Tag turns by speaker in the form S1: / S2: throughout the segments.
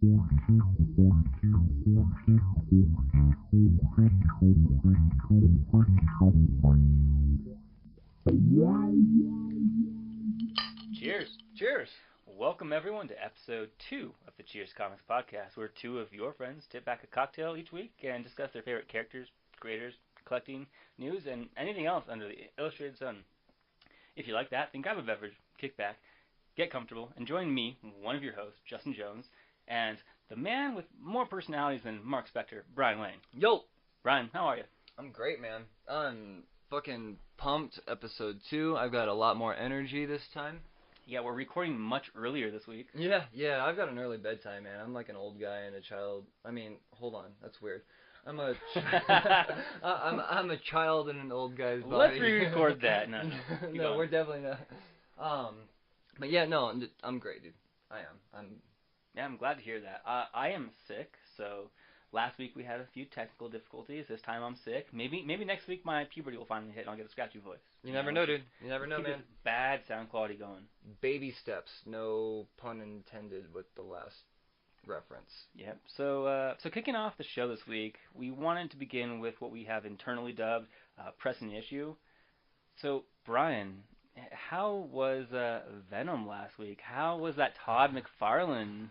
S1: Cheers.
S2: Cheers.
S1: Welcome everyone to episode 2 of the Cheers Comics podcast, where two of your friends tip back a cocktail each week and discuss their favorite characters, creators, collecting, news, and anything else under the illustrated sun. If you like that, then grab a beverage, kick back, get comfortable, and join me, one of your hosts, Justin Jones, and the man with more personalities than Mark Spector, Brian Lane.
S2: Yo.
S1: Brian, how are you?
S2: I'm great, man. I'm fucking pumped. Episode 2. I've got a lot more energy this time.
S1: Yeah, we're recording much earlier this week.
S2: Yeah, I've got an early bedtime, man. I'm like an old guy and a child. I mean, hold on, that's weird. I'm a child in an old guy's body.
S1: Let's re-record that. No,
S2: no, we're definitely not. But yeah, no, I'm great, dude. I am.
S1: I'm glad to hear that. I am sick, so last week we had a few technical difficulties. This time I'm sick. Maybe next week my puberty will finally hit and I'll get a scratchy voice.
S2: You never know, dude. You never know,
S1: keep
S2: man.
S1: This bad sound quality going.
S2: Baby steps, no pun intended with the last reference.
S1: Yep. So kicking off the show this week, we wanted to begin with what we have internally dubbed pressing issue. So Brian, how was Venom last week? How was that Todd McFarlane?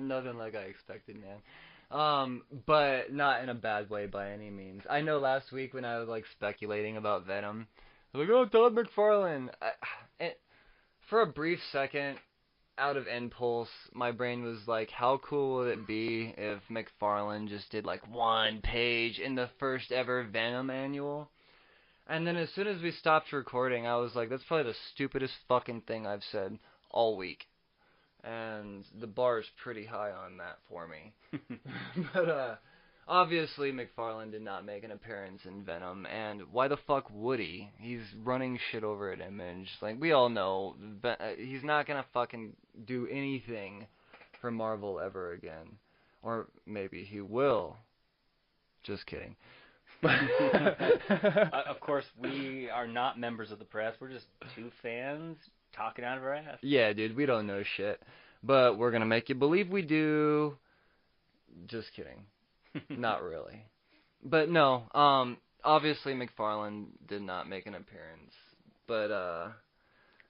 S2: Nothing like I expected, man. But not in a bad way by any means. I know last week when I was like speculating about Venom, I was like, oh, Todd McFarlane. For a brief second, out of impulse, my brain was like, how cool would it be if McFarlane just did like one page in the first ever Venom Annual? And then as soon as we stopped recording, I was like, that's probably the stupidest fucking thing I've said all week. And the bar is pretty high on that for me. But obviously McFarlane did not make an appearance in Venom, and why the fuck would he? He's running shit over at Image. Like, we all know, he's not gonna fucking do anything for Marvel ever again. Or maybe he will. Just kidding.
S1: Of course, we are not members of the press. We're just two fans talking out of our ass.
S2: Yeah, dude, we don't know shit. But we're gonna make you believe we do. Just kidding. Not really. But no, obviously McFarlane did not make an appearance. But,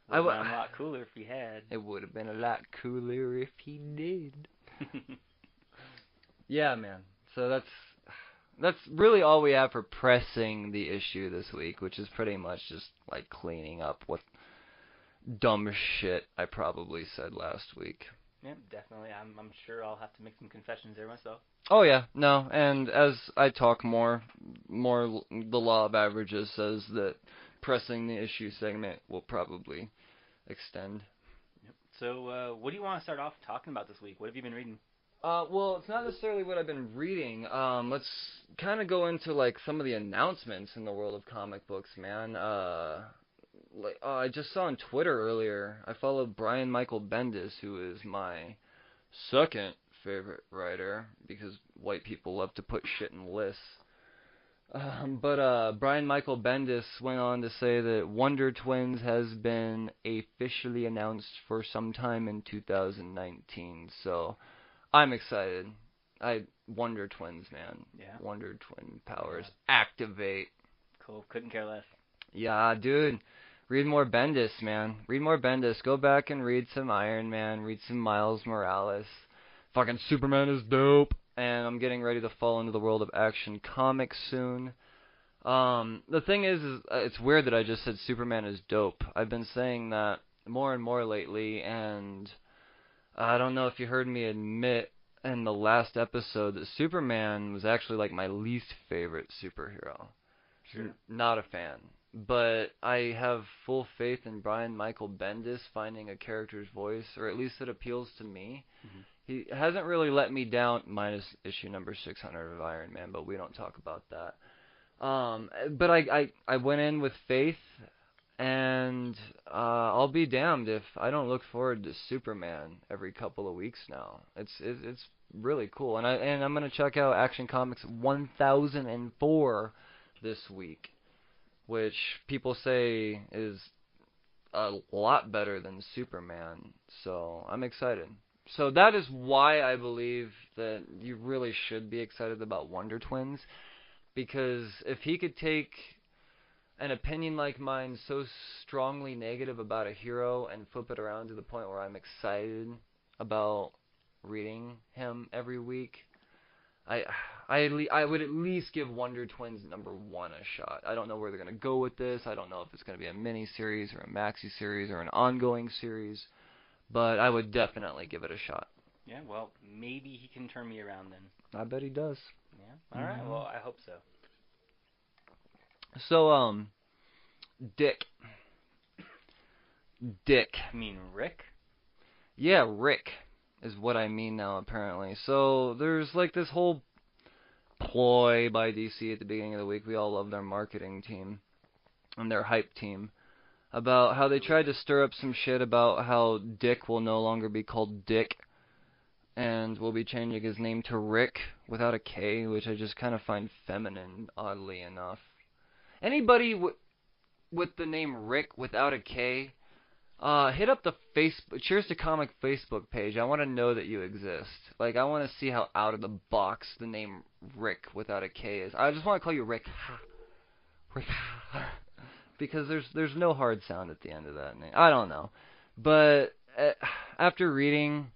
S1: would have been a lot cooler if he had.
S2: It would have been a lot cooler if he did. Yeah, man. So that's really all we have for pressing the issue this week, which is pretty much just like cleaning up what dumb shit I probably said last week.
S1: Yeah, definitely. I'm sure I'll have to make some confessions there myself.
S2: Oh yeah, no, and as I talk more the law of averages says that pressing the issue segment will probably extend.
S1: Yep. So, what do you want to start off talking about this week? What have you been reading?
S2: Well, it's not necessarily what I've been reading. Let's kind of go into like some of the announcements in the world of comic books, man. I just saw on Twitter earlier, I followed Brian Michael Bendis, who is my second favorite writer, because white people love to put shit in lists. But Brian Michael Bendis went on to say that Wonder Twins has been officially announced for some time in 2019, so I'm excited. Wonder Twins, man.
S1: Yeah.
S2: Wonder Twin powers. Yeah. Activate.
S1: Cool. Couldn't care less.
S2: Yeah, dude. Read more Bendis, man. Read more Bendis. Go back and read some Iron Man. Read some Miles Morales. Fucking Superman is dope. And I'm getting ready to fall into the world of Action Comics soon. The thing is it's weird that I just said Superman is dope. I've been saying that more and more lately, and I don't know if you heard me admit in the last episode that Superman was actually like my least favorite superhero.
S1: Sure.
S2: Not a fan. But I have full faith in Brian Michael Bendis finding a character's voice, or at least it appeals to me. Mm-hmm. He hasn't really let me down, minus issue number 600 of Iron Man, but we don't talk about that. But I went in with faith, and I'll be damned if I don't look forward to Superman every couple of weeks now. It's really cool, and I'm gonna check out Action Comics 1004 this week, which people say is a lot better than Superman. So I'm excited. So that is why I believe that you really should be excited about Wonder Twins, because if he could take an opinion like mine so strongly negative about a hero and flip it around to the point where I'm excited about reading him every week, I would at least give Wonder Twins #1 a shot. I don't know where they're going to go with this. I don't know if it's going to be a mini-series or a maxi-series or an ongoing series, but I would definitely give it a shot.
S1: Yeah, well, maybe he can turn me around then.
S2: I bet he does.
S1: Yeah, alright, well, I hope so.
S2: So, Dick.
S1: You mean Rick?
S2: Yeah, Rick is what I mean now, apparently. So, there's like this whole ploy by DC at the beginning of the week. We all love their marketing team and their hype team, about how they tried to stir up some shit about how Dick will no longer be called Dick and will be changing his name to Rick without a K, which I just kind of find feminine, oddly enough. Anybody with the name Rick without a K, hit up the Cheers to Comic Facebook page. I want to know that you exist. Like, I want to see how out of the box the name Rick without a K is. I just want to call you Rick. Rick. Because there's no hard sound at the end of that name. I don't know. But after reading,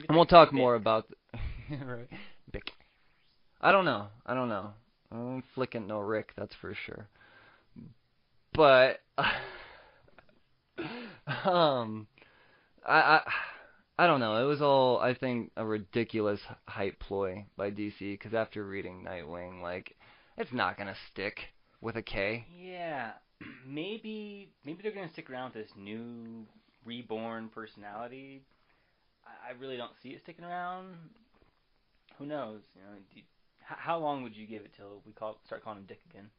S2: and we'll talk more about... right. Bick. I don't know. I'm flicking no Rick, that's for sure. But... I don't know. It was all, I think, a ridiculous hype ploy by DC, because after reading Nightwing, like, it's not going to stick with a K.
S1: Yeah, maybe they're going to stick around with this new reborn personality. I really don't see it sticking around. Who knows? You know, how long would you give it till we start calling him Dick again?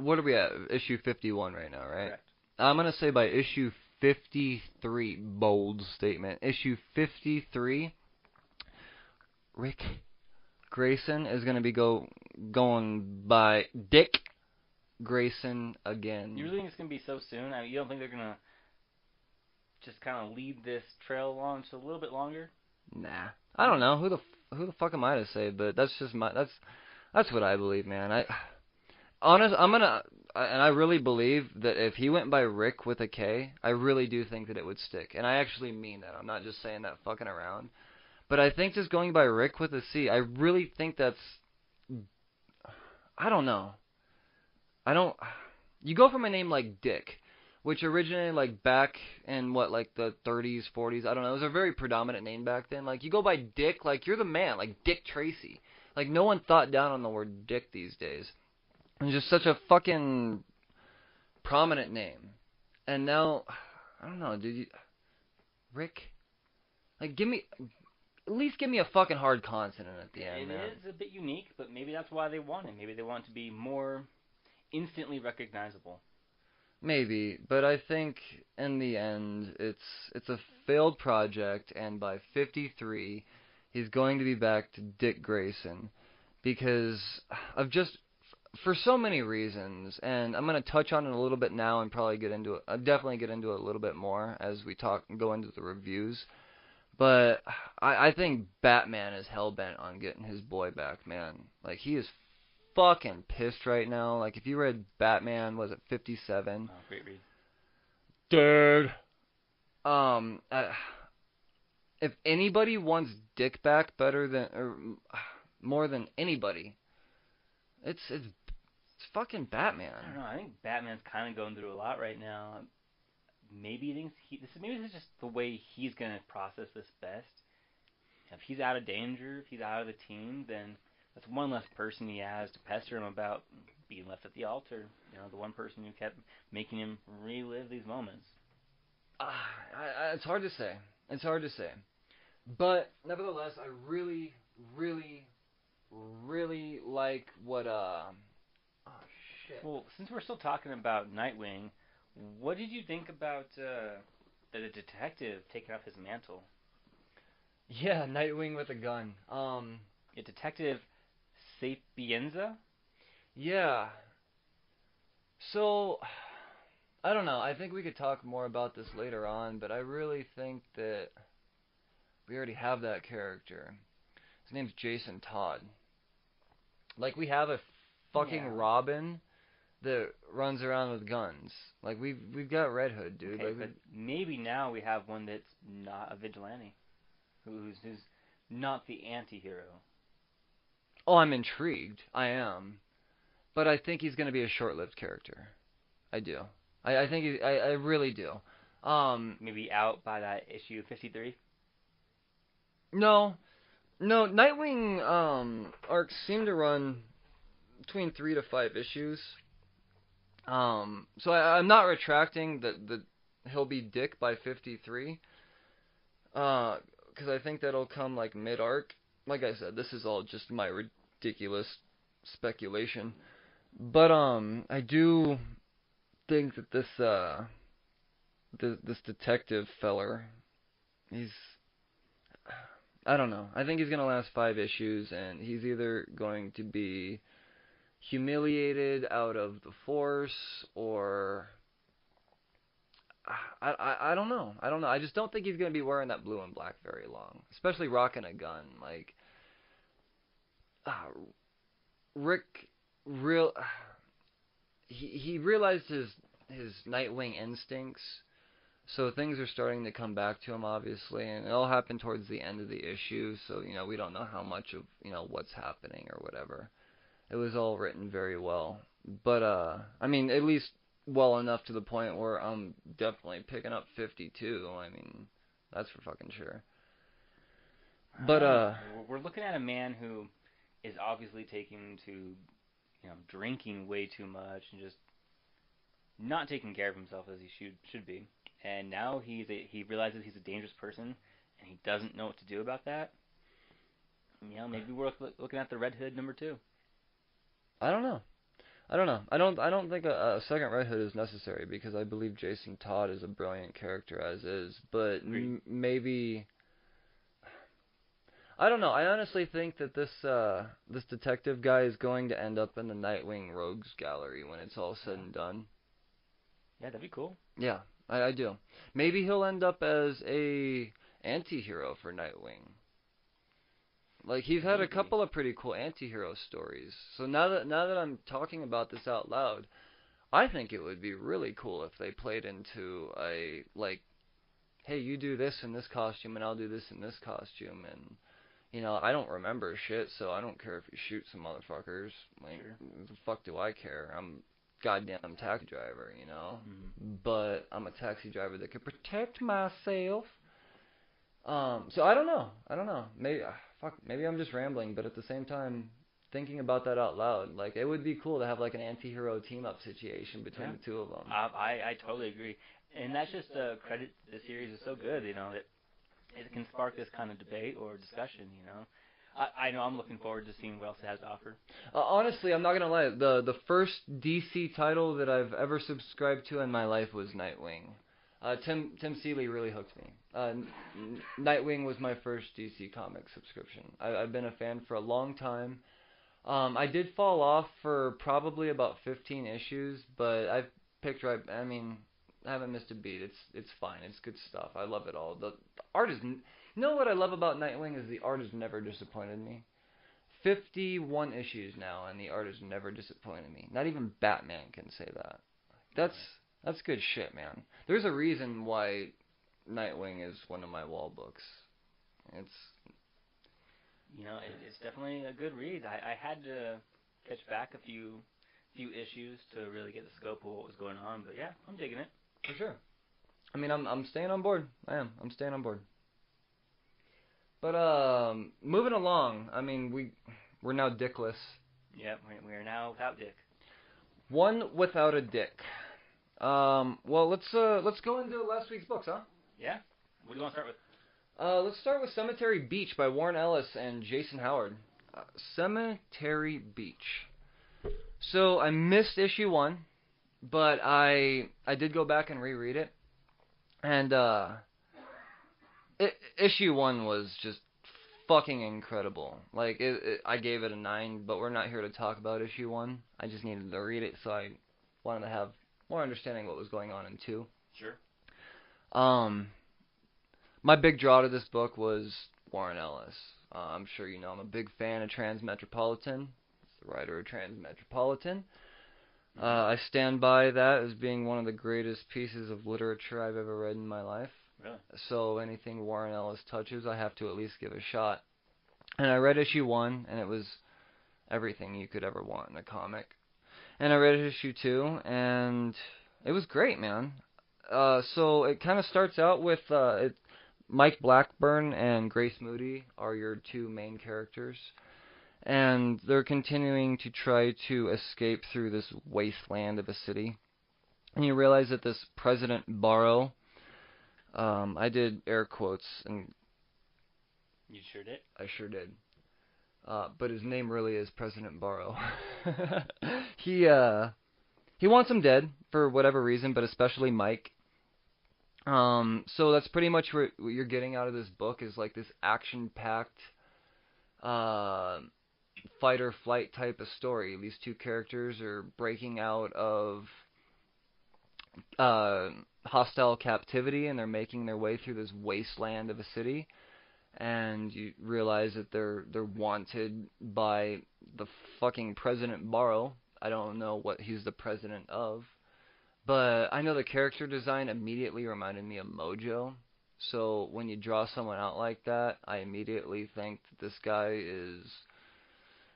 S2: What are we at? Issue 51 right now, right?
S1: Correct.
S2: I'm going to say by issue 53, bold statement. Issue 53, Rick Grayson is going to be going by Dick Grayson again.
S1: You really think it's going to be so soon? I mean, you don't think they're going to just kind of lead this trail along just a little bit longer?
S2: Nah. I don't know. Who the fuck am I to say? But that's just that's what I believe, man. I really believe that if he went by Rick with a K, I really do think that it would stick. And I actually mean that. I'm not just saying that fucking around. But I think just going by Rick with a C, I really think that's... I don't know. You go from a name like Dick, which originated like back in like the 30s, 40s. I don't know. It was a very predominant name back then. Like, you go by Dick, like, you're the man. Like, Dick Tracy. Like, no one thought down on the word Dick these days. It's just such a fucking prominent name. And now, I don't know, dude. Rick? Like, at least give me a fucking hard consonant at the end, man.
S1: It is a bit unique, but maybe that's why they want it. Maybe they want it to be more instantly recognizable.
S2: Maybe, but I think in the end, it's a failed project, and by 53, he's going to be back to Dick Grayson. Because of just... for so many reasons, and I'm going to touch on it a little bit now and probably definitely get into it a little bit more as we go into the reviews. But I think Batman is hell-bent on getting his boy back, man. Like, he is fucking pissed right now. Like, if you read Batman, was it 57?
S1: Oh, great read.
S2: Dude. If anybody wants Dick back more than anybody, it's fucking Batman.
S1: I don't know. I think Batman's kind of going through a lot right now. Maybe he thinks maybe this is just the way he's gonna process this best. If he's out of danger, if he's out of the team, then that's one less person he has to pester him about being left at the altar. You know, the one person who kept making him relive these moments.
S2: It's hard to say. It's hard to say. But nevertheless, I really, really, really like what
S1: Well, since we're still talking about Nightwing, what did you think about the detective taking off his mantle?
S2: Yeah, Nightwing with a gun.
S1: Detective Sapienza?
S2: Yeah. So, I don't know. I think we could talk more about this later on, but I really think that We already have that character. His name's Jason Todd. Like, we have a fucking Robin that runs around with guns. Like, we've got Red Hood, dude.
S1: Okay,
S2: like,
S1: but maybe now we have one that's not a vigilante, who's not the anti-hero.
S2: Oh, I'm intrigued. I am. But I think he's going to be a short-lived character. I do. I think I really do.
S1: Maybe out by that issue 53?
S2: No, Nightwing arcs seem to run between 3 to 5 issues. So I'm not retracting that he'll be Dick by 53. Because I think that'll come like mid-arc. Like I said, this is all just my ridiculous speculation. But I do think that this detective feller, I don't know. I think he's gonna last 5 issues, and he's either going to be humiliated out of the force, or I don't know. I just don't think he's gonna be wearing that blue and black very long, especially rocking a gun. Like, Rick he realized his Nightwing instincts, so things are starting to come back to him, obviously, and it all happened towards the end of the issue, so, we don't know how much of, what's happening or whatever. It was all written very well, but, I mean, at least well enough to the point where I'm definitely picking up 52, I mean, that's for fucking sure. But,
S1: we're looking at a man who is obviously taking to, drinking way too much and just not taking care of himself as he should be. And now he realizes he's a dangerous person, and he doesn't know what to do about that. Maybe we're looking at the Red Hood number 2.
S2: I don't know. I don't think a second Red Hood is necessary, because I believe Jason Todd is a brilliant character as is. But maybe, I don't know. I honestly think that this detective guy is going to end up in the Nightwing Rogues Gallery when it's all said and done.
S1: Yeah, that'd be cool.
S2: Yeah, I do. Maybe he'll end up as a anti-hero for Nightwing. Like, he's had a couple of pretty cool anti-hero stories. So now that I'm talking about this out loud, I think it would be really cool if they played into a, like, hey, you do this in this costume, and I'll do this in this costume, and, I don't remember shit, so I don't care if you shoot some motherfuckers. Like, the fuck do I care? I'm goddamn taxi driver, but I'm a taxi driver that can protect myself. So I don't know. Maybe I'm just rambling, but at the same time, thinking about that out loud, like, it would be cool to have like an anti-hero team-up situation between the two of them.
S1: I totally agree, and that's just a credit. The series is so good, that it can spark this kind of debate or discussion. I know I'm looking forward to seeing what else it has to offer.
S2: Honestly, I'm not gonna lie. The first DC title that I've ever subscribed to in my life was Nightwing. Tim Seeley really hooked me. Nightwing was my first DC Comics subscription. I've been a fan for a long time. I did fall off for probably about 15 issues, but I've picked right. I mean, I haven't missed a beat. It's fine. It's good stuff. I love it all. The art is. You know what I love about Nightwing is the art has never disappointed me. 51 issues now, and the art has never disappointed me. Not even Batman can say that. That's good shit, man. There's a reason why Nightwing is one of my wall books. It's
S1: definitely a good read. I had to catch back a few issues to really get the scope of what was going on, but yeah, I'm digging it.
S2: For sure. I mean, I'm staying on board. I'm staying on board. But moving along, I mean, we're now dickless.
S1: Yeah, we are now without Dick.
S2: One without a dick. Well, let's go into last week's books, huh?
S1: Yeah. What do you want to start with?
S2: Let's start with Cemetery Beach by Warren Ellis and Jason Howard. Cemetery Beach. So I missed issue 1, but I did go back and reread it, and issue 1 was just fucking incredible. Like, I gave it a 9, but we're not here to talk about issue 1. I just needed to read it, so I wanted to have more understanding what was going on in 2.
S1: Sure.
S2: my big draw to this book was Warren Ellis. I'm sure you know I'm a big fan of Transmetropolitan. It's the writer of Transmetropolitan. I stand by that as being one of the greatest pieces of literature I've ever read in my life.
S1: Really?
S2: So anything Warren Ellis touches, I have to at least give a shot. And I read issue 1, and it was everything you could ever want in a comic. And I read issue 2, and it was great, man. So it kind of starts out with Mike Blackburn and Grace Moody are your two main characters. And they're continuing to try to escape through this wasteland of a city. And you realize that this President Barrow, I did air quotes, and
S1: you sure did?
S2: I sure did. But his name really is President Barrow. He wants him dead for whatever reason, but especially Mike. So that's pretty much what you're getting out of this book is like this action-packed fight or flight type of story. These two characters are breaking out of hostile captivity, and they're making their way through this wasteland of a city. And you realize that they're wanted by the fucking President Barrow. I don't know what he's the president of, but I know the character design immediately reminded me of Mojo. So when you draw someone out like that, I immediately think that this guy is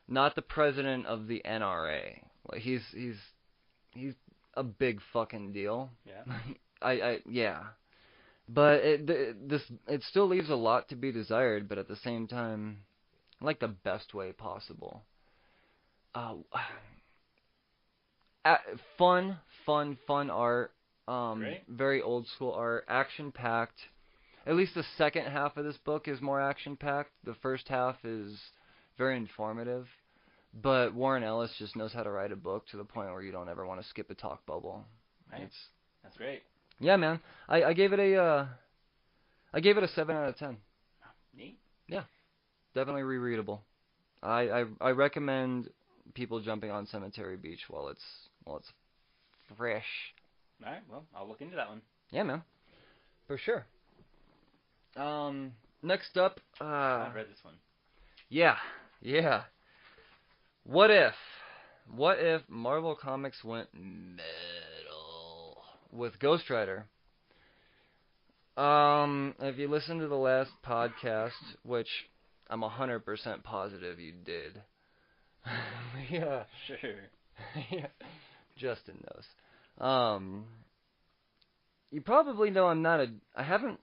S2: not the president of the NRA. Like he's a big fucking deal.
S1: Yeah.
S2: Yeah. But it still leaves a lot to be desired, but at the same time, like the best way possible. Fun art.
S1: Great.
S2: Very old school art, action packed. At least the second half of this book is more action packed. The first half is very informative. But Warren Ellis just knows how to write a book to the point where you don't ever want to skip a talk bubble.
S1: Right. That's great.
S2: Yeah, man. I gave it a 7 out of 10.
S1: Neat.
S2: Yeah. Definitely rereadable. I recommend people jumping on Cemetery Beach while it's fresh.
S1: All right. Well, I'll look into that one.
S2: Yeah, man. For sure. Next up,
S1: I've read this one.
S2: Yeah. What if Marvel Comics went metal with Ghost Rider? If you listened to the last podcast, which I'm 100% positive you did. Yeah.
S1: Sure.
S2: Yeah. Justin knows. You probably know I haven't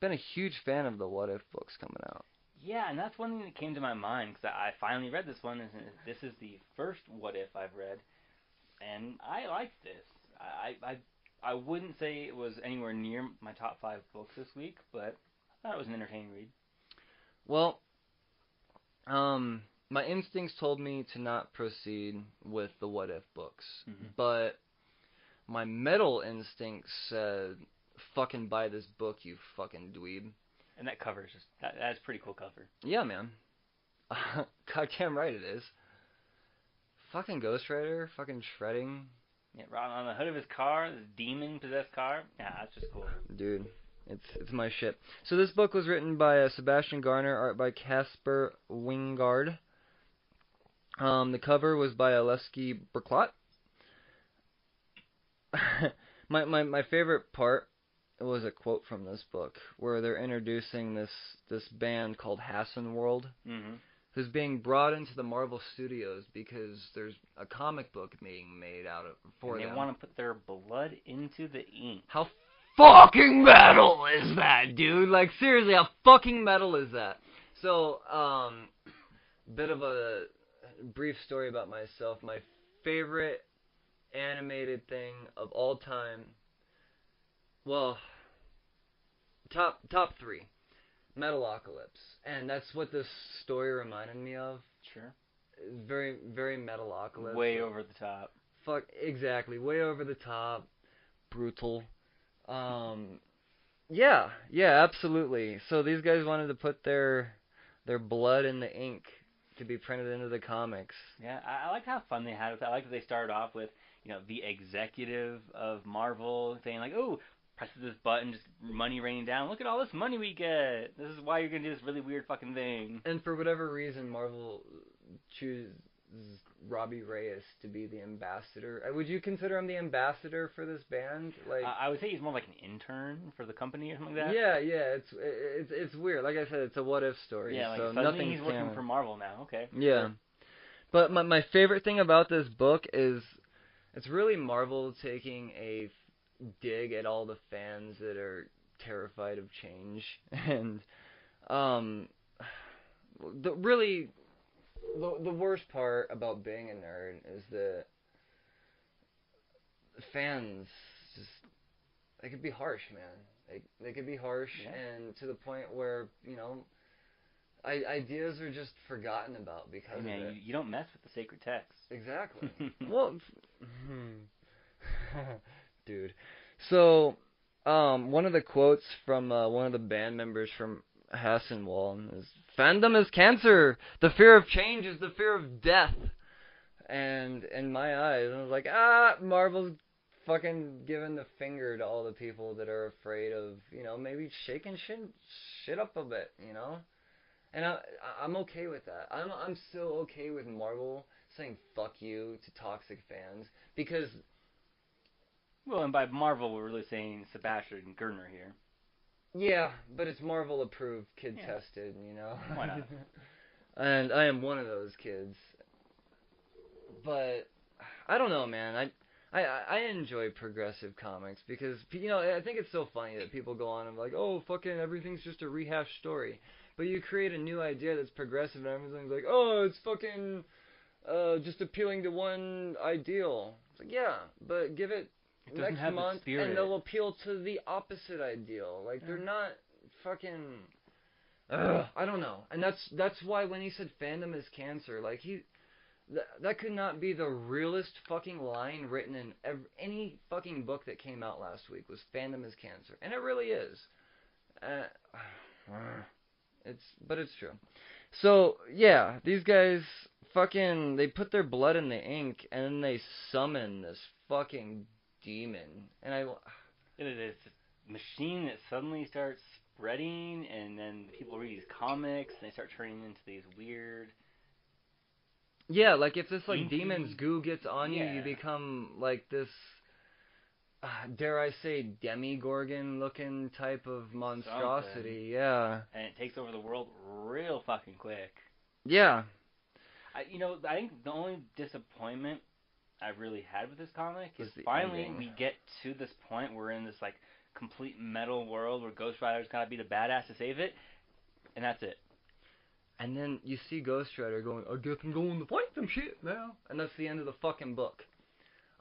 S2: been a huge fan of the What If books coming out.
S1: Yeah, and that's one thing that came to my mind, because I finally read this one, and this is the first What If I've read, and I liked this. I wouldn't say it was anywhere near my top 5 books this week, but I thought it was an entertaining read.
S2: Well, my instincts told me to not proceed with the What If books, but my metal instinct said, fucking buy this book, you fucking dweeb.
S1: And that cover is just, that's a pretty cool cover.
S2: Yeah, man. Goddamn right it is. Fucking Ghost Rider, fucking shredding.
S1: Yeah, right on the hood of his car, this demon-possessed car. Yeah, that's just cool.
S2: Dude, it's my shit. So this book was written by Sebastian Garner, art by Casper Wingard. The cover was by Aleski Berklot. My favorite part was a quote from this book where they're introducing this band called Hassan World, who's being brought into the Marvel Studios because there's a comic book being made for them.
S1: They want to put their blood into the ink.
S2: How fucking metal is that, dude? Like, seriously, how fucking metal is that? So, bit of a brief story about myself. My favorite animated thing of all time, well, top 3, Metalocalypse, and that's what this story reminded me of.
S1: Sure.
S2: Very, very Metalocalypse.
S1: Way over the top.
S2: Fuck, exactly. Way over the top. Brutal. Yeah, absolutely. So these guys wanted to put their blood in the ink to be printed into the comics.
S1: Yeah, I like how fun they had with that. I like that they started off with, the executive of Marvel saying like, "Oh, presses this button, just money raining down. Look at all this money we get. This is why you're gonna do this really weird fucking thing.
S2: And for whatever reason, Marvel chooses Robbie Reyes to be the ambassador. Would you consider him the ambassador for this band? Like,
S1: I would say he's more like an intern for the company or something like that.
S2: Yeah. It's weird. Like I said, it's a what if story.
S1: Yeah, like
S2: so
S1: suddenly he's working for Marvel now. Okay.
S2: Yeah.
S1: Sure.
S2: But my favorite thing about this book is it's really Marvel taking a dig at all the fans that are terrified of change, and the worst part about being a nerd is that fans just, they could be harsh, man. They could be harsh, and to the point where, you know, ideas are just forgotten about because of it.
S1: You don't mess with the sacred text.
S2: Exactly. Well, dude. So, one of the quotes from one of the band members from Hassenwall is, "Fandom is cancer. The fear of change is the fear of death." And in my eyes, I was like, Marvel's fucking giving the finger to all the people that are afraid of, you know, maybe shaking shit up a bit, you know? And I'm okay with that. I'm still okay with Marvel saying fuck you to toxic fans, because...
S1: Well, and by Marvel, we're really saying Sebastian Gerner here.
S2: Yeah, but it's Marvel approved, kid tested, you know?
S1: Why not?
S2: And I am one of those kids. But, I don't know, man. I enjoy progressive comics because, you know, I think it's so funny that people go on and like, oh, fucking everything's just a rehashed story. But you create a new idea that's progressive and everything's like, oh, it's fucking just appealing to one ideal. It's like, yeah, but give it next month and they'll appeal to the opposite ideal. Like, they're not fucking... I don't know. And that's why when he said fandom is cancer, like, that could not be the realest fucking line written in any fucking book that came out last week, was fandom is cancer. And it really is. But it's true. So, yeah, these guys fucking, they put their blood in the ink, and then they summon this fucking demon. And
S1: It is a machine that suddenly starts spreading, and then people read these comics, and they start turning into these weird...
S2: Yeah, like if this like demon's goo gets on you, you become like this, dare I say, demigorgon looking type of monstrosity. Yeah.
S1: And it takes over the world real fucking quick.
S2: Yeah.
S1: I think the only disappointment I really had with this comic is finally
S2: ending.
S1: we get to this point where we're in this like complete metal world where Ghost Rider's gotta be the badass to save it, and that's it.
S2: And then you see Ghost Rider going, I guess I'm going to fight some shit now. And that's the end of the fucking book.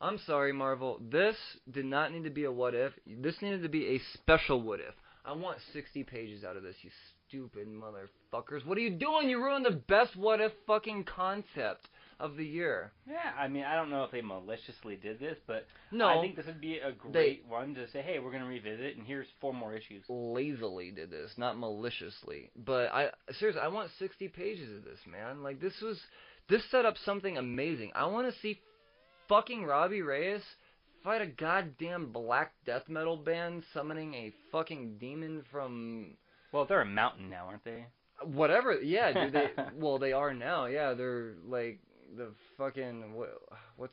S2: I'm sorry, Marvel. This did not need to be a what if. This needed to be a special what if. I want 60 pages out of this, you stupid motherfuckers. What are you doing? You ruined the best what if fucking concept of the year.
S1: Yeah, I mean, I don't know if they maliciously did this, but
S2: no,
S1: I think this would be a great one to say, hey, we're going to revisit, and here's 4 more issues.
S2: Lazily did this, not maliciously. But seriously, I want 60 pages of this, man. Like, this set up something amazing. I want to see fucking Robbie Reyes fight a goddamn black death metal band summoning a fucking demon from...
S1: Well, they're a mountain now, aren't they?
S2: Whatever, yeah, dude, they are now, yeah, they're like... The fucking what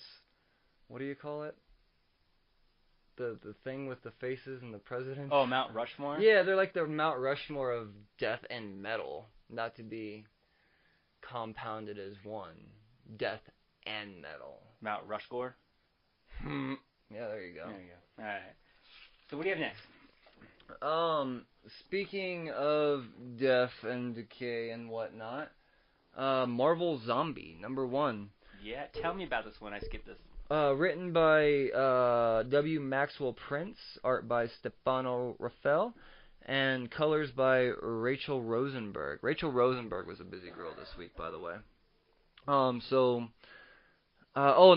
S2: do you call it? The thing with the faces and the presidents.
S1: Oh, Mount Rushmore?
S2: Yeah, they're like the Mount Rushmore of death and metal, not to be compounded as one. Death and metal.
S1: Mount Rushmore?
S2: Yeah, there you go.
S1: There you go. All right. So what do you have next?
S2: Speaking of death and decay and whatnot, Marvel Zombie, #1.
S1: Yeah, tell me about this one. I skipped this.
S2: Written by W. Maxwell Prince, art by Stefano Raffaele, and colors by Rachel Rosenberg. Rachel Rosenberg was a busy girl this week, by the way. And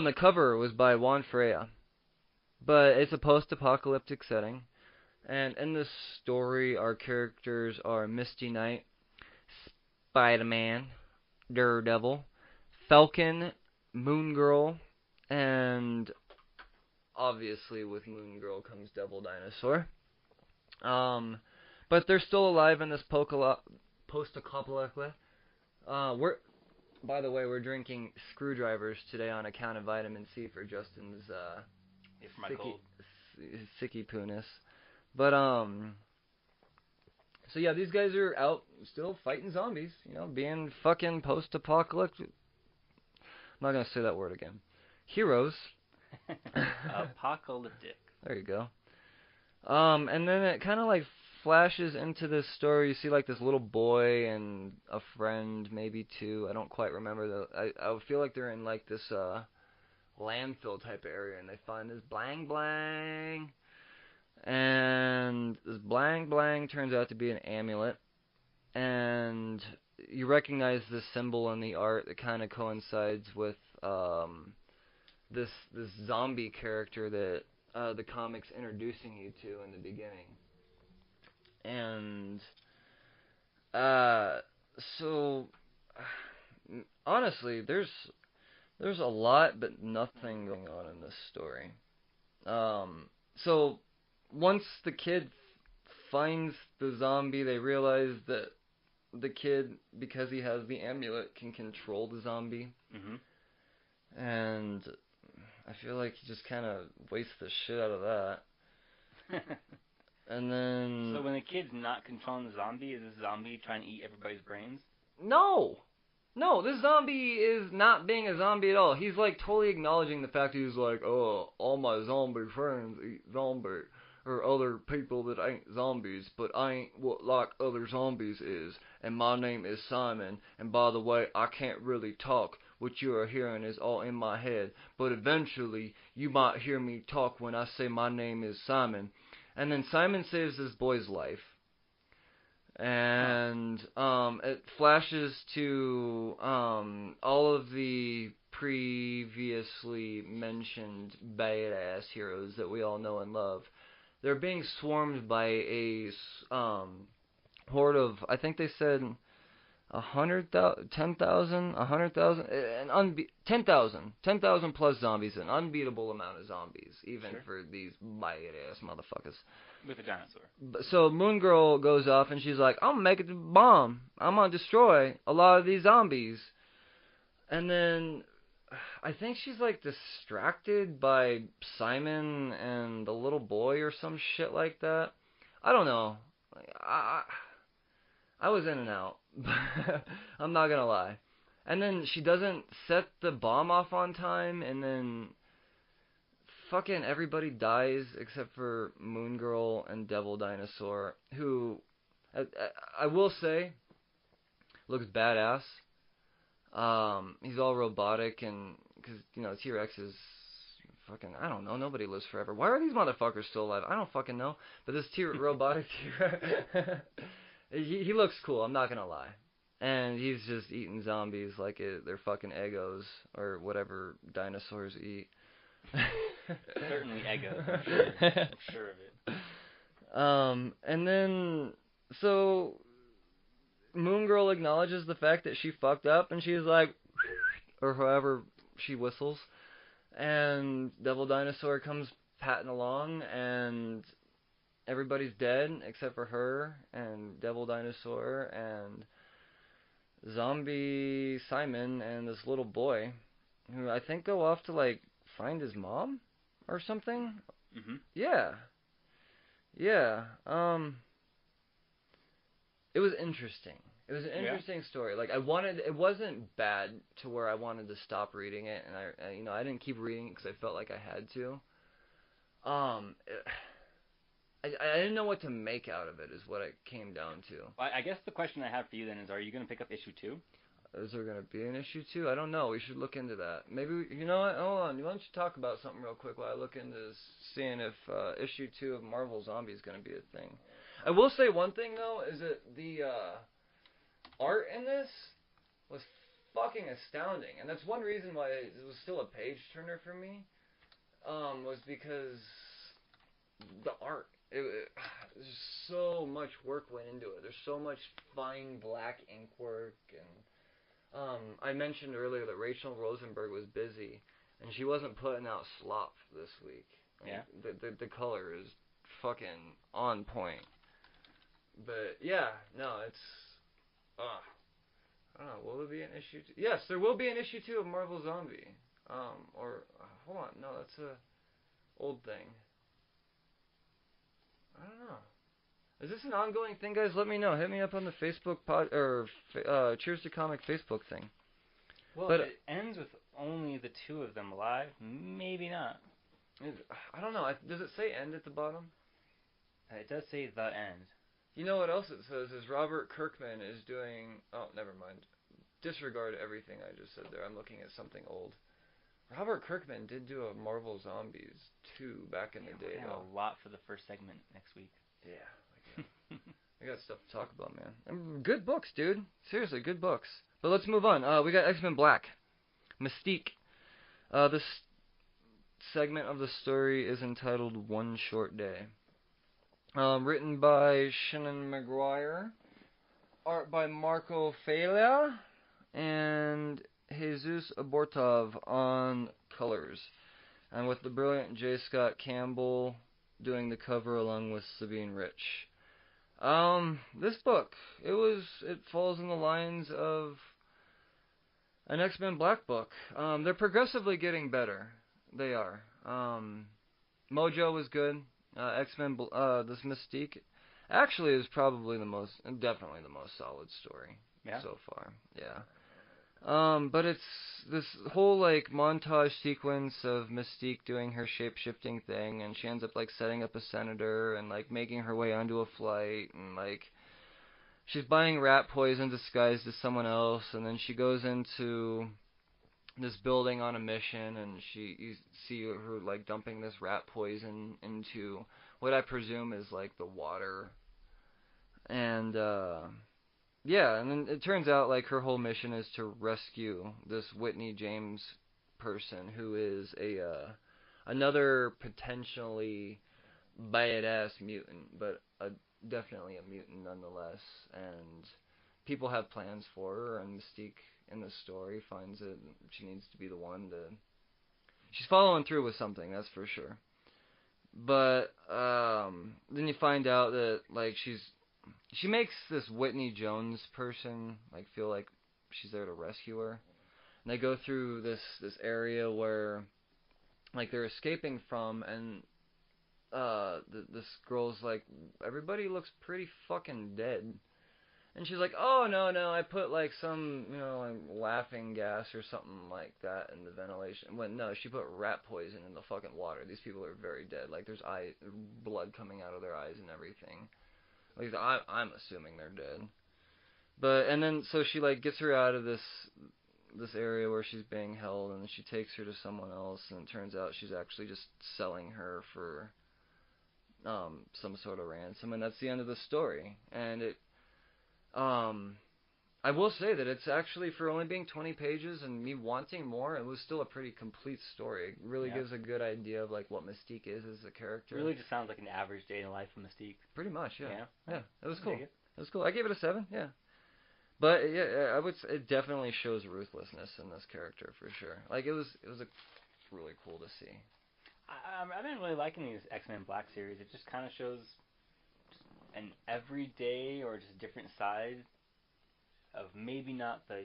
S2: the cover was by Juan Freya. But it's a post-apocalyptic setting. And in this story, our characters are Misty Knight, Spider-Man, Daredevil, Falcon, Moon Girl, and obviously with Moon Girl comes Devil Dinosaur. But they're still alive in this post-apocalypse. By the way, we're drinking screwdrivers today on account of vitamin C for Justin's
S1: for my cold.
S2: sicky pooness. But so yeah, these guys are out still fighting zombies, being fucking post-apocalyptic. I'm not gonna say that word again. Heroes.
S1: Apocalyptic.
S2: There you go. And then it kind of like flashes into this story. You see like this little boy and a friend, maybe two. I don't quite remember. I feel like they're in like this landfill type of area, and they find this blang blang. And this blang blang turns out to be an amulet. And you recognize this symbol in the art that kind of coincides with this zombie character that the comic's introducing you to in the beginning. And so honestly, there's a lot but nothing going on in this story. So once the kid finds the zombie, they realize that the kid, because he has the amulet, can control the zombie.
S1: Mm-hmm.
S2: And I feel like he just kind of wastes the shit out of that. And then...
S1: So when the kid's not controlling the zombie, is this zombie trying to eat everybody's brains?
S2: No, this zombie is not being a zombie at all. He's like totally acknowledging the fact that he's like, oh, all my zombie friends eat zombie, or other people that ain't zombies, but I ain't what like other zombies is, and my name is Simon, and by the way, I can't really talk. What you are hearing is all in my head, but eventually you might hear me talk when I say my name is Simon. And then Simon saves this boy's life. And it flashes to all of the previously mentioned badass heroes that we all know and love. They're being swarmed by a horde of, I think they said 100,000, 10,000, 100,000, 10,000 plus zombies, an unbeatable amount of zombies, even for these badass motherfuckers.
S1: With a dinosaur.
S2: So Moon Girl goes off and she's like, I'm gonna make a bomb. I'm gonna destroy a lot of these zombies. And then I think she's like distracted by Simon and the little boy or some shit like that. I don't know. I was in and out. I'm not gonna lie. And then she doesn't set the bomb off on time, and then fucking everybody dies except for Moon Girl and Devil Dinosaur, who I will say looks badass. He's all robotic, and because T-Rex is fucking, I don't know, nobody lives forever. Why are these motherfuckers still alive? I don't fucking know. But this robotic T-Rex, he looks cool. I'm not gonna lie. And he's just eating zombies like they're fucking Eggos or whatever dinosaurs eat.
S1: Certainly Eggos. I'm sure of it.
S2: And then so Moon Girl acknowledges the fact that she fucked up, and she's like, or however she whistles, and Devil Dinosaur comes patting along, and everybody's dead except for her and Devil Dinosaur and Zombie Simon and this little boy, who I think go off to like find his mom or something.
S1: Mm-hmm.
S2: Yeah. It was interesting. It was an interesting story. Like it wasn't bad to where I wanted to stop reading it, and I didn't keep reading it because I felt like I had to. I didn't know what to make out of it, is what it came down to.
S1: Well, I guess the question I have for you then is, are you going to pick up issue 2?
S2: Is there going to be an issue 2? I don't know. We should look into that. Maybe, you know what? Hold on. Why don't you talk about something real quick while I look into seeing if issue 2 of Marvel Zombie is going to be a thing. I will say one thing, though, is that the art in this was fucking astounding. And that's one reason why it was still a page-turner for me, was because the art. There's so much work went into it. There's so much fine black ink work, and I mentioned earlier that Rachel Rosenberg was busy, and she wasn't putting out slop this week.
S1: Yeah.
S2: The color is fucking on point. But yeah, no, it's I don't know. Will there be an issue? Yes, there will be an issue 2 of Marvel Zombie. Hold on, no, that's a old thing. I don't know. Is this an ongoing thing, guys? Let me know. Hit me up on the Facebook Cheers to Comic Facebook thing.
S1: Well,
S2: but
S1: if it ends with only the 2 of them alive, maybe not.
S2: I don't know. Does it say end at the bottom?
S1: It does say the end.
S2: You know what else it says is Robert Kirkman is doing... Oh, never mind. Disregard everything I just said there. I'm looking at something old. Robert Kirkman did do a Marvel Zombies 2 back in the day,
S1: though.
S2: though.
S1: A lot for the first segment next week.
S2: Yeah. I got stuff to talk about, man. And good books, dude. Seriously, good books. But let's move on. We got X-Men Black. Mystique. This segment of the story is entitled One Short Day. Written by Shannon Maguire. Art by Marco Failla. And Jesus Abortov on colors. And with the brilliant J. Scott Campbell doing the cover along with Sabine Rich. This book, it falls in the lines of an X-Men Black book. They're progressively getting better. They are. Mojo was good. X-Men, this Mystique, actually is probably definitely the most solid story so far. Yeah. But it's this whole, like, montage sequence of Mystique doing her shape-shifting thing, and she ends up, like, setting up a senator and, like, making her way onto a flight, and, like, she's buying rat poison disguised as someone else, and then she goes into this building on a mission, and you see her, like, dumping this rat poison into what I presume is, like, the water. And, yeah, and then it turns out, like, her whole mission is to rescue this Whitney James person who is another potentially badass mutant, but definitely a mutant nonetheless. And people have plans for her, and Mystique in the story finds that she needs to be the one to... She's following through with something, that's for sure. But then you find out that, like, she makes this Whitney Jones person, like, feel like she's there to rescue her. And they go through this area where, like, they're escaping from, and this girl's like, everybody looks pretty fucking dead. And she's like, oh, no, I put, like, some, like, laughing gas or something like that in the ventilation. When, no, she put rat poison in the fucking water. These people are very dead. Like, there's blood coming out of their eyes and everything. At least I'm assuming they're dead. And then, so she, like, gets her out of this area where she's being held, and she takes her to someone else, and it turns out she's actually just selling her for some sort of ransom, and that's the end of the story. And I will say that it's actually, for only being 20 pages and me wanting more, it was still a pretty complete story. It really gives a good idea of, like, what Mystique is as a character.
S1: It really just sounds like an average day in the life of Mystique.
S2: Pretty much, yeah. Yeah, it was cool.
S1: It
S2: was cool. I gave it a 7, yeah. But yeah, it definitely shows ruthlessness in this character for sure. Like, it was really cool to see.
S1: I've been really liking these X-Men Black series. It just kind of shows an everyday or just a different side of maybe not the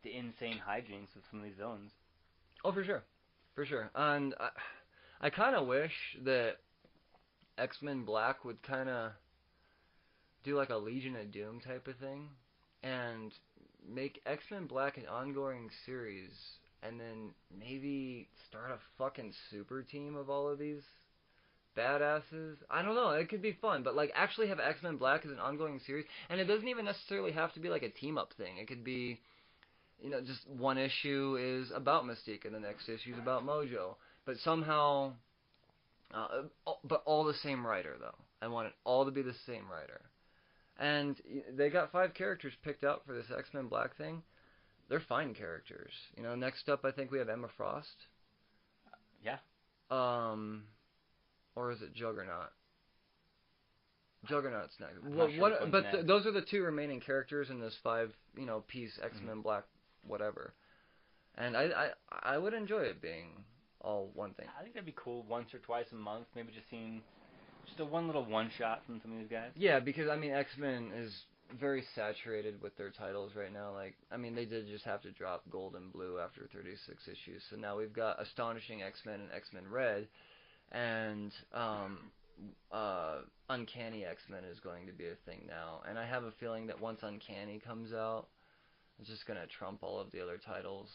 S1: insane hijinks of some of these villains.
S2: Oh, for sure. And I kind of wish that X-Men Black would kind of do like a Legion of Doom type of thing, and make X-Men Black an ongoing series, and then maybe start a fucking super team of all of these badasses. I don't know, it could be fun, but like actually have X-Men Black as an ongoing series, and it doesn't even necessarily have to be like a team up thing. It could be, just one issue is about Mystique and the next issue is about Mojo, but somehow, but all the same writer though. I want it all to be the same writer. And they got 5 characters picked out for this X-Men Black thing. They're fine characters. Next up I think we have Emma Frost.
S1: Yeah.
S2: Or is it Juggernaut? Juggernaut's next.
S1: Next.
S2: Those are the 2 remaining characters in this 5-piece X-Men Black whatever. And I would enjoy it being all one thing.
S1: I think that'd be cool once or twice a month, maybe just Just a one little one-shot from some of these guys.
S2: Yeah, because, I mean, X-Men is very saturated with their titles right now. Like, I mean, they did just have to drop Gold and Blue after 36 issues. So now we've got Astonishing X-Men and X-Men Red, and Uncanny X-Men is going to be a thing now. And I have a feeling that once Uncanny comes out, it's just going to trump all of the other titles,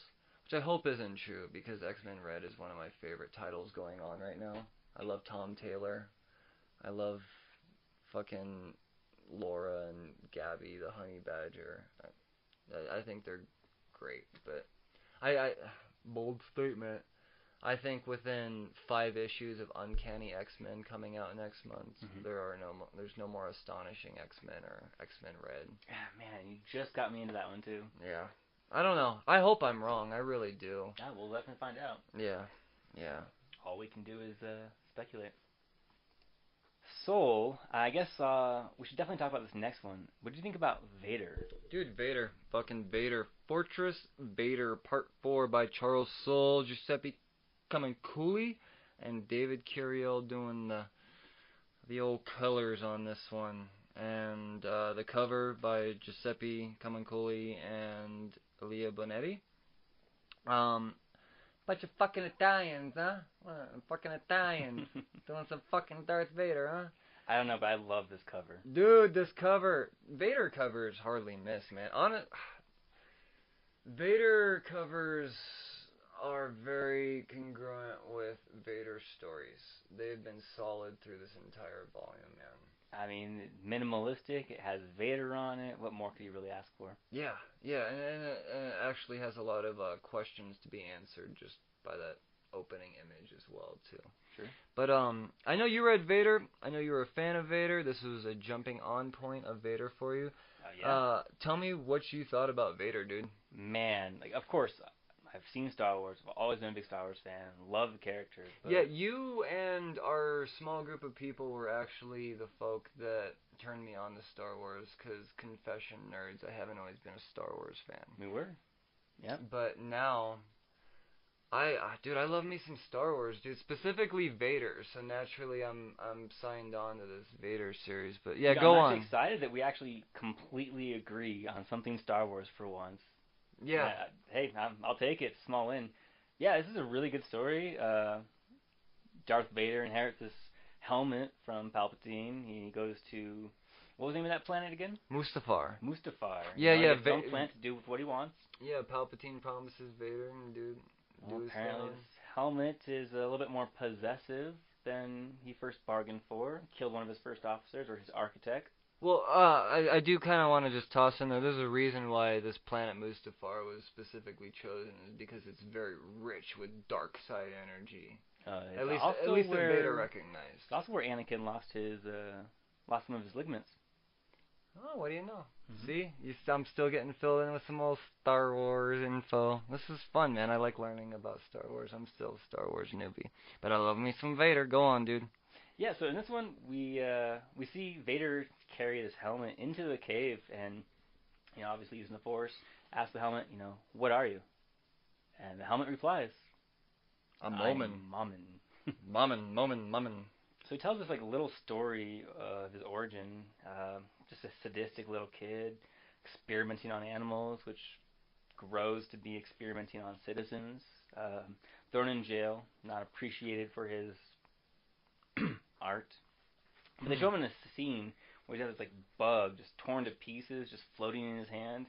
S2: which I hope isn't true, because X-Men Red is one of my favorite titles going on right now. I love Tom Taylor. I love fucking Laura and Gabby, the Honey Badger. I think they're great, but bold statement. I think within 5 issues of Uncanny X-Men coming out next month, there's no more Astonishing X-Men or X-Men Red.
S1: Man, you just got me into that one too.
S2: Yeah. I don't know. I hope I'm wrong. I really do.
S1: Yeah, we'll definitely find out.
S2: Yeah.
S1: All we can do is speculate. Soul, I guess we should definitely talk about this next one. What do you think about Vader?
S2: Dude, Vader. Fucking Vader. Fortress Vader Part 4 by Charles Soule, Giuseppe Camuncoli, and David Curiel doing the old colors on this one. And the cover by Giuseppe Camuncoli and Elia Bonetti. Bunch of fucking Italians, huh? Fucking Italians. Doing some fucking Darth Vader, huh?
S1: I don't know, but I love this cover.
S2: Dude, this cover. Vader covers hardly miss, man. Vader covers are very congruent with Vader stories. They've been solid through this entire volume, man.
S1: I mean, minimalistic, it has Vader on it. What more could you really ask for?
S2: Yeah, and it actually has a lot of questions to be answered just by that opening image as well, too.
S1: Sure.
S2: But I know you read Vader. I know you were a fan of Vader. This was a jumping on point of Vader for you.
S1: Yeah.
S2: Tell me what you thought about Vader, dude.
S1: Man, like, of course, I've seen Star Wars. I've always been a big Star Wars fan. Love the characters. But
S2: yeah, you and our small group of people were actually the folk that turned me on to Star Wars, because, confession nerds, I haven't always been a Star Wars fan.
S1: We were. Yeah.
S2: But now, I love me some Star Wars, dude. Specifically Vader. So naturally, I'm signed on to this Vader series. But yeah, go on.
S1: I'm actually excited that we actually completely agree on something Star Wars for once.
S2: Yeah.
S1: Hey, I'll take it. Small win. Yeah, this is a really good story. Darth Vader inherits this helmet from Palpatine. He goes to, what was the name of that planet again?
S2: Mustafar.
S1: Yeah. He has his own planet to do with what he wants.
S2: Yeah, Palpatine promises Vader and do his
S1: apparently
S2: thing.
S1: This helmet is a little bit more possessive than he first bargained for. Killed one of his first officers, or his architect.
S2: Well, I do kind of want to just toss in there, there's a reason why this planet Mustafar was specifically chosen, is because it's very rich with dark side energy. At least that Vader recognized.
S1: It's also where Anakin lost some of his ligaments.
S2: Oh, what do you know? Mm-hmm. See? I'm still getting filled in with some old Star Wars info. This is fun, man. I like learning about Star Wars. I'm still a Star Wars newbie. But I love me some Vader. Go on, dude.
S1: Yeah, so in this one, we see Vader carry this helmet into the cave, and, obviously using the Force, asks the helmet, what are you? And the helmet replies,
S2: I'm Momin. Momin.
S1: So he tells this, little story of his origin, just a sadistic little kid, experimenting on animals, which grows to be experimenting on citizens, thrown in jail, not appreciated for his art. But they show him in this scene where he has this bug just torn to pieces, just floating in his hand,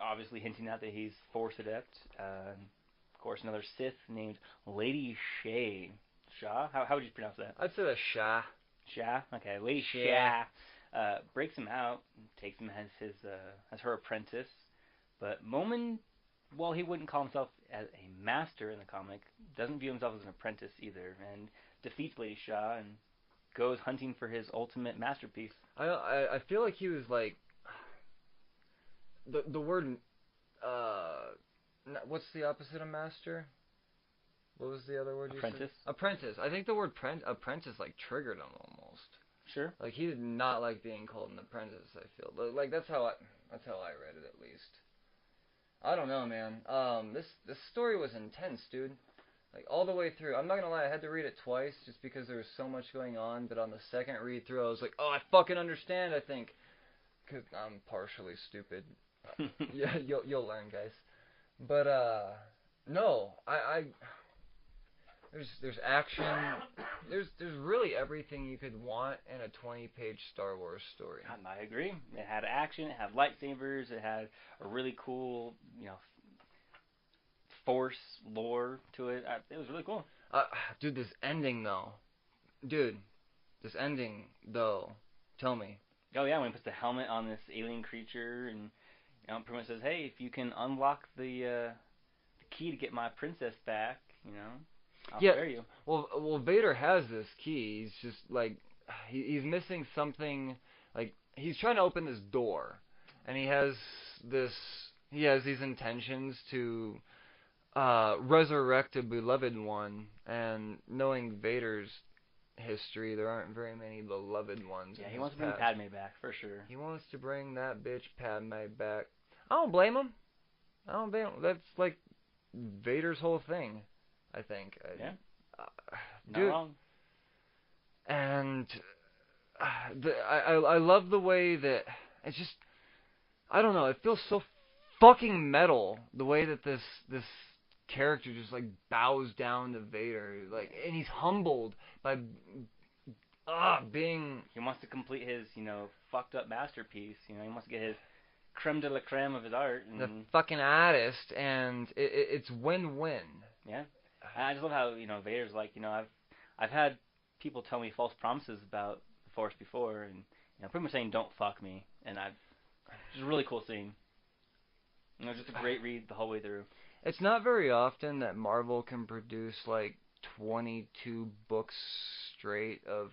S1: obviously hinting out that he's Force adept. Of course, another Sith named Lady Shah. How would you pronounce that?
S2: I'd say that's Shah.
S1: Shah? Okay, Lady Shah breaks him out and takes him as her apprentice. But Momin, while he wouldn't call himself as a master in the comic, doesn't view himself as an apprentice either, and defeats Lady Shah and goes hunting for his ultimate masterpiece.
S2: I feel like he was the word what's the opposite of master? What was the other word you
S1: said?
S2: Apprentice. I think the word apprentice triggered him almost.
S1: Sure.
S2: He did not like being called an apprentice, I feel. That's how I read it, at least. I don't know, man. This story was intense, dude. Like, all the way through. I'm not gonna lie, I had to read it twice just because there was so much going on, but on the second read through, I was like, oh, I fucking understand, I think. Because I'm partially stupid. Yeah, you'll learn, guys. But, no, there's action, there's really everything you could want in a 20-page Star Wars story.
S1: I agree. It had action, it had lightsabers, it had a really cool, Force lore to it. It was really cool.
S2: Dude, this ending, though. Tell me.
S1: Oh yeah, when he puts the helmet on this alien creature and pretty much says, "Hey, if you can unlock the key to get my princess back, I'll spare you."
S2: Well, Vader has this key. He's just like he's missing something. Like, he's trying to open this door, and he has these intentions to resurrect a beloved one. And knowing Vader's history, there aren't very many beloved ones.
S1: Yeah, he wants to bring Padme back for sure.
S2: He wants to bring that bitch Padme back. I don't blame him. That's like Vader's whole thing, I think.
S1: Yeah.
S2: Dude.
S1: Not wrong.
S2: And I love the way that it's just, I don't know, it feels so fucking metal the way that this character just like bows down to Vader, like, and he's humbled by being.
S1: He wants to complete his fucked up masterpiece. He wants to get his creme de la creme of his art. And
S2: the fucking artist, and it's win-win.
S1: Yeah, and I just love how Vader's like, I've had people tell me false promises about the Force before, and pretty much saying don't fuck me, and just a really cool scene. Just a great read the whole way through.
S2: It's not very often that Marvel can produce like 22 books straight of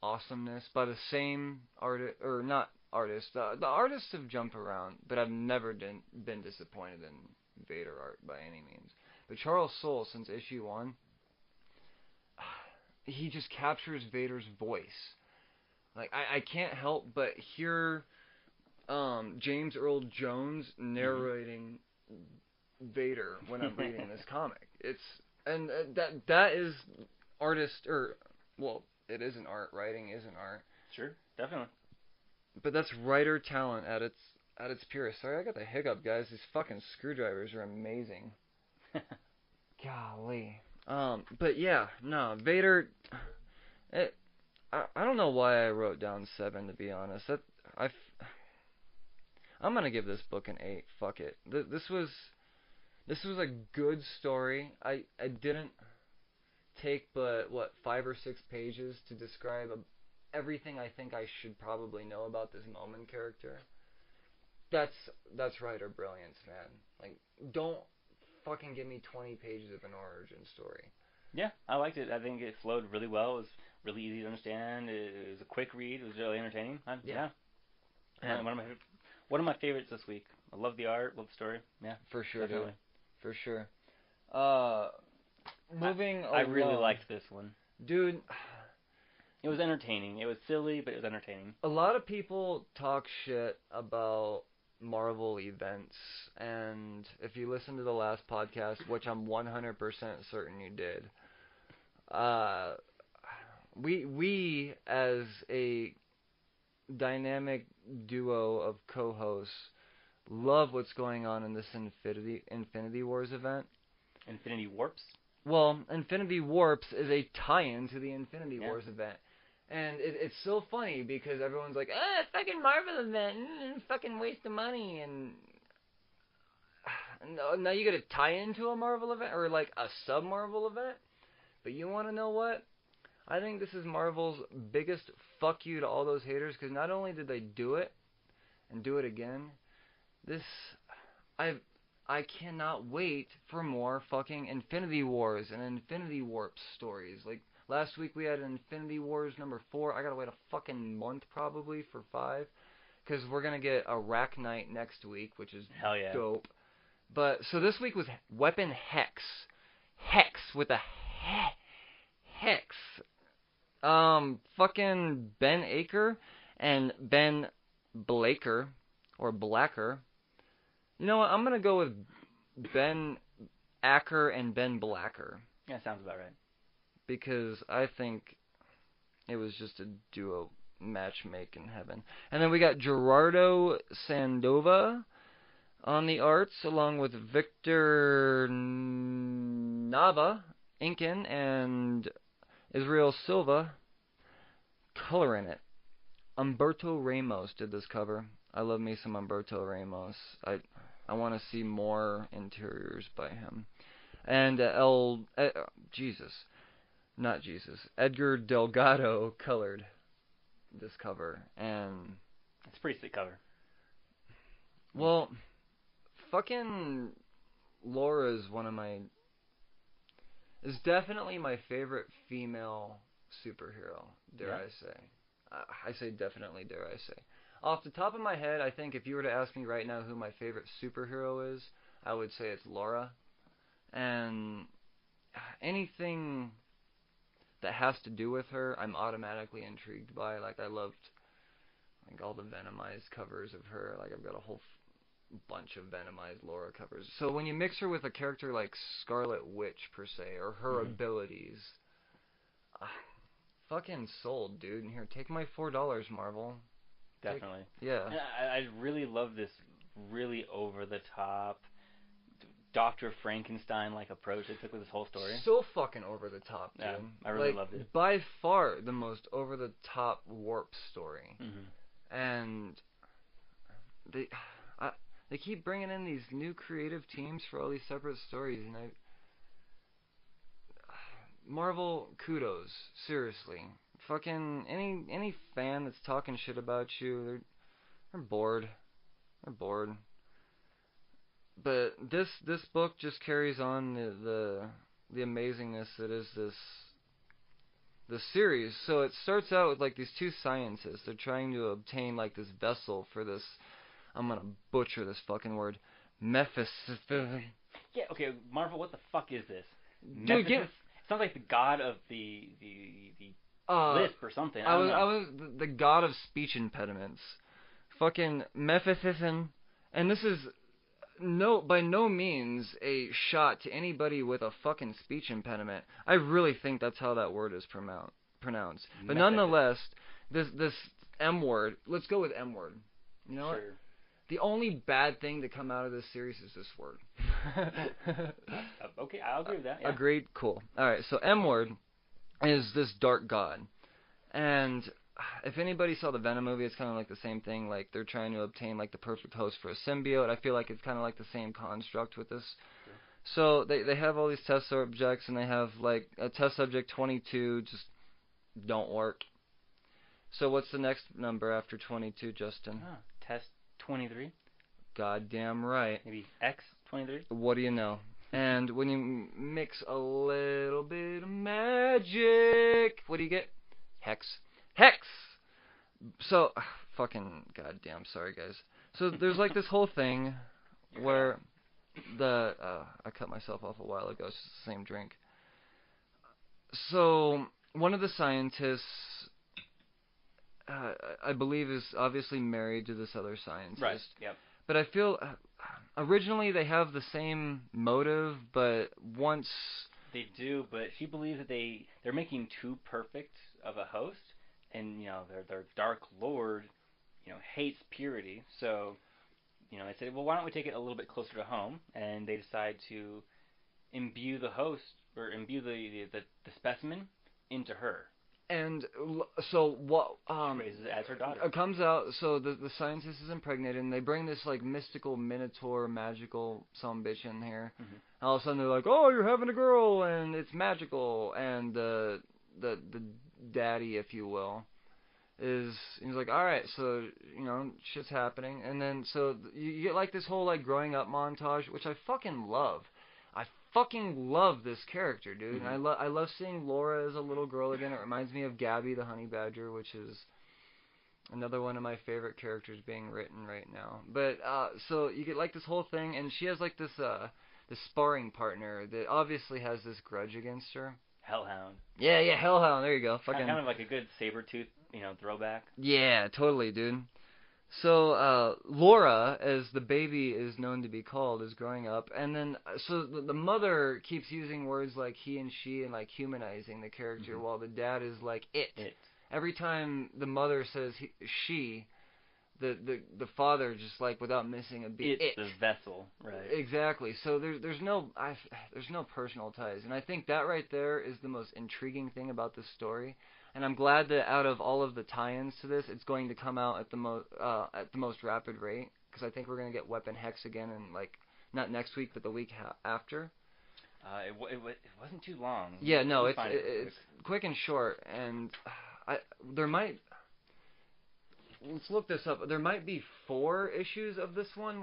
S2: awesomeness by the same artist, or not artist. The artists have jumped around, but I've never been disappointed in Vader art by any means. But Charles Soule, since issue 1, he just captures Vader's voice. Like, I can't help but hear James Earl Jones narrating Vader when I'm reading this comic. That is artist, or well, it isn't art. Writing isn't art.
S1: Sure, definitely.
S2: But that's writer talent at its purest. Sorry, I got the hiccup, guys. These fucking screwdrivers are amazing. Golly. But yeah, no, Vader. I don't know why I wrote down 7, to be honest. I'm gonna give this book an 8. Fuck it. This was a good story. I didn't take but 5 or 6 pages to describe everything I think I should probably know about this Moment character. That's writer brilliance, man. Like, don't fucking give me 20 pages of an origin story.
S1: Yeah, I liked it. I think it flowed really well. It was really easy to understand. It was a quick read. It was really entertaining. Yeah. One of my favorites this week. I love the art, love the story. Yeah,
S2: for sure,
S1: definitely.
S2: Dude. For sure. Moving along.
S1: I really liked this one.
S2: Dude.
S1: It was entertaining. It was silly, but it was entertaining.
S2: A lot of people talk shit about Marvel events, and if you listen to the last podcast, which I'm 100% certain you did, we as a dynamic duo of co-hosts love what's going on in this Infinity Wars event.
S1: Infinity Warps?
S2: Well, Infinity Warps is a tie-in to the Infinity Wars event. And it's so funny because everyone's like, fucking Marvel event, fucking waste of money, and now you gotta tie into a Marvel event, or like a sub-Marvel event. But you wanna know what? I think this is Marvel's biggest fuck you to all those haters, because not only did they do it, and do it again, I cannot wait for more fucking Infinity Wars and Infinity Warp stories. Like, last week we had Infinity Wars number 4. I gotta wait a fucking month probably for 5. Because we're gonna get a Rack Knight next week, which is
S1: hell yeah.
S2: Dope. But, so this week was Weapon Hex. Hex with a Hex. Fucking Ben Aker and Ben Blaker, or Blacker. You know what, I'm gonna go with Ben Acker and Ben Blacker.
S1: Yeah, sounds about right.
S2: Because I think it was just a duo match make in heaven. And then we got Gerardo Sandova on the arts, along with Victor Nava, inking, and Israel Silva coloring it. Humberto Ramos did this cover. I love me some Humberto Ramos. I want to see more interiors by him. And Edgar Delgado colored this cover, and
S1: it's a pretty sick cover.
S2: Well, fucking Laura is definitely my favorite female superhero, dare I say. I say definitely, dare I say. Off the top of my head, I think if you were to ask me right now who my favorite superhero is, I would say it's Laura. And anything that has to do with her, I'm automatically intrigued by. Like, I loved all the Venomized covers of her. Like, I've got a whole bunch of Venomized Laura covers. So when you mix her with a character like Scarlet Witch, per se, or her abilities, fucking sold, dude. And here, take my $4, Marvel.
S1: Definitely.
S2: Yeah.
S1: And I really love this really over-the-top Dr. Frankenstein-like approach they took with this whole story.
S2: So fucking over the top, dude.
S1: Yeah, I really loved it.
S2: By far the most over the top warp story.
S1: Mm-hmm.
S2: And they keep bringing in these new creative teams for all these separate stories, and Marvel, kudos, seriously. Fucking any fan that's talking shit about you, they're bored. They're bored. But this book just carries on the amazingness that is this series. So it starts out with like these two scientists. They're trying to obtain like this vessel for this. I'm gonna butcher this fucking word. Mephis.
S1: Yeah. Okay. Marvel, what the fuck is this?
S2: Dude,
S1: it sounds like the god of the lisp or something. I
S2: was the god of speech impediments. Fucking Mephiston. And this is by no means a shot to anybody with a fucking speech impediment. I really think that's how that word is pronounced. But nonetheless, this M word, let's go with M word. You know what? The only bad thing to come out of this series is this word.
S1: Okay, I'll agree with that. Yeah.
S2: Agreed? Cool. Alright, so M word is this dark god. And if anybody saw the Venom movie, it's kind of like the same thing. Like, they're trying to obtain, like, the perfect host for a symbiote. I feel like it's kind of like the same construct with this. Sure. So, they have all these test subjects, and they have, like, a test subject 22 just don't work. So, what's the next number after 22, Justin?
S1: Test 23?
S2: Goddamn right.
S1: Maybe X23?
S2: What do you know? And when you mix a little bit of magic, what do you get? Hex. So, fucking goddamn, sorry guys. So there's like this whole thing where I cut myself off a while ago. It's just the same drink. So one of the scientists, I believe, is obviously married to this other scientist.
S1: Right. Yep.
S2: But I feel originally they have the same motive, but once
S1: they do, but she believes that they're making too perfect of a host. And, you know, their Dark Lord, you know, hates purity. So, you know, they said, well, why don't we take it a little bit closer to home? And they decide to imbue the host, or imbue the specimen into her.
S2: And so what
S1: raises it as her daughter.
S2: It comes out, so the scientist is impregnated, and they bring this, like, mystical minotaur, magical sumbitch in here. Mm-hmm. All of a sudden they're like, oh, you're having a girl, and it's magical. And the daddy, if you will, he's like, alright, so, you know, shit's happening. And then, so, you get, like, this whole, like, growing up montage, which I fucking love. I fucking love this character, dude. Mm-hmm. And I love seeing Laura as a little girl again. It reminds me of Gabby the Honey Badger, which is another one of my favorite characters being written right now. But, so, you get, like, this whole thing, and she has, like, this sparring partner that obviously has this grudge against her.
S1: Hellhound.
S2: Yeah, Hellhound. There you go.
S1: Fucking kind of like a good Sabretooth, you know, throwback.
S2: Yeah, totally, dude. So, Laura, as the baby is known to be called, is growing up, and then, so the mother keeps using words like he and she and, like, humanizing the character, while the dad is like, it. Every time the mother says she, the father just, like, without missing a beat,
S1: it's the vessel, right?
S2: Exactly. So there's no personal ties, and I think that right there is the most intriguing thing about this story. And I'm glad that out of all of the tie-ins to this, it's going to come out at the most rapid rate, because I think we're going to get Weapon Hex again in, like, not next week, but the week after.
S1: It wasn't too long.
S2: Yeah, no, it's quick and short, and there might. Let's look this up. There might be 4 issues of this one,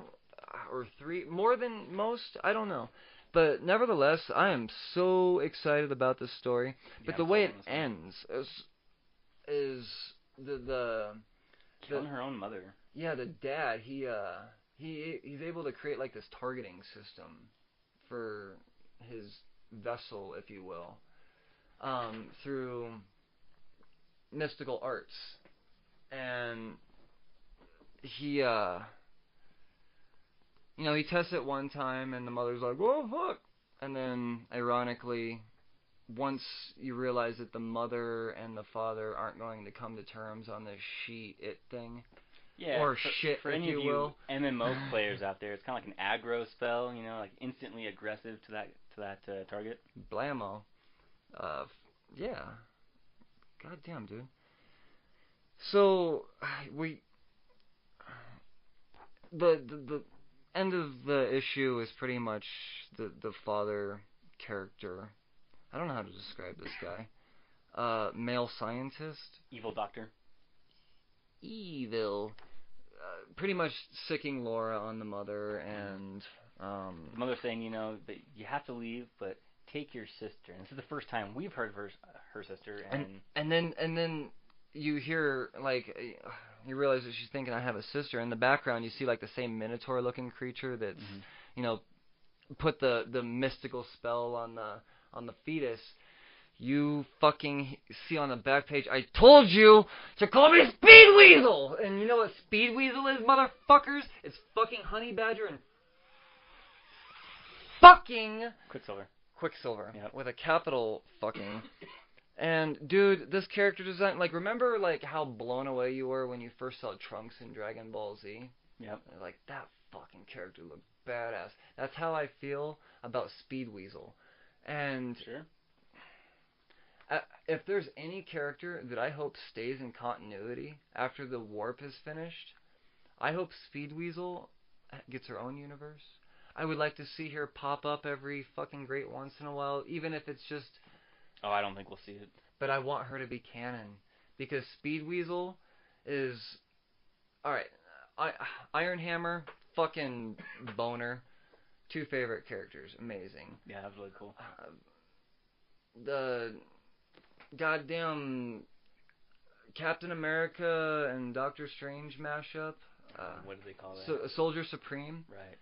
S2: or 3, more than most. I don't know. But nevertheless, I am so excited about this story. But the way it ends is the
S1: killing her own mother.
S2: Yeah, the dad. He's able to create, like, this targeting system for his vessel, if you will, through mystical arts, and he he tests it one time, and the mother's like, "Whoa, fuck!" And then, ironically, once you realize that the mother and the father aren't going to come to terms on this she-it thing, or shit,
S1: for
S2: if
S1: any
S2: you
S1: of you
S2: will,
S1: MMO players out there, it's kind of like an aggro spell, like instantly aggressive to that target.
S2: Blammo. Yeah. Goddamn, dude. So the end of the issue is pretty much the father character. I don't know how to describe this guy. Male scientist.
S1: Evil doctor.
S2: Evil. Pretty much sicking Laura on the mother, and
S1: the mother saying, that you have to leave, but take your sister. And this is the first time we've heard of her sister,
S2: and then you hear, like, you realize that she's thinking, I have a sister. In the background, you see, like, the same Minotaur-looking creature that's, put the mystical spell on the fetus. You fucking see on the back page, I told you to call me Speed Weasel! And you know what Speed Weasel is, motherfuckers? It's fucking Honey Badger and fucking Quicksilver.
S1: Yep.
S2: With a capital fucking. And, dude, this character design, like, remember, like, how blown away you were when you first saw Trunks in Dragon Ball Z?
S1: Yep.
S2: Like, that fucking character looked badass. That's how I feel about Speed Weasel. And
S1: sure.
S2: If there's any character that I hope stays in continuity after the warp is finished, I hope Speed Weasel gets her own universe. I would like to see her pop up every fucking great once in a while, even if it's just...
S1: Oh, I don't think we'll see it.
S2: But I want her to be canon, because Speed Weasel is... Alright, Iron Hammer, fucking boner. 2 favorite characters, amazing.
S1: Yeah, that was really cool.
S2: The goddamn Captain America and Doctor Strange mashup.
S1: What do they call that?
S2: Soldier Supreme.
S1: Right.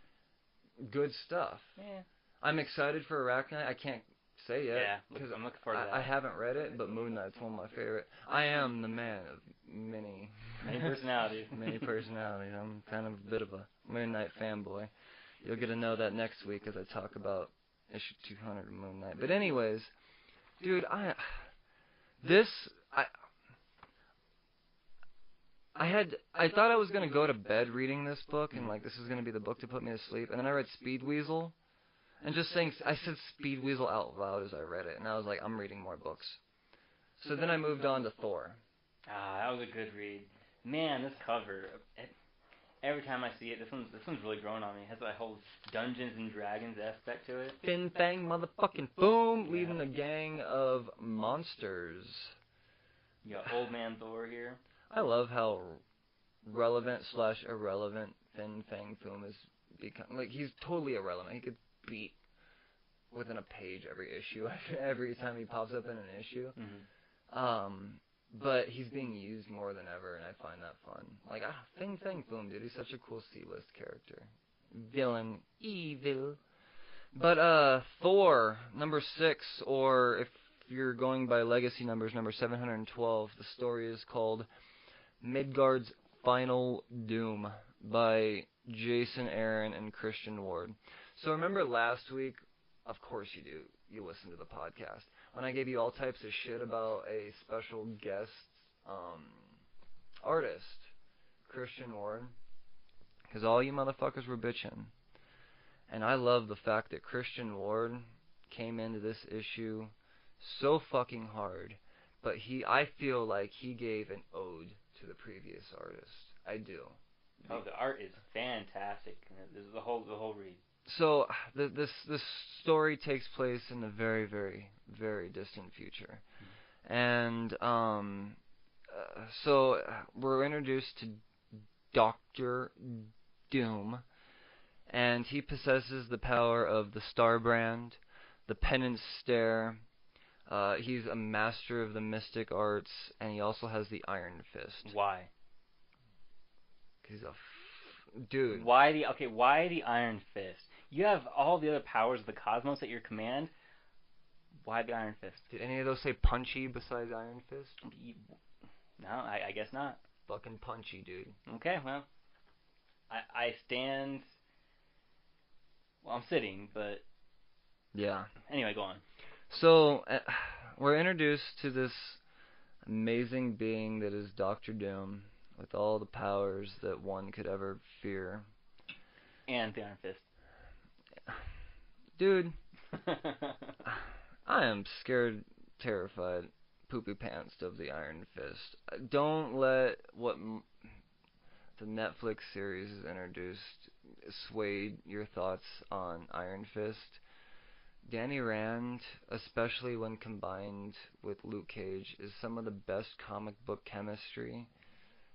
S2: Good stuff.
S1: Yeah.
S2: I'm excited for Arachnite. I can't say yet.
S1: Yeah, I'm looking forward to that.
S2: I haven't read it, but Moon Knight's one of my favorite. I am the man of many
S1: personalities.
S2: Many personalities. I'm kind of a bit of a Moon Knight fanboy. You'll get to know that next week as I talk about issue 200 of Moon Knight. But anyways, dude, I thought I was gonna go to bed reading this book, and like this is gonna be the book to put me to sleep. And then I read Speed Weasel, and I said Speed Weasel out loud as I read it, and I was like, I'm reading more books. So then I moved on to Thor.
S1: That was a good read. Man, this cover. Every time I see it, this one's really growing on me. It has that whole Dungeons and Dragons aspect to it.
S2: Fin Fang motherfucking boom, leading a gang of monsters.
S1: You got Old Man Thor here.
S2: I love how relevant/irrelevant Fin Fang Foom has become. Like, he's totally irrelevant. He could beat within a page every issue, every time he pops up in an issue.
S1: Mm-hmm.
S2: But he's being used more than ever, and I find that fun. Like, Fin Fang Foom, dude, he's such a cool C-list character. Villain, evil. But, Thor, number 6, or if you're going by legacy numbers, number 712, the story is called Midgard's Final Doom by Jason Aaron and Christian Ward. So remember last week, of course you do, you listen to the podcast, when I gave you all types of shit about a special guest artist, Christian Ward, because all you motherfuckers were bitching. And I love the fact that Christian Ward came into this issue so fucking hard, but I feel like he gave an ode to the previous artist. I do.
S1: Oh, the art is fantastic. This is the whole read.
S2: So this story takes place in the very, very, very distant future, and so we're introduced to Dr. Doom, and he possesses the power of the Starbrand, the Penance Stare. He's a master of the mystic arts, and he also has the Iron Fist.
S1: Why?
S2: He's a dude.
S1: Why the Iron Fist? You have all the other powers of the cosmos at your command. Why the Iron Fist?
S2: Did any of those say punchy besides Iron Fist?
S1: No, I guess not.
S2: Fucking punchy, dude.
S1: Okay, well, I stand. Well, I'm sitting, but
S2: yeah.
S1: Anyway, go on.
S2: So we're introduced to this amazing being that is Dr. Doom, with all the powers that one could ever fear.
S1: And the Iron Fist.
S2: Dude, I am scared, terrified, poopy pantsed of the Iron Fist. Don't let what the Netflix series has introduced sway your thoughts on Iron Fist. Danny Rand, especially when combined with Luke Cage, is some of the best comic book chemistry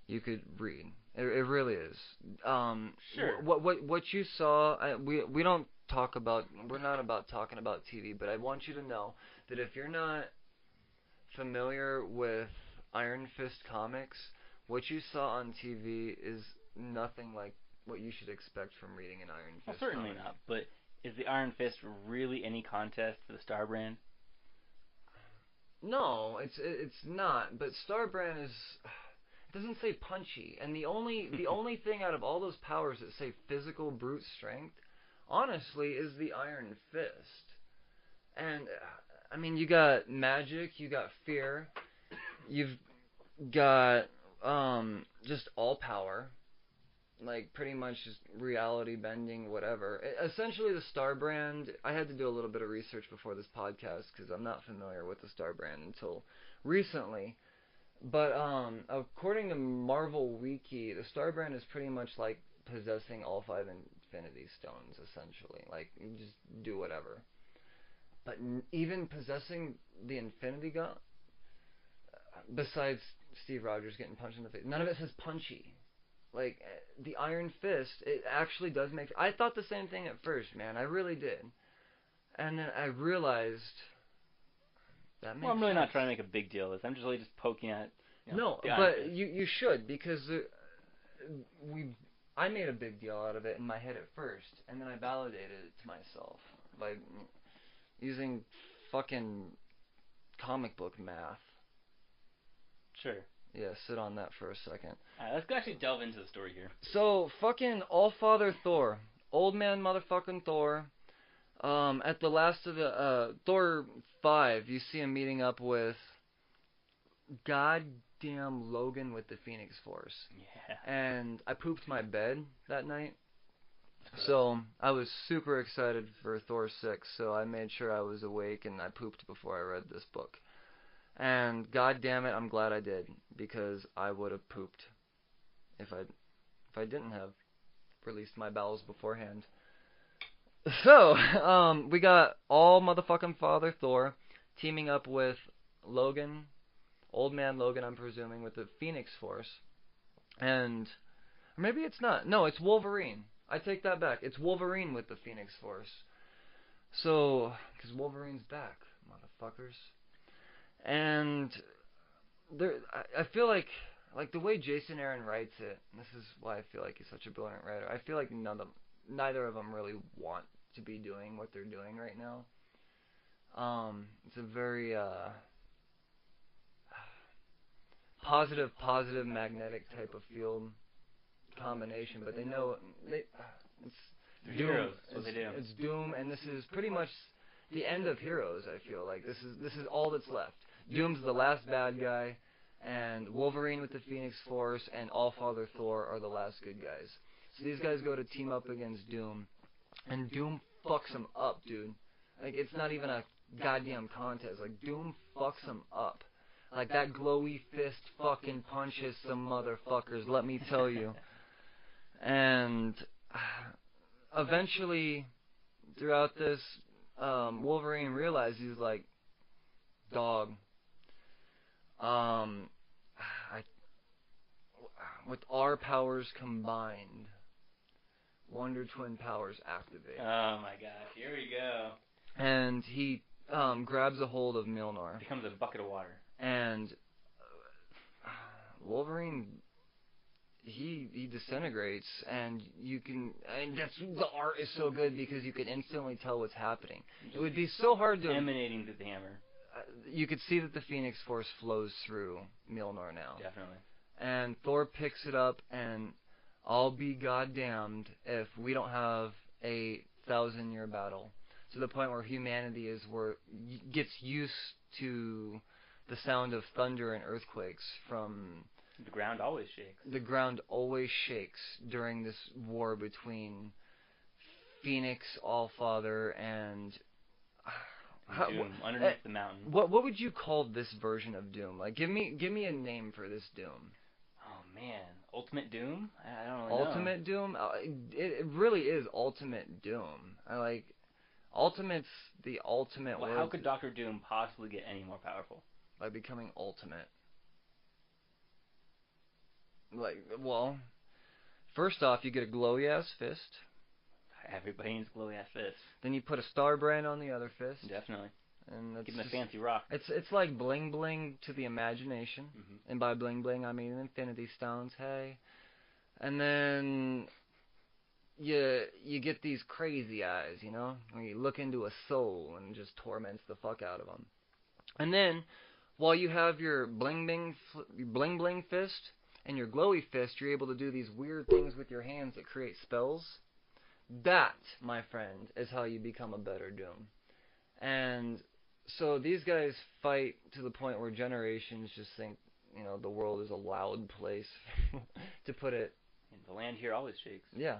S2: you could read. It really is.
S1: Sure.
S2: What you saw, we don't talk about. We're not about talking about TV, but I want you to know that if you're not familiar with Iron Fist comics, what you saw on TV is nothing like what you should expect from reading an Iron Fist.
S1: Well, certainly
S2: comic.
S1: not. But is the Iron Fist really any contest for the Starbrand?
S2: No, it's not. But Starbrand is. It doesn't say punchy, and the only thing out of all those powers that say physical brute strength, honestly, is the Iron Fist. And I mean, you got magic, you got fear, you've got just all power, like pretty much just reality bending, whatever. Essentially, the Starbrand. I had to do a little bit of research before this podcast because I'm not familiar with the Starbrand until recently. But according to Marvel Wiki, the Starbrand is pretty much like possessing all 5 Infinity Stones, essentially. Like, you just do whatever. But even possessing the Infinity Gauntlet, besides Steve Rogers getting punched in the face, none of it says punchy. Like, the Iron Fist, it actually does make... I thought the same thing at first, man. I really did. And then I realized...
S1: Well, I'm really not trying to make a big deal of this. I'm just really just poking at.
S2: No, but you should, because I made a big deal out of it in my head at first, and then I validated it to myself by using fucking comic book math.
S1: Sure.
S2: Yeah, sit on that for a second.
S1: Alright, let's actually delve into the story here.
S2: So, fucking Allfather Thor, old man motherfucking Thor. At the last of the Thor 5, you see him meeting up with goddamn Logan with the Phoenix Force.
S1: Yeah.
S2: And I pooped my bed that night. So I was super excited for Thor 6, so I made sure I was awake and I pooped before I read this book. And goddamn it, I'm glad I did, because I would have pooped if I didn't have released my bowels beforehand. So, we got all motherfucking Father Thor teaming up with Logan, old man Logan, I'm presuming, with the Phoenix Force. And, or maybe it's not. No, it's Wolverine. I take that back. It's Wolverine with the Phoenix Force. So, because Wolverine's back, motherfuckers. And, I feel like the way Jason Aaron writes it, and this is why I feel like he's such a brilliant writer, I feel like neither of them really want to be doing what they're doing right now. It's a very positive magnetic type of field combination, but they know it's
S1: They're
S2: Doom.
S1: heroes. That's what they do.
S2: It's Doom, and this is pretty much the end of Heroes. I feel like this is all that's left. Doom's the last bad guy, and Wolverine with the Phoenix Force and Allfather Thor are the last good guys. So these guys go to team up against Doom, and Doom fucks them up, dude. Like, it's not even a goddamn contest. Like, Doom fucks them up. Like, that glowy fist fucking punches some motherfuckers, let me tell you. And eventually, throughout this, Wolverine realizes, he's like, dog, with our powers combined, Wonder Twin powers activate.
S1: Oh my gosh, here we go.
S2: And he grabs a hold of Mjolnir.
S1: Becomes a bucket of water.
S2: And Wolverine, he disintegrates, and you can, and that's, the art is so good because you can instantly tell what's happening. It would be so hard to
S1: emanating through the hammer.
S2: You could see that the Phoenix Force flows through Mjolnir now.
S1: Definitely.
S2: And Thor picks it up, and I'll be goddamned if we don't have a 1,000-year battle, to the point where humanity gets used to the sound of thunder and earthquakes from...
S1: The ground always shakes.
S2: The ground always shakes during this war between Phoenix, Allfather, and...
S1: Doom, underneath the mountain.
S2: What would you call this version of Doom? Like, give me a name for this Doom.
S1: Oh man, Ultimate Doom? I don't really know.
S2: Ultimate Doom? It really is Ultimate Doom. Ultimate's the ultimate.
S1: Well, how could Doctor Doom possibly get any more powerful?
S2: By becoming ultimate. Like, well, first off, you get a glowy ass fist.
S1: Everybody needs glowy ass fists.
S2: Then you put a star brand on the other fist.
S1: Definitely.
S2: And that's
S1: give them a fancy rock.
S2: It's like bling bling to the imagination, and by bling bling I mean Infinity Stones. Hey, and then you get these crazy eyes, you know, where you look into a soul and just torments the fuck out of them. And then while you have your bling bling fist and your glowy fist, you're able to do these weird things with your hands that create spells. That, my friend, is how you become a better Doom. And so these guys fight to the point where generations just think, you know, the world is a loud place, to put it.
S1: And the land here always shakes.
S2: Yeah.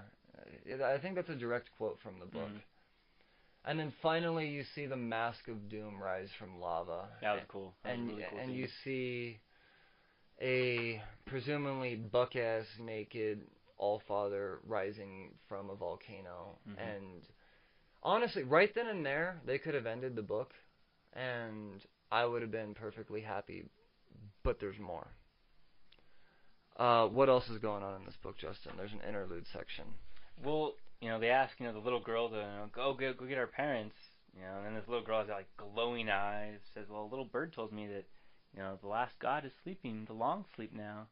S2: I think that's a direct quote from the book. And then finally you see the Mask of Doom rise from lava.
S1: That was cool. That was really cool
S2: and
S1: scene.
S2: you see a presumably buck-ass naked Allfather rising from a volcano. And honestly, right then and there, they could have ended the book, and I would have been perfectly happy. But there's more. What else is going on in this book, Justin? There's an interlude section.
S1: Well, you know, they ask, you know, the little girl to go get our parents, you know, and then this little girl has like glowing eyes. Says, well, a little bird told me that, you know, the last god is sleeping, the long sleep now,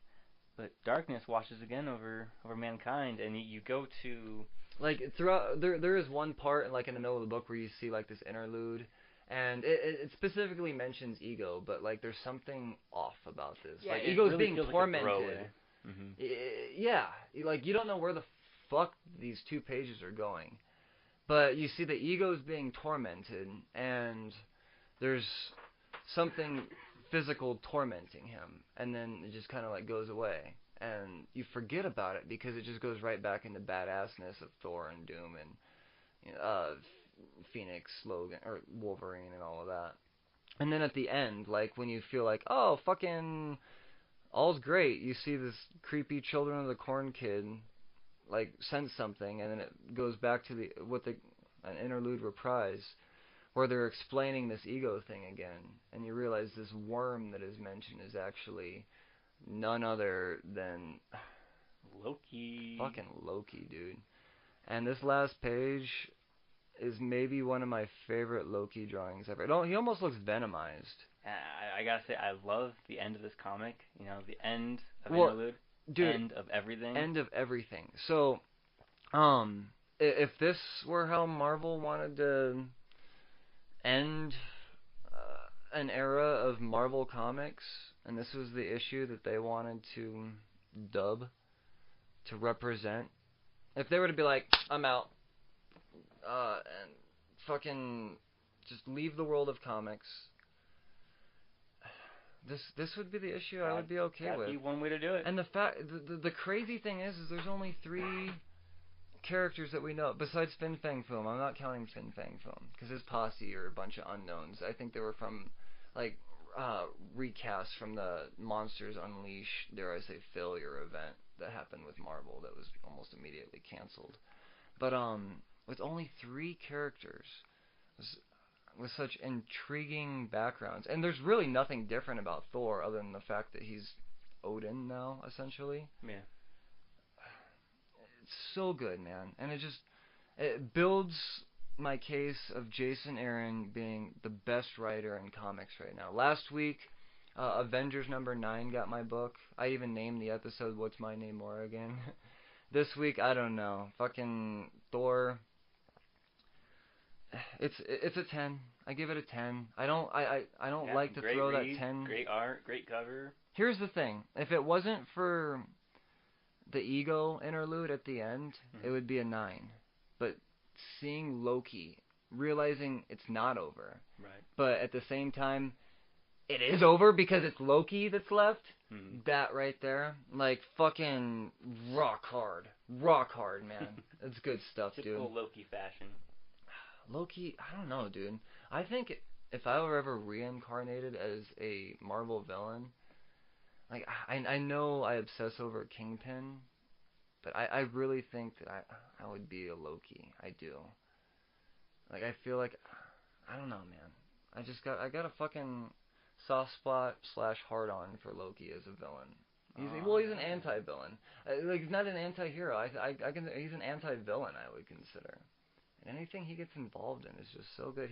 S1: but darkness washes again over mankind. And you go to,
S2: like, throughout there is one part like in the middle of the book where you see like this interlude, and it specifically mentions Ego, but like there's something off about this.
S1: Yeah,
S2: like
S1: it
S2: Ego's
S1: really
S2: being
S1: feels like a
S2: tormented.
S1: throwaway.
S2: Yeah, like you don't know where the fuck these 2 pages are going, but you see the Ego's being tormented, and there's something physical tormenting him, and then it just kind of like goes away, and you forget about it because it just goes right back into badassness of Thor and Doom and, you know, Phoenix, Logan, or Wolverine, and all of that. And then at the end, like when you feel like, oh, fucking all's great, you see this creepy Children of the Corn kid like sense something, and then it goes back to an interlude reprise where they're explaining this Ego thing again, and you realize this worm that is mentioned is actually none other than
S1: Loki.
S2: Fucking Loki, dude. And this last page is maybe one of my favorite Loki drawings ever. He almost looks Venomized.
S1: I gotta say, I love the end of this comic. You know, the end of interlude.
S2: Dude,
S1: end of everything.
S2: End of everything. So, if this were how Marvel wanted to end an era of Marvel Comics, and this was the issue that they wanted to dub, to represent, if they were to be like, I'm out, and fucking just leave the world of comics, this would be the issue I would be okay with.
S1: That'd be one way to do it.
S2: And the crazy thing is there's only 3 characters that we know besides Fin Fang Foom. I'm not counting Fin Fang Foom because his posse are a bunch of unknowns. I think they were from like recast from the Monsters Unleashed, dare I say, failure event that happened with Marvel that was almost immediately canceled. But with only 3 characters with such intriguing backgrounds, and there's really nothing different about Thor other than the fact that he's Odin now, essentially.
S1: Yeah.
S2: It's so good, man, and it builds my case of Jason Aaron being the best writer in comics right now. Last week, Avengers #9 got my book. I even named the episode "What's My Name More" again. This week, I don't know. Fucking Thor. It's a 10. I give it a 10. I don't like to throw that 10.
S1: Great art, great cover.
S2: Here's the thing. If it wasn't for the ego interlude at the end, it would be a 9. But seeing Loki, realizing it's not over,
S1: right? But
S2: at the same time, it is over because it's Loki that's left. That right there, like fucking rock hard, man. It's good stuff, dude.
S1: Typical Loki fashion.
S2: Loki, I don't know, dude. I think if I were ever reincarnated as a Marvel villain, like I know I obsess over Kingpin, but I really think that I would be a Loki. I do. Like I feel like I don't know, man. I got a fuking soft spot / hard on for Loki as a villain. He's an anti-villain. Like he's not an anti-hero. He's an anti-villain. I would consider. And anything he gets involved in is just so good.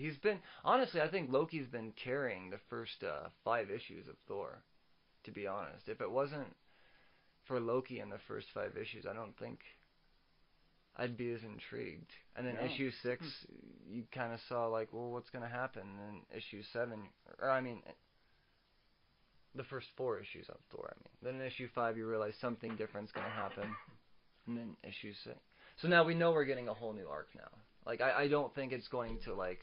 S2: Honestly, I think Loki's been carrying the first 5 issues of Thor, to be honest. If it wasn't for Loki in the first 5 issues, I don't think I'd be as intrigued. And then issue 6, you kind of saw like, well, what's going to happen? And then issue 7, the first 4 issues of Thor, Then in issue 5, you realize something different's going to happen. And then issue 6. So now we know we're getting a whole new arc now. Like, I don't think it's going to, like,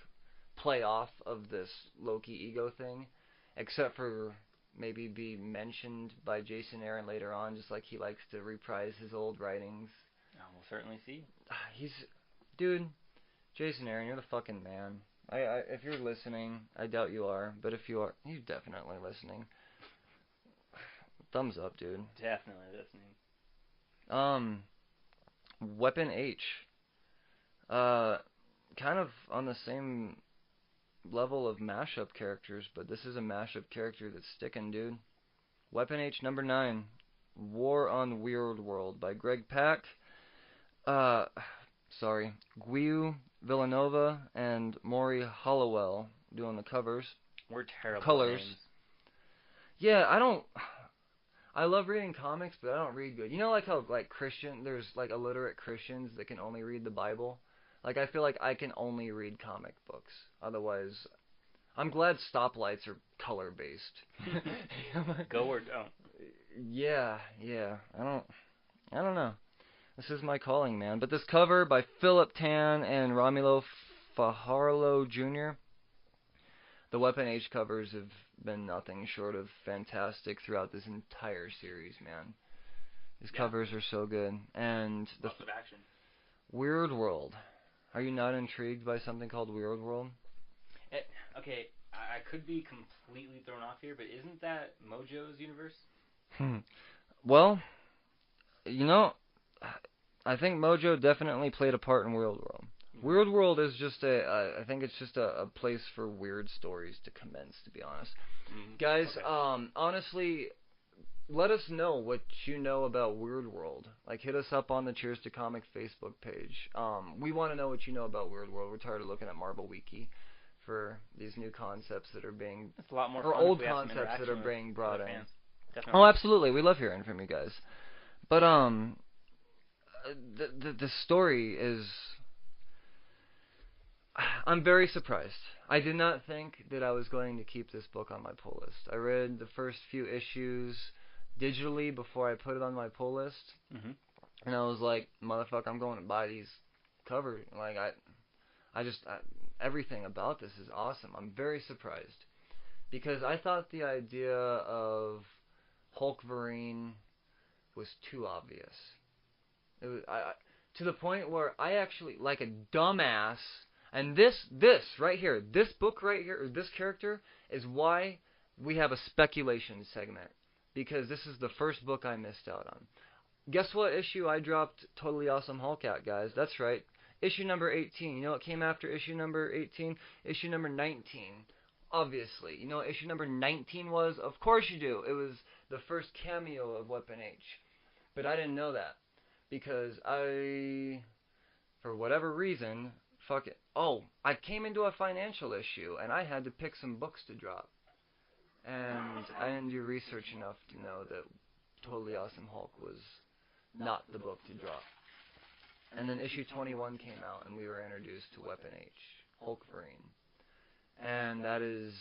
S2: play off of this Loki ego thing, except for maybe be mentioned by Jason Aaron later on, just like he likes to reprise his old writings.
S1: We'll certainly see.
S2: Dude, Jason Aaron, you're the fucking man. If you're listening, I doubt you are, but if you are, you're definitely listening. Thumbs up, dude.
S1: Definitely listening.
S2: Weapon H. Kind of on the same level of mashup characters, but this is a mashup character that's sticking, dude. Weapon H #9, War on Weird World by Greg Pak. Guiu Villanova and Maury Hollowell doing the covers.
S1: We're terrible
S2: colors.
S1: Names.
S2: Yeah, I love reading comics, but I don't read good. You know, like how like there's like illiterate Christians that can only read the Bible. Like I feel like I can only read comic books. Otherwise, I'm glad stoplights are color based.
S1: Go or don't.
S2: Yeah. I don't know. This is my calling, man. But this cover by Philip Tan and Romulo Fajardo Jr. The Weapon H covers have been nothing short of fantastic throughout this entire series, man. These covers are so good. And
S1: lots of action.
S2: Weird World. Are you not intrigued by something called Weird World?
S1: Okay, I could be completely thrown off here, but isn't that Mojo's universe?
S2: Well, you know, I think Mojo definitely played a part in Weird World. Weird World is just I think it's just a place for weird stories to commence, to be honest. Guys, okay. Honestly, let us know what you know about Weird World. Like, hit us up on the Cheers to Comics Facebook page. We want to know what you know about Weird World. We're tired of looking at Marvel Wiki for these new concepts that are being...
S1: It's a lot more
S2: or
S1: fun
S2: old concepts that are being brought in.
S1: Definitely.
S2: Oh, absolutely. We love hearing from you guys. But, the story is... I'm very surprised. I did not think that I was going to keep this book on my pull list. I read the first few issues digitally before I put it on my pull list, and I was like, motherfucker, I'm going to buy these covers. Like, everything about this is awesome. I'm very surprised. Because I thought the idea of Hulkverine was too obvious. It was, to the point where I actually, like a dumbass, and this right here, this book right here, or this character, is why we have a speculation segment. Because this is the first book I missed out on. Guess what issue I dropped Totally Awesome Hulk at, guys? That's right. Issue number 18. You know what came after issue number 18? Issue number 19. Obviously. You know what issue number 19 was? Of course you do. It was the first cameo of Weapon H. But I didn't know that. Because for whatever reason, fuck it. Oh, I came into a financial issue, and I had to pick some books to drop. And I didn't do research enough to know that Totally Awesome Hulk was not the book to drop. And then issue 21 came out, and we were introduced to Weapon H, Hulkverine. And that is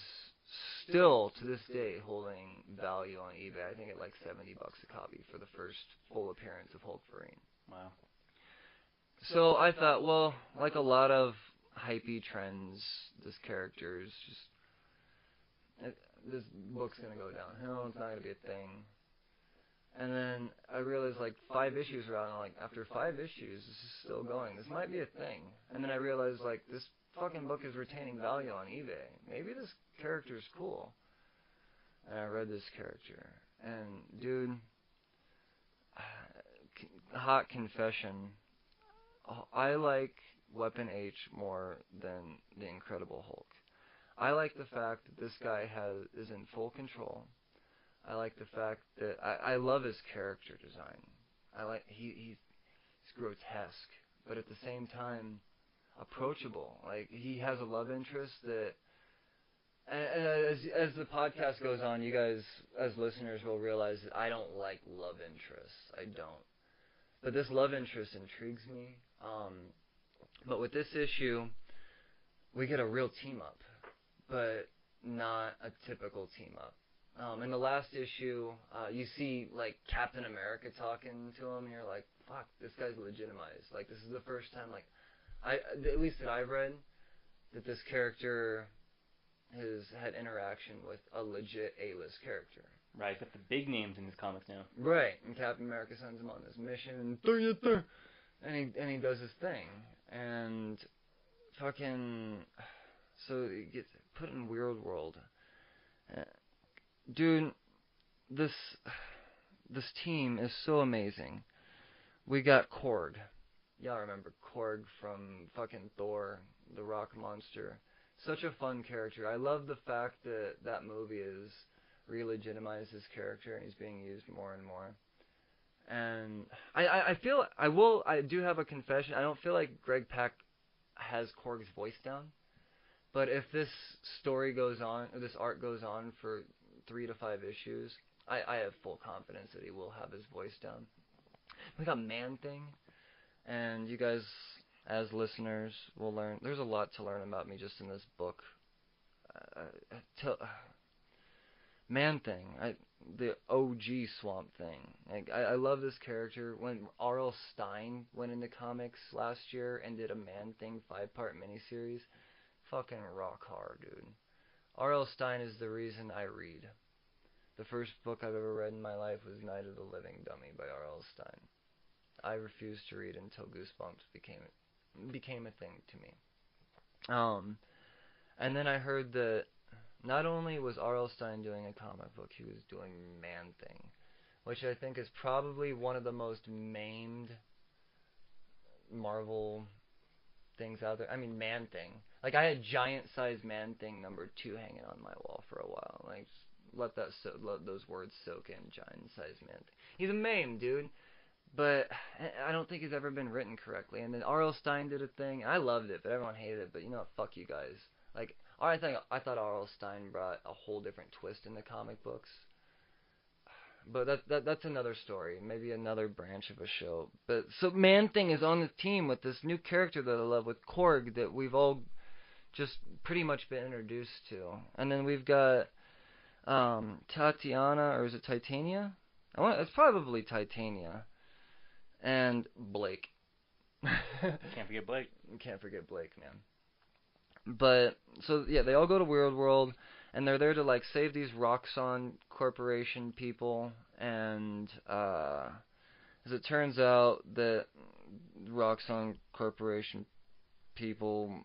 S2: still, to this day, holding value on eBay. I think at like $70 a copy for the first full appearance of Hulkverine.
S1: Wow.
S2: So I thought, well, like a lot of hypey trends, this character's just... this book's going to go downhill, it's not going to be a thing. And then I realized like 5 issues were out, and I'm like, after 5 issues, this is still going. This might be a thing. And then I realized like, this fucking book is retaining value on eBay. Maybe this character's cool. And I read this character. And dude, hot confession, I like Weapon H more than the Incredible Hulk. I like the fact that this guy is in full control. I like the fact that I love his character design. I like he's grotesque, but at the same time approachable. Like, he has a love interest that, and as the podcast goes on, you guys as listeners will realize that I don't like love interests. I don't. But this love interest intrigues me. But with this issue, we get a real team up, but not a typical team up. In the last issue, you see, like, Captain America talking to him, and you're like, fuck, this guy's legitimized. Like, this is the first time, like, at least that I've read, that this character has had interaction with a legit A-list character.
S1: Right, got the big names in his comics now.
S2: Right, and Captain America sends him on this mission, and he does his thing. And fucking, so he gets put in Weird World. Dude, this team is so amazing. We got Korg. Y'all remember Korg from fucking Thor, the rock monster. Such a fun character. I love the fact that that movie is re-legitimized his character and he's being used more and more. And I do have a confession. I don't feel like Greg Pak has Korg's voice down. But if this story goes on, or this arc goes on for 3 to 5 issues, I have full confidence that he will have his voice down. We got Man-Thing, and you guys, as listeners, will learn. There's a lot to learn about me just in this book. Man-Thing, the OG Swamp Thing. Like, I love this character. When R.L. Stine went into comics last year and did a Man-Thing 5-part miniseries, fucking rock hard, dude. R.L. Stine is the reason I read. The first book I've ever read in my life was Night of the Living Dummy by R.L. Stine. I refused to read until Goosebumps became a thing to me. And then I heard that not only was R.L. Stine doing a comic book, he was doing Man-Thing, which I think is probably one of the most maimed Marvel things out there. I mean, Man-Thing. Like, I had giant-sized Man-Thing number 2 hanging on my wall for a while. Like, let those words soak in. Giant-sized Man-Thing. He's a meme, dude. But I don't think he's ever been written correctly. And then R.L. Stine did a thing. I loved it, but everyone hated it. But you know what? Fuck you guys. Like, I thought R.L. Stine brought a whole different twist in the comic books. But that's another story. Maybe another branch of a show. But so Man-Thing is on the team with this new character that I love with Korg that we've all just pretty much been introduced to. And then we've got Tatiana, or is it Titania? It's probably Titania. And Blake.
S1: Can't forget Blake.
S2: Can't forget Blake, man. But, so, yeah, they all go to Weird World, and they're there to, like, save these Roxxon Corporation people, and, as it turns out, the Roxxon Corporation people,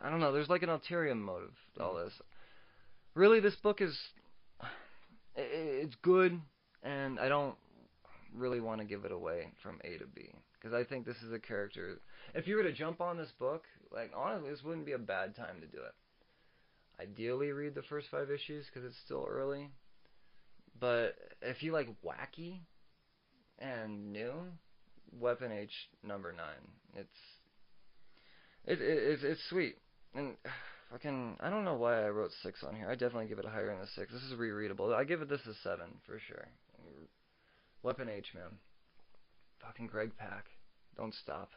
S2: I don't know, there's, like, an ulterior motive to all this. Really, this book is, it's good, and I don't really want to give it away from A to B. Because I think this is a character. If you were to jump on this book, like, honestly, this wouldn't be a bad time to do it. Ideally, read the first 5 issues because it's still early. But if you like wacky and new, Weapon H number 9. It's sweet. And fucking, I don't know why I wrote 6 on here. I definitely give it a higher than a 6. This is rereadable. I give it this a 7 for sure. Weapon H, man. Fucking Greg Pak. Don't stop.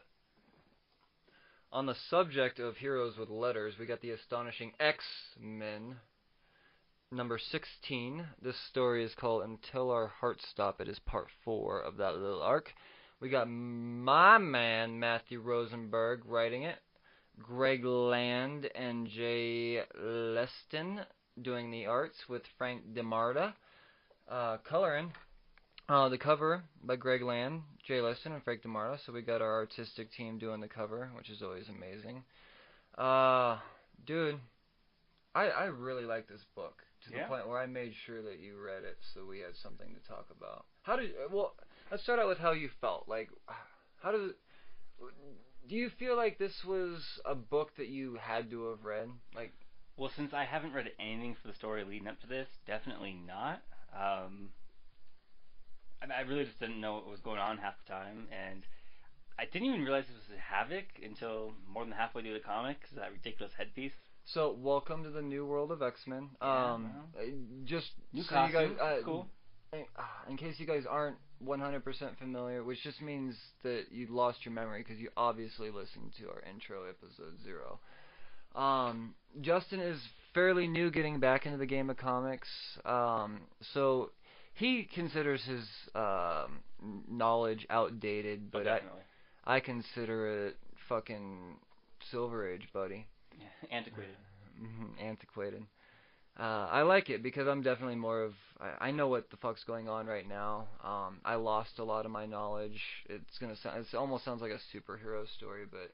S2: On the subject of heroes with letters, we got the Astonishing X-Men, number 16. This story is called Until Our Hearts Stop. It is part 4 of that little arc. We got my man, Matthew Rosenberg, writing it. Greg Land and Jay Leston doing the arts with Frank DeMarta coloring. The cover by Greg Land, Jay Leston, and Frank DeMarta. So we got our artistic team doing the cover, which is always amazing. Dude, I really like this book to the point where I made sure that you read it so we had something to talk about. Let's start out with how you felt. Like, do you feel like this was a book that you had to have read? Like,
S1: well, since I haven't read anything for the story leading up to this, definitely not. I really just didn't know what was going on half the time, and I didn't even realize this was Havoc until more than halfway through the comic, because of that ridiculous headpiece.
S2: So, welcome to the new world of X-Men. Just
S1: new
S2: so
S1: costume,
S2: you guys,
S1: cool.
S2: In case you guys aren't 100% familiar, which just means that you lost your memory because you obviously listened to our intro episode 0. Justin is fairly new getting back into the game of comics, so he considers his knowledge outdated, but I consider it fucking Silver Age, buddy.
S1: Yeah, antiquated.
S2: Antiquated. I like it because I'm definitely more of... I know what the fuck's going on right now. I lost a lot of my knowledge. It almost sounds like a superhero story, but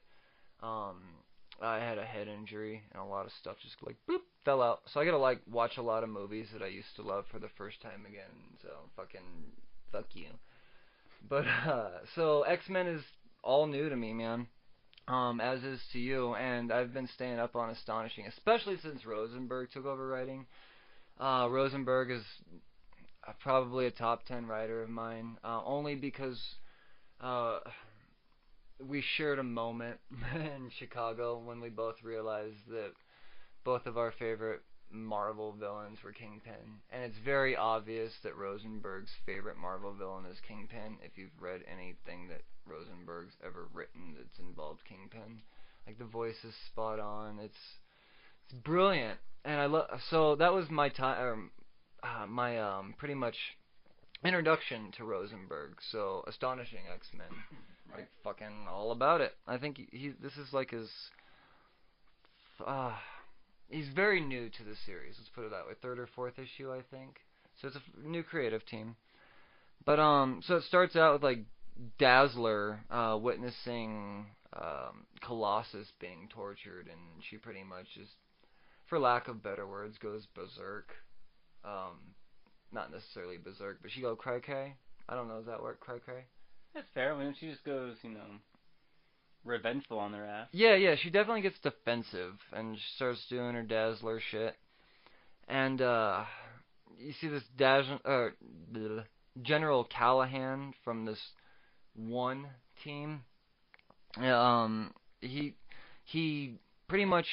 S2: I had a head injury and a lot of stuff just like boop fell out. So I gotta like watch a lot of movies that I used to love for the first time again. So fucking fuck you. But so X-Men is all new to me, man. As is to you, and I've been staying up on Astonishing, especially since Rosenberg took over writing. Rosenberg is probably a top 10 writer of mine, only because we shared a moment in Chicago when we both realized that both of our favorite Marvel villains were Kingpin, and it's very obvious that Rosenberg's favorite Marvel villain is Kingpin if you've read anything that Rosenberg's ever written that's involved Kingpin. Like, the voice is spot on. It's brilliant, and so that was my pretty much introduction to Rosenberg. So Astonishing X-Men, like fucking all about it. I think this is like his he's very new to the series, let's put it that way. 3rd or 4th issue, I think. So it's a new creative team. But so it starts out with like Dazzler witnessing Colossus being tortured, and she pretty much just, for lack of better words, goes berserk. Not necessarily berserk, but she goes cray-cray. I don't know, does that work, cray-cray?
S1: That's fair. I mean, she just goes, revengeful on their ass.
S2: Yeah, she definitely gets defensive, and she starts doing her Dazzler shit. And, you see this General Callahan from this one team. He pretty much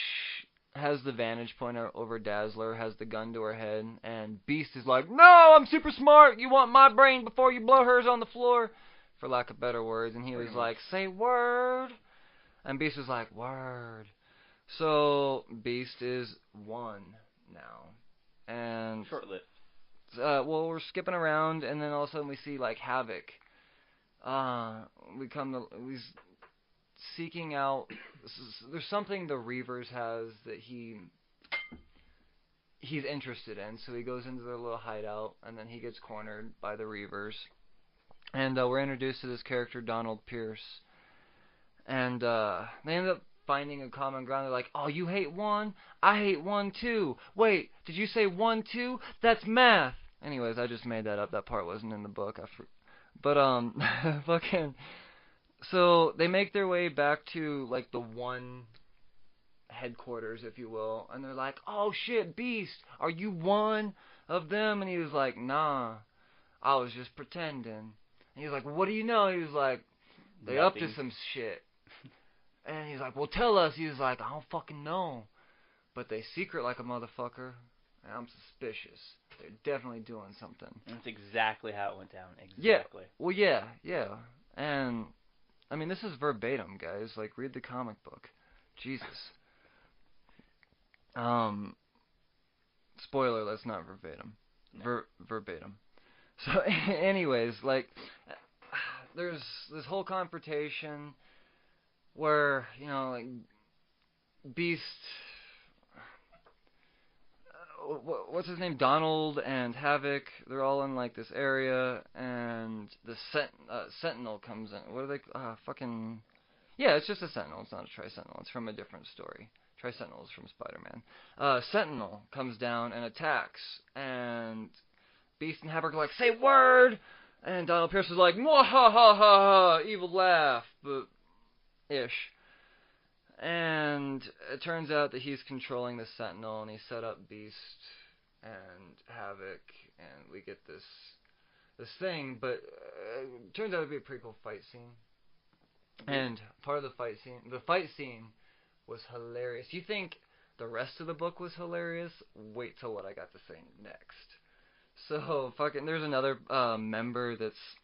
S2: has the vantage point over Dazzler, has the gun to her head, and Beast is like, "No, I'm super smart, you want my brain before you blow hers on the floor," for lack of better words, and he was like, "Say word," and Beast was like, "Word." So Beast is 1 now, and
S1: Short-lived.
S2: well, we're skipping around, and then all of a sudden we see like Havoc. He's seeking out. There's something the Reavers has that he's interested in, so he goes into their little hideout, and then he gets cornered by the Reavers, and we're introduced to this character Donald Pierce, and they end up finding a common ground. They're like, "Oh, you hate 1? I hate 1 too. Wait, did you say 1 too? That's math." Anyways, I just made that up. That part wasn't in the book. But fucking. So they make their way back to like the 1 headquarters, if you will, and they're like, "Oh shit, Beast, are you 1 of them?" And he was like, "Nah, I was just pretending." And he was like, "Well, what do you know?" He was like, "They
S1: Nothing.
S2: up to some shit." And he's like, "Well, tell us." He was like, "I don't fucking know, but they secret like a motherfucker, and I'm suspicious. They're definitely doing something."
S1: And that's exactly how it went down. Exactly.
S2: Yeah. Well, yeah. And I mean, this is verbatim, guys. Like, read the comic book. Jesus. Spoiler, that's not verbatim.
S1: No.
S2: Verbatim. So, anyways, like, there's this whole confrontation where, like, Beast, what's his name? Donald and Havoc, they're all in, like, this area, and the Sentinel comes in. What are they? Fucking... Yeah, it's just a Sentinel. It's not a Tri-Sentinel. It's from a different story. Tri-Sentinel is from Spider-Man. Sentinel comes down and attacks, and Beast and Havoc are like, "Say word!" And Donald Pierce is like, "Mwah ha ha ha ha!" Evil laugh, but ish. And it turns out that he's controlling the Sentinel, and he set up Beast and Havoc, and we get this thing, but it turns out to be a pretty cool fight scene. And part of the fight scene was hilarious. You think the rest of the book was hilarious? Wait till what I got to say next. So, there's another member that's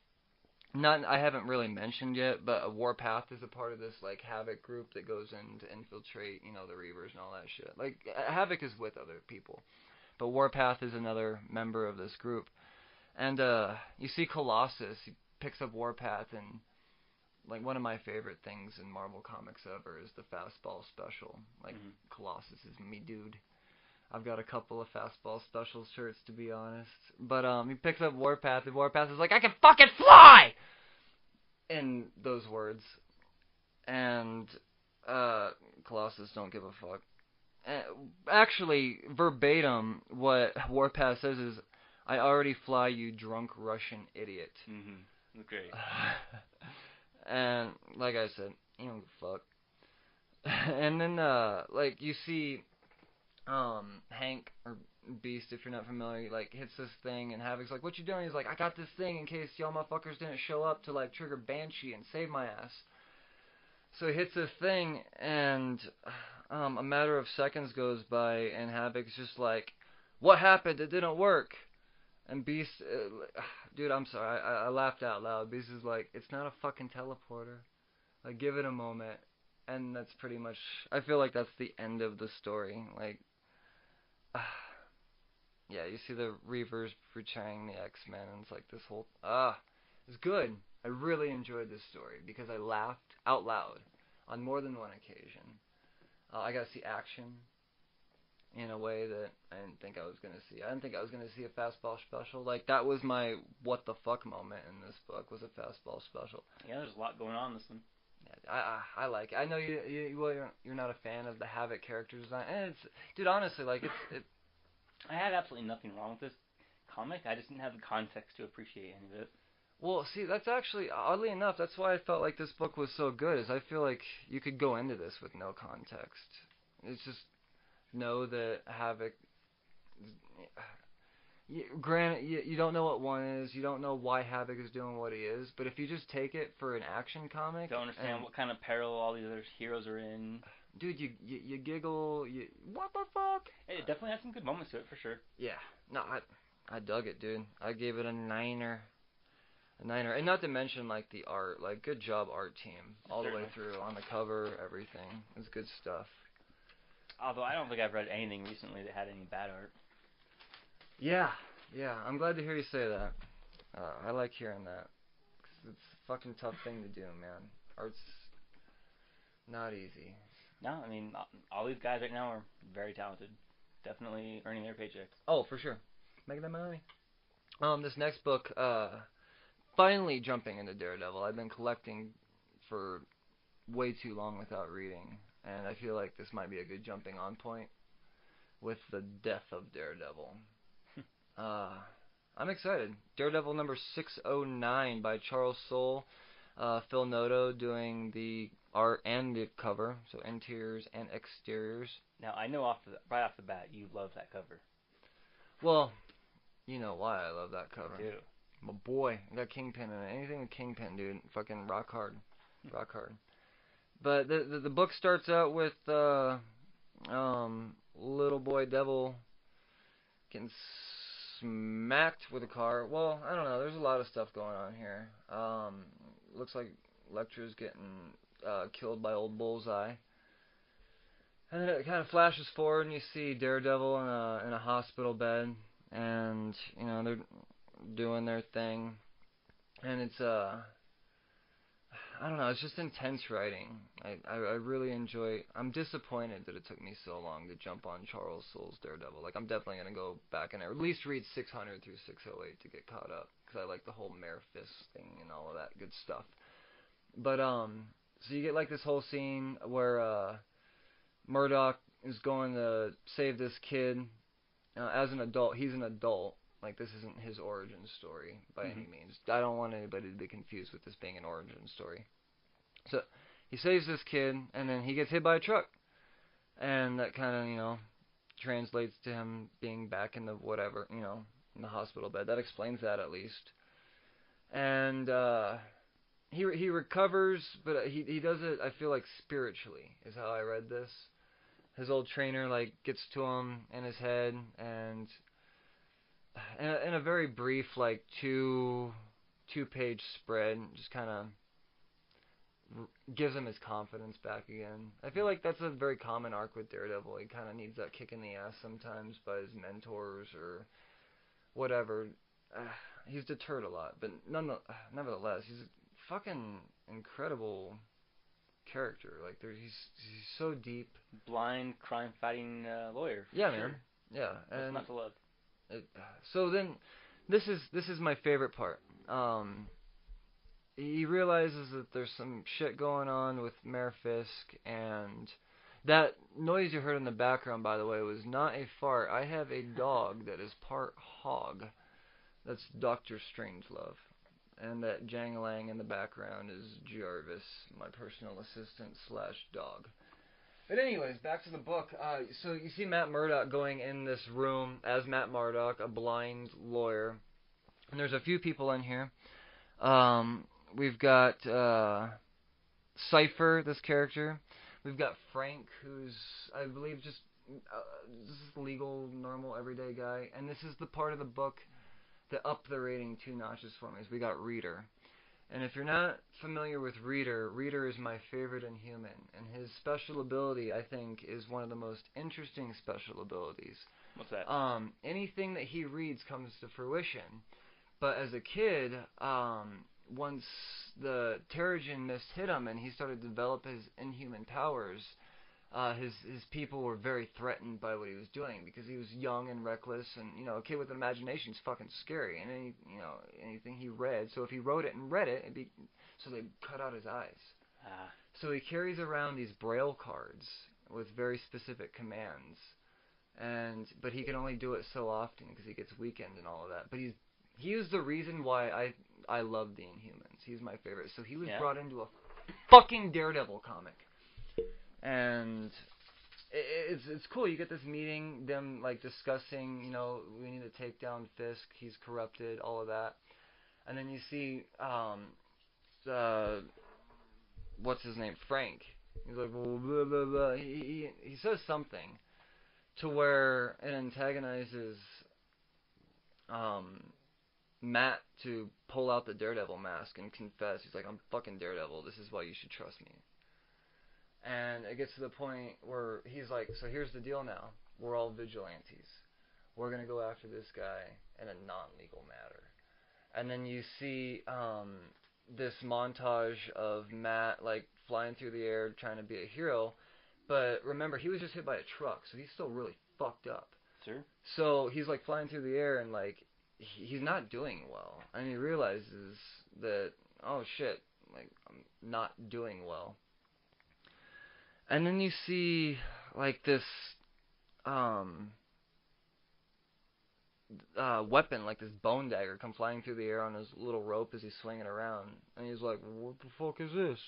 S2: not, I haven't really mentioned yet, but Warpath is a part of this, like, Havoc group that goes in to infiltrate, the Reavers and all that shit. Like, Havoc is with other people, but Warpath is another member of this group. And, you see Colossus, he picks up Warpath, and, like, one of my favorite things in Marvel Comics ever is the Fastball Special. Like, Colossus is me, dude. I've got a couple of Fastball Special shirts, to be honest. But, he picks up Warpath, and Warpath is like, "I can fucking fly!" In those words. And, Colossus don't give a fuck. Actually, verbatim, what Warpath says is, "I already fly, you drunk Russian idiot."
S1: Mm-hmm. Great.
S2: And, like I said, you don't give a fuck. And then, like, you see, Hank, or Beast, if you're not familiar, like, hits this thing, and Havoc's like, "What you doing?" He's like, "I got this thing in case y'all motherfuckers didn't show up to, like, trigger Banshee and save my ass." So he hits this thing, and, a matter of seconds goes by, and Havoc's just like, "What happened? It didn't work." And Beast, dude, I'm sorry, I laughed out loud. Beast is like, "It's not a fucking teleporter. Like, give it a moment." And that's pretty much, I feel like that's the end of the story. Like, yeah, you see the Reavers betraying the X-Men, and it's like this whole, it's good. I really enjoyed this story, because I laughed out loud on more than one occasion. I got to see action in a way that I didn't think I was going to see. I didn't think I was going to see a Fastball Special. Like, that was my what the fuck moment in this book, was a Fastball Special.
S1: Yeah, there's a lot going on in this one.
S2: Yeah, I like it. I know you're not a fan of the Havoc character design, and it's, dude, honestly, like,
S1: I had absolutely nothing wrong with this comic. I just didn't have the context to appreciate any of it.
S2: Well, see, that's actually, oddly enough, that's why I felt like this book was so good, is I feel like you could go into this with no context. It's just, know that Havoc, granted, you don't know what one is, you don't know why Havoc is doing what he is, but if you just take it for an action comic,
S1: don't understand what kind of peril all these other heroes are in.
S2: Dude, you giggle, what the fuck?
S1: It definitely had some good moments to it, for sure.
S2: Yeah, no, I dug it, dude. I gave it a 9er. And not to mention, like, the art, like, good job art team, all the way through, on the cover, everything. It's good stuff.
S1: Although I don't think I've read anything recently that had any bad art.
S2: Yeah, I'm glad to hear you say that. I like hearing that. 'Cause it's a fucking tough thing to do, man. Art's not easy.
S1: No, I mean, all these guys right now are very talented. Definitely earning their paychecks.
S2: Oh, for sure. Making that money. This next book, finally jumping into Daredevil. I've been collecting for way too long without reading, and I feel like this might be a good jumping on point with the death of Daredevil. I'm excited. Daredevil number 609 by Charles Soule. Phil Noto doing the art and the cover, so interiors and exteriors.
S1: Now, I know right off the bat, you love that cover.
S2: Well, you know why I love that cover.
S1: I do.
S2: My boy, I got Kingpin in it. Anything with Kingpin, dude, fucking rock hard. Rock hard. But the book starts out with little boy Devil getting smacked with a car. Well, I don't know. There's a lot of stuff going on here. Looks like Elektra's getting killed by old Bullseye. And then it kind of flashes forward, and you see Daredevil in a hospital bed, and you know they're doing their thing, and it's I don't know. It's just intense writing. I really enjoy. I'm disappointed that it took me so long to jump on Charles Soule's Daredevil. Like I'm definitely gonna go back and at least read 600 through 608 to get caught up because I like the whole Mare Fist thing and all of that good stuff. But so you get like this whole scene where Murdock is going to save this kid as an adult. He's an adult. Like, this isn't his origin story by any means. I don't want anybody to be confused with this being an origin story. So, he saves this kid, and then he gets hit by a truck. And that kind of, you know, translates to him being back in the whatever, you know, in the hospital bed. That explains that, at least. And, he recovers, but he does it, I feel like, spiritually, is how I read this. His old trainer, like, gets to him in his head, and in a very brief, like, two-page spread, just kind of gives him his confidence back again. I feel like that's a very common arc with Daredevil. He kind of needs that kick in the ass sometimes by his mentors or whatever. He's deterred a lot, but nevertheless, he's a fucking incredible character. Like, he's so deep. Blind,
S1: crime-fighting lawyer.
S2: Yeah,
S1: sure.
S2: man. Yeah,
S1: and what's not to love?
S2: So then, this is my favorite part. He realizes that there's some shit going on with Mare Fisk, and that noise you heard in the background, by the way, was not a fart. I have a dog that is part hog. That's Dr. Strangelove. And that jangling in the background is Jarvis, my personal assistant / dog. But anyways, back to the book. So you see Matt Murdock going in this room as Matt Murdock, a blind lawyer. And there's a few people in here. We've got Cypher, this character. We've got Frank, who's, I believe, just a legal, normal, everyday guy. And this is the part of the book that upped the rating 2 notches for me. Is we got Reader. And if you're not familiar with Reader, Reader is my favorite Inhuman. And his special ability, I think, is one of the most interesting special abilities.
S1: What's that?
S2: Anything that he reads comes to fruition. But as a kid, once the Terrigen mist hit him and he started to develop his Inhuman powers, his people were very threatened by what he was doing because he was young and reckless, and you know, a kid with an imagination is fucking scary. And anything he read, so if he wrote it and read it, so they cut out his eyes. So he carries around these Braille cards with very specific commands, but he can only do it so often because he gets weakened and all of that. But he is the reason why I love the Inhumans. He's my favorite. So he was brought into a fucking Daredevil comic. And it's cool. You get this meeting, them like discussing, you know, we need to take down Fisk. He's corrupted, all of that. And then you see, what's his name, Frank. He's like, blah, blah, blah, blah. He says something to where it antagonizes Matt to pull out the Daredevil mask and confess. He's like, I'm fucking Daredevil. This is why you should trust me. And it gets to the point where he's like, so here's the deal now. We're all vigilantes. We're going to go after this guy in a non-legal matter. And then you see this montage of Matt, like, flying through the air trying to be a hero. But remember, he was just hit by a truck, so he's still really fucked up.
S1: Sure.
S2: So he's, like, flying through the air and, like, he's not doing well. And he realizes that, oh, shit, like, I'm not doing well. And then you see, like, this weapon, like this bone dagger, come flying through the air on his little rope as he's swinging around. And he's like, what the fuck is this?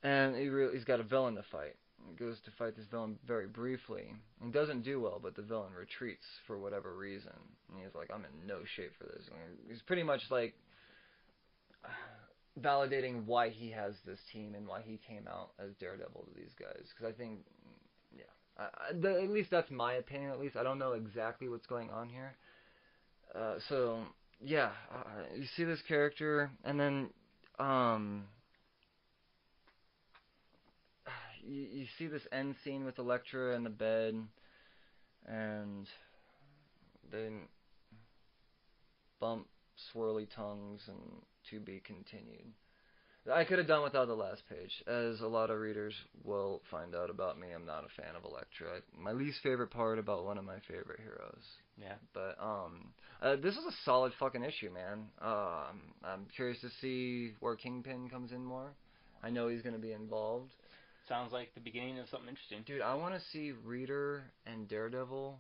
S2: And he's got a villain to fight. He goes to fight this villain very briefly. And doesn't do well, but the villain retreats for whatever reason. And he's like, I'm in no shape for this. And he's pretty much like validating why he has this team and why he came out as Daredevil to these guys. Because I think, yeah, at least that's my opinion. At least I don't know exactly what's going on here. So yeah, you see this character, and then you see this end scene with Elektra in the bed, and then bump, swirly tongues, and to be continued. I could have done without the last page. As a lot of readers will find out about me, I'm not a fan of Elektra. My least favorite part about one of my favorite heroes.
S1: Yeah.
S2: But this is a solid fucking issue, man. I'm curious to see where Kingpin comes in more. I know he's going to be involved.
S1: Sounds like the beginning of something interesting.
S2: Dude, I want to see Reader and Daredevil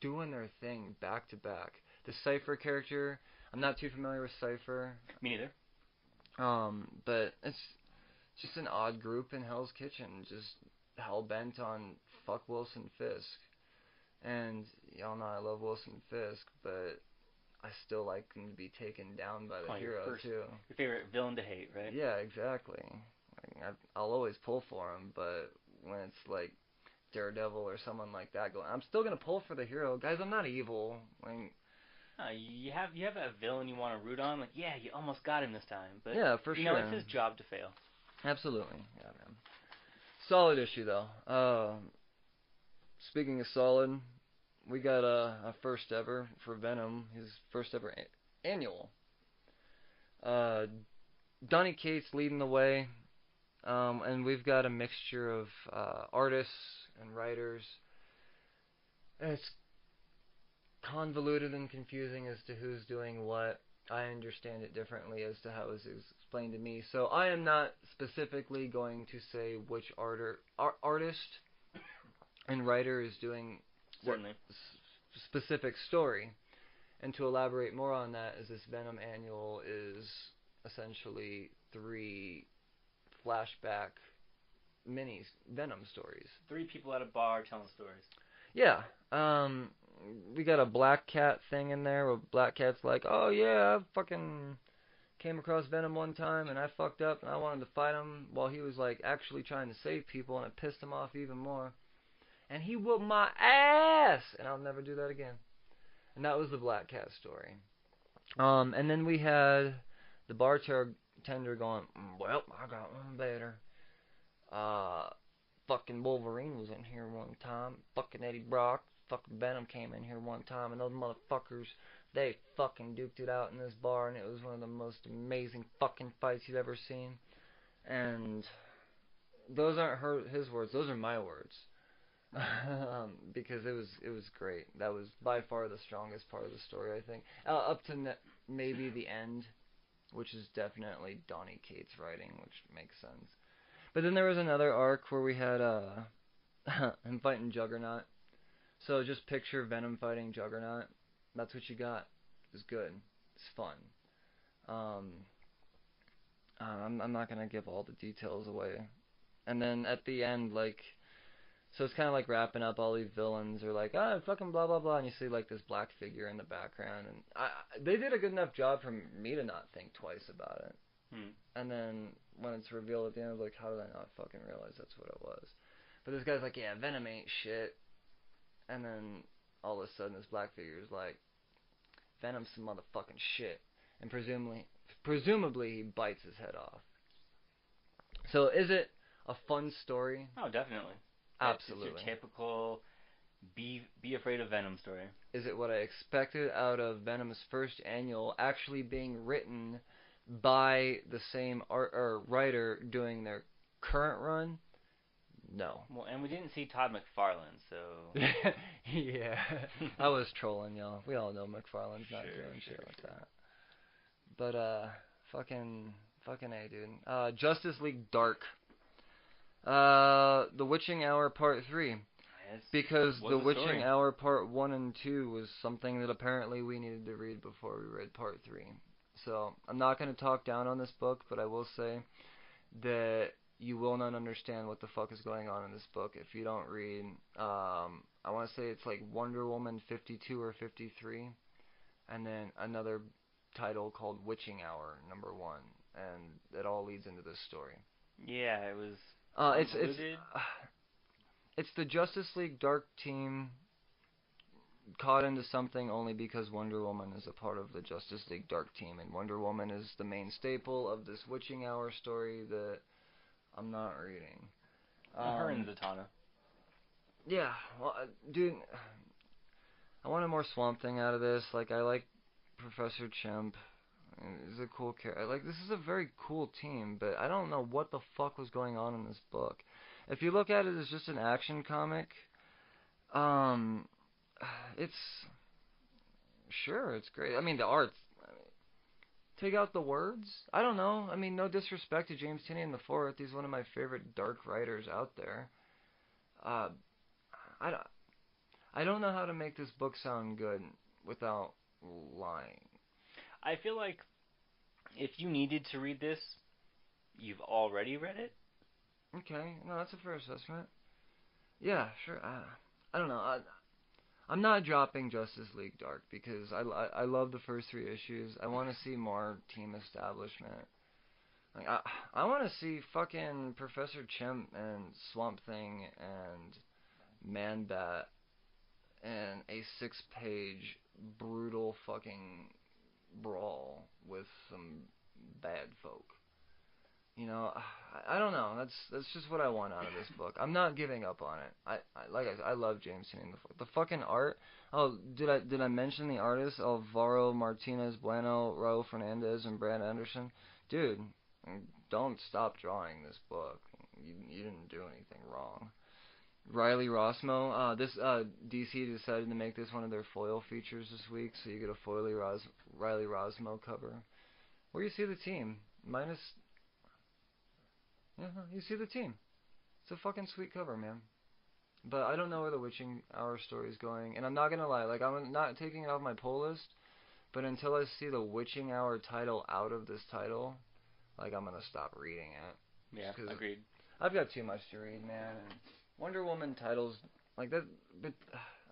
S2: doing their thing back to back. The Cypher character, I'm not too familiar with Cypher.
S1: Me neither.
S2: But it's just an odd group in Hell's Kitchen, just hell-bent on fuck Wilson Fisk. And y'all know I love Wilson Fisk, but I still like him to be taken down by the hero, too.
S1: Your favorite villain to hate, right?
S2: Yeah, exactly. Like, I'll always pull for him, but when it's like Daredevil or someone like that going, I'm still gonna pull for the hero. Guys, I'm not evil. Like,
S1: you have a villain you want to root on. Like, yeah, you almost got him this time, but
S2: yeah, for sure.
S1: You know, it's his job to fail.
S2: Absolutely, yeah, man. Solid issue though. Speaking of solid, we got a first ever for Venom, his first ever annual. Donny Cates leading the way, and we've got a mixture of artists and writers. And it's convoluted and confusing as to who's doing what. I understand it differently as to how it was explained to me. So I am not specifically going to say which artist and writer is doing
S1: Certainly.
S2: Specific story. And to elaborate more on that, is this Venom Annual is essentially 3 flashback mini Venom stories.
S1: 3 people at a bar telling stories.
S2: Yeah. We got a Black Cat thing in there where Black Cat's like, oh yeah, I fucking came across Venom one time and I fucked up and I wanted to fight him while he was like actually trying to save people, and it pissed him off even more. And he whooped my ass! And I'll never do that again. And that was the Black Cat story. And then we had the bartender going, well, I got one better. Fucking Wolverine was in here one time. Fucking Eddie Brock. Fucking Venom came in here one time. And those motherfuckers, they fucking duked it out in this bar. And it was one of the most amazing fucking fights you've ever seen. And those aren't his words. Those are my words. Because it was great. That was by far the strongest part of the story, I think. Up to maybe the end, which is definitely Donny Cates' writing, which makes sense. But then there was another arc where we had him fighting Juggernaut. So just picture Venom fighting Juggernaut. That's what you got. It's good. It's fun. I'm not gonna give all the details away. And then at the end, like, so it's kind of like wrapping up. All these villains are like, fucking blah blah blah, and you see like this black figure in the background, and they did a good enough job for me to not think twice about it. And then when it's revealed at the end, I was like, how did I not fucking realize that's what it was? But this guy's like, yeah, Venom ain't shit. And then all of a sudden, this black figure is like, Venom's some motherfucking shit, and presumably he bites his head off. So is it a fun story?
S1: Oh, definitely.
S2: Absolutely.
S1: It's your typical be afraid of Venom story.
S2: Is it what I expected out of Venom's first annual actually being written by the same writer doing their current run? No.
S1: Well, and we didn't see Todd McFarlane, so...
S2: Yeah. I was trolling y'all. We all know McFarlane's not doing shit like that. But, fucking A, dude. Justice League Dark. The Witching Hour Part 3.
S1: Yes.
S2: Because The Witching
S1: story?
S2: Hour Part 1 and 2 was something that apparently we needed to read before we read Part 3. So, I'm not going to talk down on this book, but I will say that you will not understand what the fuck is going on in this book if you don't read, I want to say it's like Wonder Woman 52 or 53, and then another title called Witching Hour #1, and it all leads into this story.
S1: Yeah, it was...
S2: It's the Justice League Dark team caught into something only because Wonder Woman is a part of the Justice League Dark team, and Wonder Woman is the main staple of this Witching Hour story that I'm not reading.
S1: Her and Zatanna.
S2: Yeah, well, dude, I want a more Swamp Thing out of this. Like, I like Professor Chimp. He's a cool character. Like, this is a very cool team, but I don't know what the fuck was going on in this book. If you look at it as just an action comic, it's... Sure, it's great. I mean, the art's... Take out the words? I don't know. I mean, no disrespect to James Tynion IV. He's one of my favorite dark writers out there. I don't know how to make this book sound good without lying.
S1: I feel like if you needed to read this, you've already read it.
S2: Okay, no, that's a fair assessment. Yeah, sure. I don't know. I'm not dropping Justice League Dark because I love the first 3 issues. I want to see more team establishment. Like I want to see fucking Professor Chimp and Swamp Thing and Man-Bat in a 6-page brutal fucking brawl with some bad folk. You know, I don't know. That's just what I want out of this book. I'm not giving up on it. Like I said, I love James Tynion. The fucking art. Oh, did I mention the artists? Alvaro Martinez Bueno, Raul Fernandez, and Brad Anderson. Dude, don't stop drawing this book. You didn't do anything wrong. Riley Rossmo. DC decided to make this one of their foil features this week, so you get a Riley Rossmo cover. Where you see the team, minus. Yeah, you see the team. It's a fucking sweet cover, man. But I don't know where the Witching Hour story is going, and I'm not gonna lie, like, I'm not taking it off my pull list, but until I see the Witching Hour title out of this title, like, I'm gonna stop reading it.
S1: Yeah, agreed.
S2: I've got too much to read, man, and Wonder Woman titles, like, that, but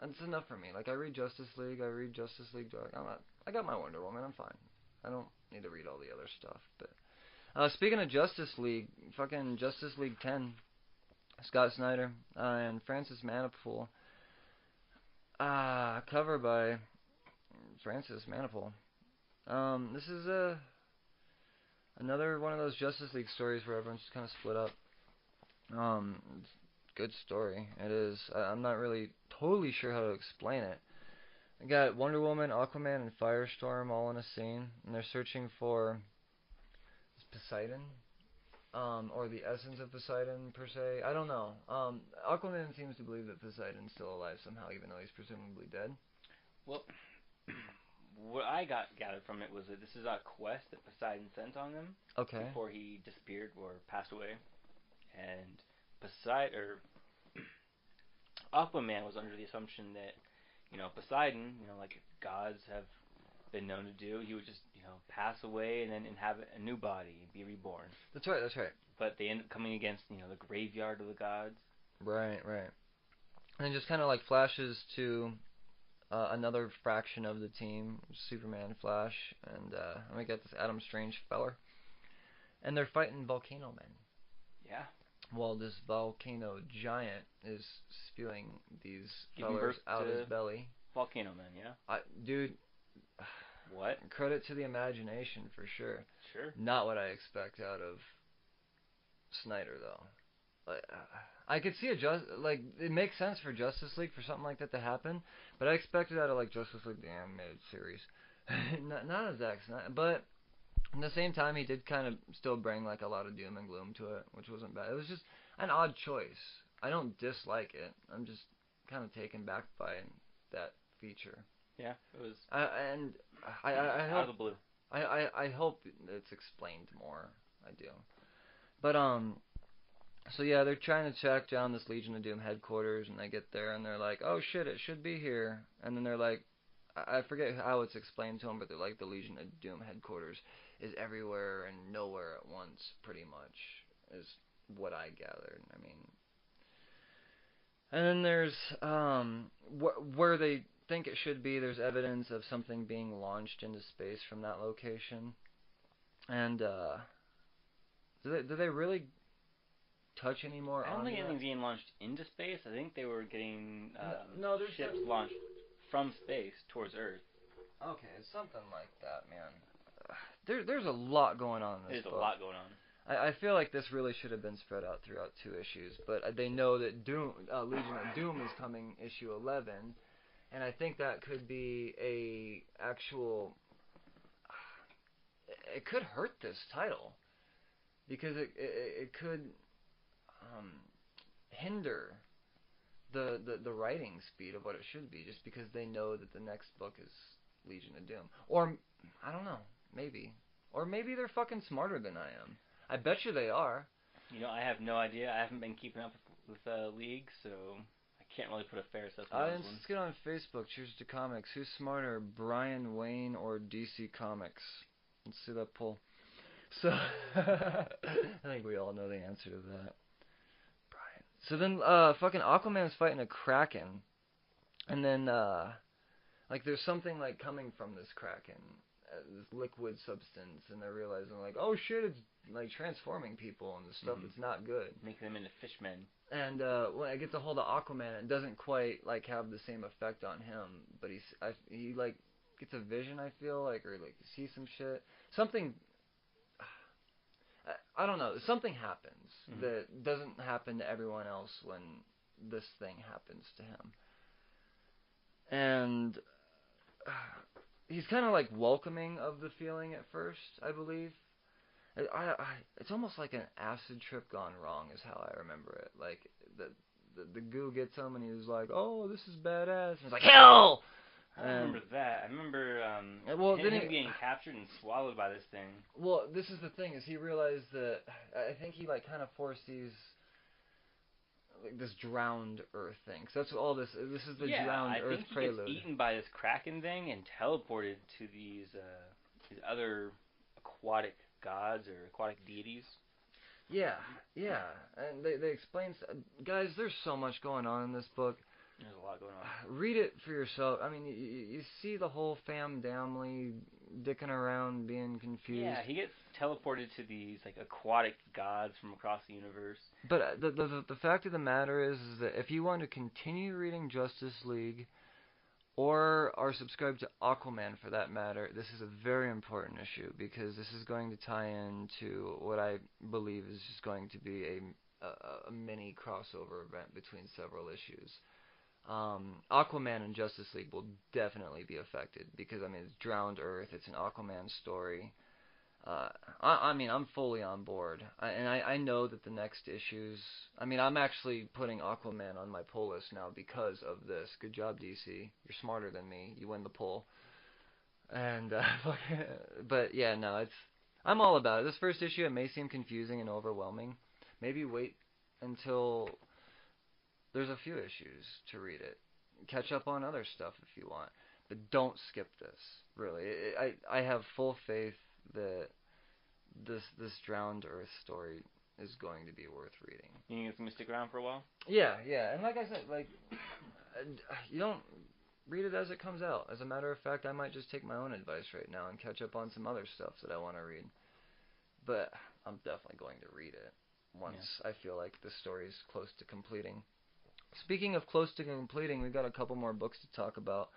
S2: that's enough for me. Like, I read Justice League, I read Justice League Dark, I got my Wonder Woman, I'm fine. I don't need to read all the other stuff, but... speaking of Justice League, fucking Justice League 10, Scott Snyder and Francis Manapul, cover by Francis Manapul. This is another one of those Justice League stories where everyone's just kind of split up. It's a good story. It is. I'm not really totally sure how to explain it. I got Wonder Woman, Aquaman, and Firestorm all in a scene, and they're searching for Poseidon, or the essence of Poseidon, per se. I don't know. Aquaman seems to believe that Poseidon's still alive somehow, even though he's presumably dead.
S1: Well, what I gathered from it was that this is a quest that Poseidon sent on them before he disappeared or passed away. And Aquaman was under the assumption that, Poseidon, like gods have been known to do, he would just, pass away and then inhabit a new body and be reborn.
S2: That's right.
S1: But they end up coming against, the graveyard of the gods.
S2: Right. And it just kind of like flashes to another fraction of the team, Superman, Flash, and we got this Adam Strange feller. And they're fighting Volcano Men.
S1: Yeah.
S2: While this volcano giant is spewing these fellers out of his belly.
S1: Volcano Men, yeah.
S2: Dude.
S1: What?
S2: Credit to the imagination, for sure.
S1: Sure.
S2: Not what I expect out of Snyder though. I could see it makes sense for Justice League for something like that to happen, but I expected out of like Justice League the animated series, not a Zack Snyder, but at the same time he did kind of still bring like a lot of doom and gloom to it, which wasn't bad. It was just an odd choice. I don't dislike it. I'm just kind of taken back by that feature.
S1: Yeah, it was.
S2: I
S1: out
S2: hope
S1: of the blue.
S2: I hope it's explained more. I do, but So yeah, they're trying to track down this Legion of Doom headquarters, and they get there, and they're like, "Oh shit, it should be here." And then they're like, I forget how it's explained to them, but they're like, the Legion of Doom headquarters is everywhere and nowhere at once, pretty much, is what I gathered. I mean, and then there's where they think it should be. There's evidence of something being launched into space from that location, and do they really touch any more
S1: I don't
S2: on
S1: think
S2: that?
S1: anything's being launched into space. I think they were getting
S2: there's
S1: ships launched from space towards Earth.
S2: Okay, it's something like that, man. There's a lot going on in this book.
S1: There's a lot going on.
S2: I feel like this really should have been spread out throughout 2 issues, but they know that Legion of Doom is coming issue 11, and I think that could be a actual. It could hurt this title because it could hinder the writing speed of what it should be, just because they know that the next book is Legion of Doom. Or I don't know, maybe. Or maybe they're fucking smarter than I am. I bet you they are.
S1: You know, I have no idea. I haven't been keeping up with League, so I can't really put a fair assessment on this one.
S2: Let's get on Facebook. Cheers to Comics. Who's smarter, Brian Wayne or DC Comics? Let's see that poll. So, I think we all know the answer to that. Brian. So then, fucking Aquaman's fighting a Kraken. And then, like, there's something, like, coming from this Kraken. This liquid substance. And they're realizing, like, oh shit, it's, like, transforming people and stuff that's not good.
S1: Making them into fishmen.
S2: And, when I get a hold of Aquaman, it doesn't quite, like, have the same effect on him. But he like, gets a vision, I feel like, or, like, sees some shit. Something... I don't know. Something happens that doesn't happen to everyone else when this thing happens to him. And he's kind of like welcoming of the feeling at first, I believe. It's almost like an acid trip gone wrong is how I remember it. Like, the goo gets him and he was like, oh, this is badass. And he's like, hell!
S1: I remember that. I remember him getting captured and swallowed by this thing.
S2: Well, this is the thing, is he realized that, I think he like kind of foresees like this drowned Earth thing. So that's all this is the drowned Earth prelude.
S1: He gets eaten by this Kraken thing and teleported to these other aquatic gods or aquatic deities.
S2: Yeah, and they explain, guys, there's so much going on in this book.
S1: There's a lot going on.
S2: Read it for yourself. I mean, you see the whole family dicking around, being confused.
S1: Yeah, he gets teleported to these like aquatic gods from across the universe.
S2: But the fact of the matter is that if you want to continue reading Justice League, or are subscribed to Aquaman for that matter, this is a very important issue, because this is going to tie into what I believe is just going to be a mini crossover event between several issues. Aquaman and Justice League will definitely be affected, because I mean, it's drowned Earth, it's an Aquaman story. I mean, I'm fully on board, and I know that the next issues, I mean, I'm actually putting Aquaman on my pull list now because of this. Good job, DC. You're smarter than me. You win the poll. And but yeah, no, I'm all about it. This first issue, it may seem confusing and overwhelming. Maybe wait until there's a few issues to read it. Catch up on other stuff if you want, but don't skip this. Really, I have full faith that this drowned Earth story is going to be worth reading.
S1: You think it's gonna stick around for a while?
S2: Yeah, and like I said, like, you don't read it as it comes out. As a matter of fact, I might just take my own advice right now and catch up on some other stuff that I want to read. But I'm definitely going to read it once I feel like the story's close to completing. Speaking of close to completing, we've got a couple more books to talk about.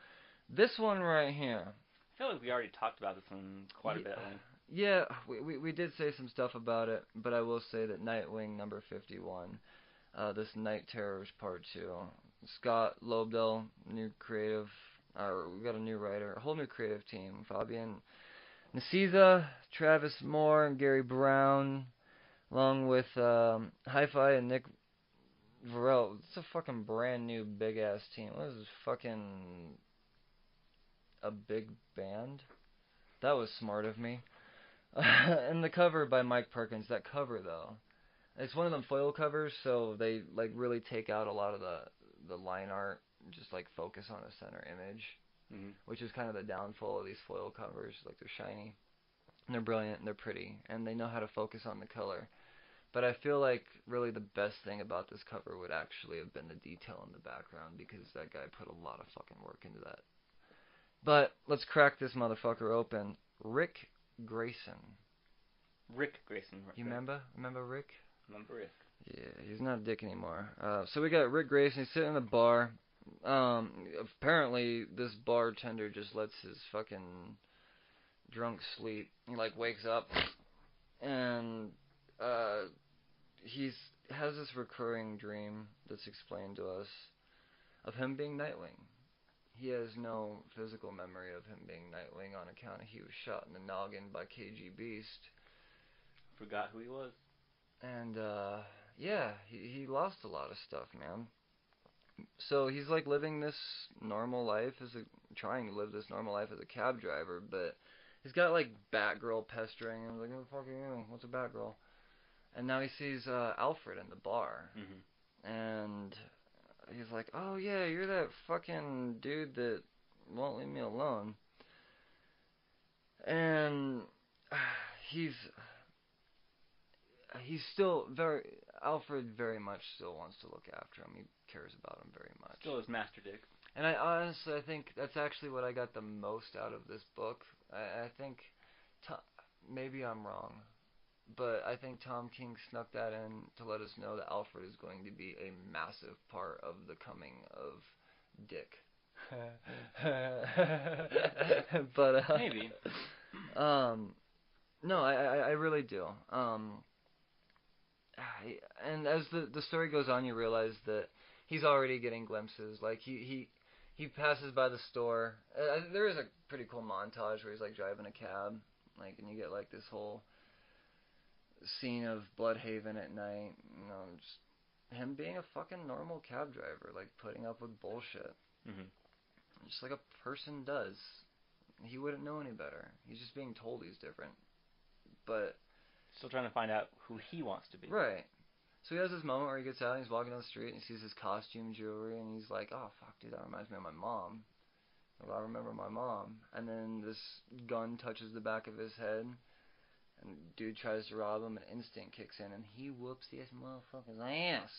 S2: This one right here.
S1: I feel like we already talked about this one quite a bit.
S2: Yeah, we did say some stuff about it, but I will say that Nightwing number 51, this Night Terrors Part 2, Scott Lobdell, new creative, we got a new writer, a whole new creative team, Fabian Nicieza, Travis Moore, and Gary Brown, along with Hi-Fi and Nick Varel. It's a fucking brand new big ass team. What is this, fucking a big band? That was smart of me. And the cover by Mike Perkins. That cover though, it's one of them foil covers, so they like really take out a lot of the line art, just like focus on a center image, which is kind of the downfall of these foil covers. Like they're shiny, and they're brilliant, and they're pretty, and they know how to focus on the color. But I feel like really the best thing about this cover would actually have been the detail in the background, because that guy put a lot of fucking work into that. But let's crack this motherfucker open. Rick Grayson.
S1: Rick Grayson.
S2: You remember? Remember Rick?
S1: Remember Rick.
S2: Yeah, he's not a dick anymore. So we got Rick Grayson. He's sitting in the bar. Apparently this bartender just lets his fucking drunk sleep. He like wakes up and he's has this recurring dream that's explained to us of him being Nightwing. He has no physical memory of him being Nightwing on account of he was shot in the noggin by KG Beast.
S1: Forgot who he was.
S2: And yeah, he lost a lot of stuff, man. So he's like living this normal life trying to live this normal life as a cab driver, but he's got like Batgirl pestering him. Like, what the fuck are you doing? What's a Batgirl? And now he sees Alfred in the bar, and he's like, oh yeah, you're that fucking dude that won't leave me alone. And he's still Alfred very much still wants to look after him. He cares about him very much.
S1: Still his master dick.
S2: And I think that's actually what I got the most out of this book. I think, maybe I'm wrong, but I think Tom King snuck that in to let us know that Alfred is going to be a massive part of the coming of Dick. But
S1: maybe.
S2: No, I really do. And as the story goes on, you realize that he's already getting glimpses. Like he passes by the store. There is a pretty cool montage where he's like driving a cab, like, and you get like this whole scene of Bloodhaven at night. You know, just him being a fucking normal cab driver, like putting up with bullshit, just like a person does. He wouldn't know any better. He's just being told he's different, but
S1: still trying to find out who he wants to be.
S2: Right. So he has this moment where he gets out and he's walking down the street and he sees his costume jewelry and he's like, oh fuck dude, that reminds me of my mom. Well, I remember my mom. And then this gun touches the back of his head and dude tries to rob him and instinct kicks in and he whoops this motherfucker's ass.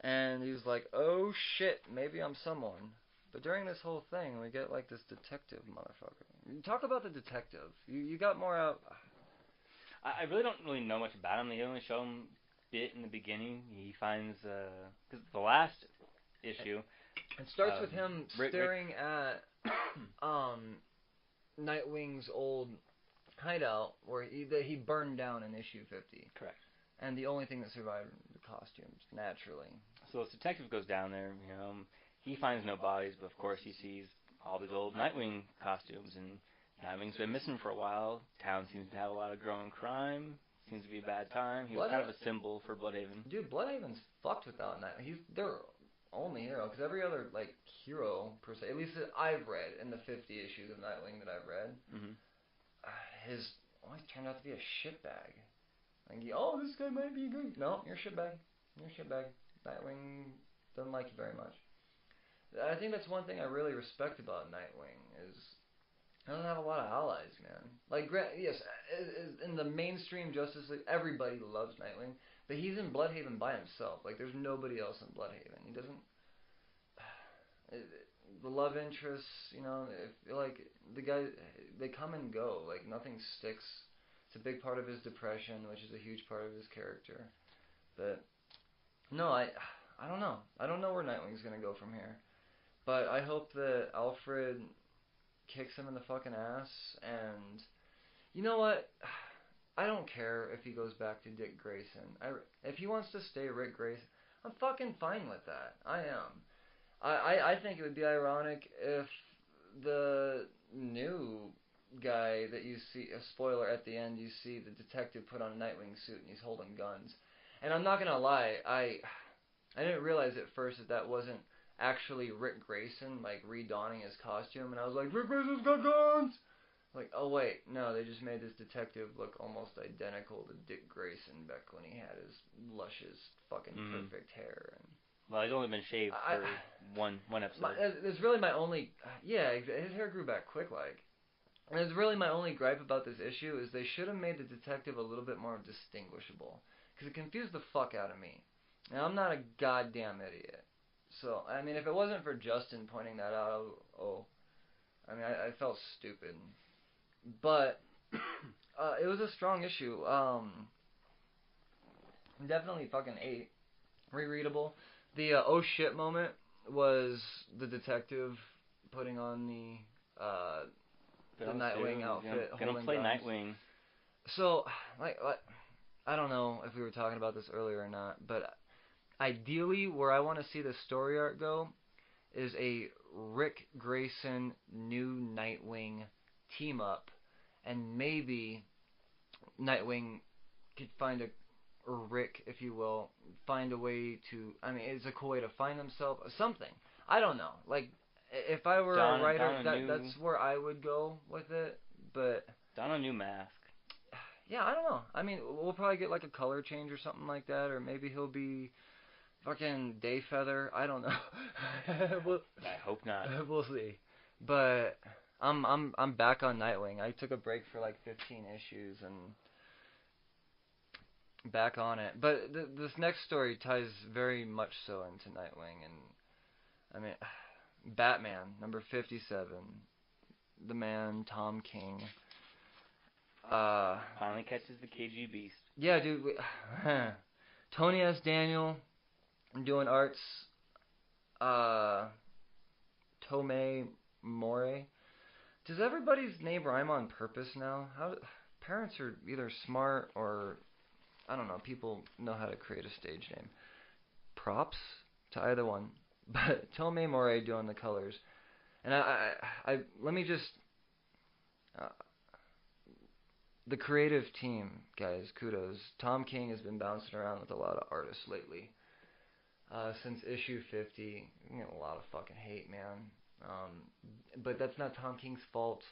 S2: And he's like, oh shit, maybe I'm someone. But during this whole thing we get like this detective motherfucker. Talk about the detective. You got more out.
S1: I really don't know much about him. They only show him a bit in the beginning. He finds because the last issue.
S2: It starts with him staring at Nightwing's old hideout where he burned down in issue 50.
S1: Correct. And
S2: the only thing that survived were the costumes, naturally.
S1: So this detective goes down there. You know, he finds no bodies, but of course he sees all these old Nightwing costumes and. Nightwing's been missing for a while. Town seems to have a lot of growing crime. Seems to be a bad time. He was kind of a symbol for Bloodhaven.
S2: Dude, Bloodhaven's fucked without Nightwing. He's their only hero. Because every other, like, hero, per se, at least that I've read in the 50 issues of Nightwing that I've read, has always turned out to be a shitbag. Like, oh, this guy might be good. No, you're a shitbag. You're a shitbag. Nightwing doesn't like you very much. I think that's one thing I really respect about Nightwing is I don't have a lot of allies, man. Like, yes, in the mainstream Justice League, everybody loves Nightwing, but he's in Bloodhaven by himself. Like, there's nobody else in Bloodhaven. He doesn't. The love interests, you know, like the guy, they come and go. Like, nothing sticks. It's a big part of his depression, which is a huge part of his character. But no, I don't know. I don't know where Nightwing's gonna go from here. But I hope that Alfred kicks him in the fucking ass and You know what? I don't care if he goes back to Dick Grayson. If he wants to stay Rick Grayson, I'm fucking fine with that. I am. I think it would be ironic if the new guy that you see, a spoiler at the end, you see the detective put on a Nightwing suit and he's holding guns. And I'm not gonna lie, I didn't realize at first that wasn't actually Rick Grayson, like, redonning his costume, and I was like, Rick Grayson's got guns! Like, oh wait, no, they just made this detective look almost identical to Dick Grayson back when he had his luscious, fucking perfect hair. And
S1: well, he's only been shaved for one episode.
S2: It's really my only, yeah, his hair grew back quick, like. And it's really my only gripe about this issue is they should have made the detective a little bit more distinguishable. Because it confused the fuck out of me. And I'm not a goddamn idiot. So, I mean, if it wasn't for Justin pointing that out, I felt stupid. But, it was a strong issue. Definitely fucking 8. Rereadable. The, oh shit moment was the detective putting on the Nightwing outfit.
S1: Gonna play
S2: guns.
S1: Nightwing.
S2: So, like, I don't know if we were talking about this earlier or not, but ideally, where I want to see the story arc go is a Rick Grayson new Nightwing team up, and maybe Nightwing could find or Rick, if you will, find a way to. I mean, it's a cool way to find himself. Something. I don't know. Like, if I were a writer, that's where I would go with it. But
S1: don a new mask.
S2: Yeah, I don't know. I mean, we'll probably get like a color change or something like that, or maybe he'll be fucking Dayfeather. I don't know.
S1: I hope not.
S2: We'll see. But I'm back on Nightwing. I took a break for like 15 issues and back on it. But this next story ties very much so into Nightwing, and I mean, Batman number 57, the man Tom King.
S1: Finally catches the KG beast.
S2: Yeah, dude. Tony S. Daniel doing arts. Tomei More. Does everybody's name rhyme on purpose now? Parents are either smart or, I don't know, people know how to create a stage name. Props to either one. But Tomei More doing the colors. And I let me just... the creative team, guys, kudos. Tom King has been bouncing around with a lot of artists lately. Since issue 50, you know, a lot of fucking hate, man. But that's not Tom King's fault.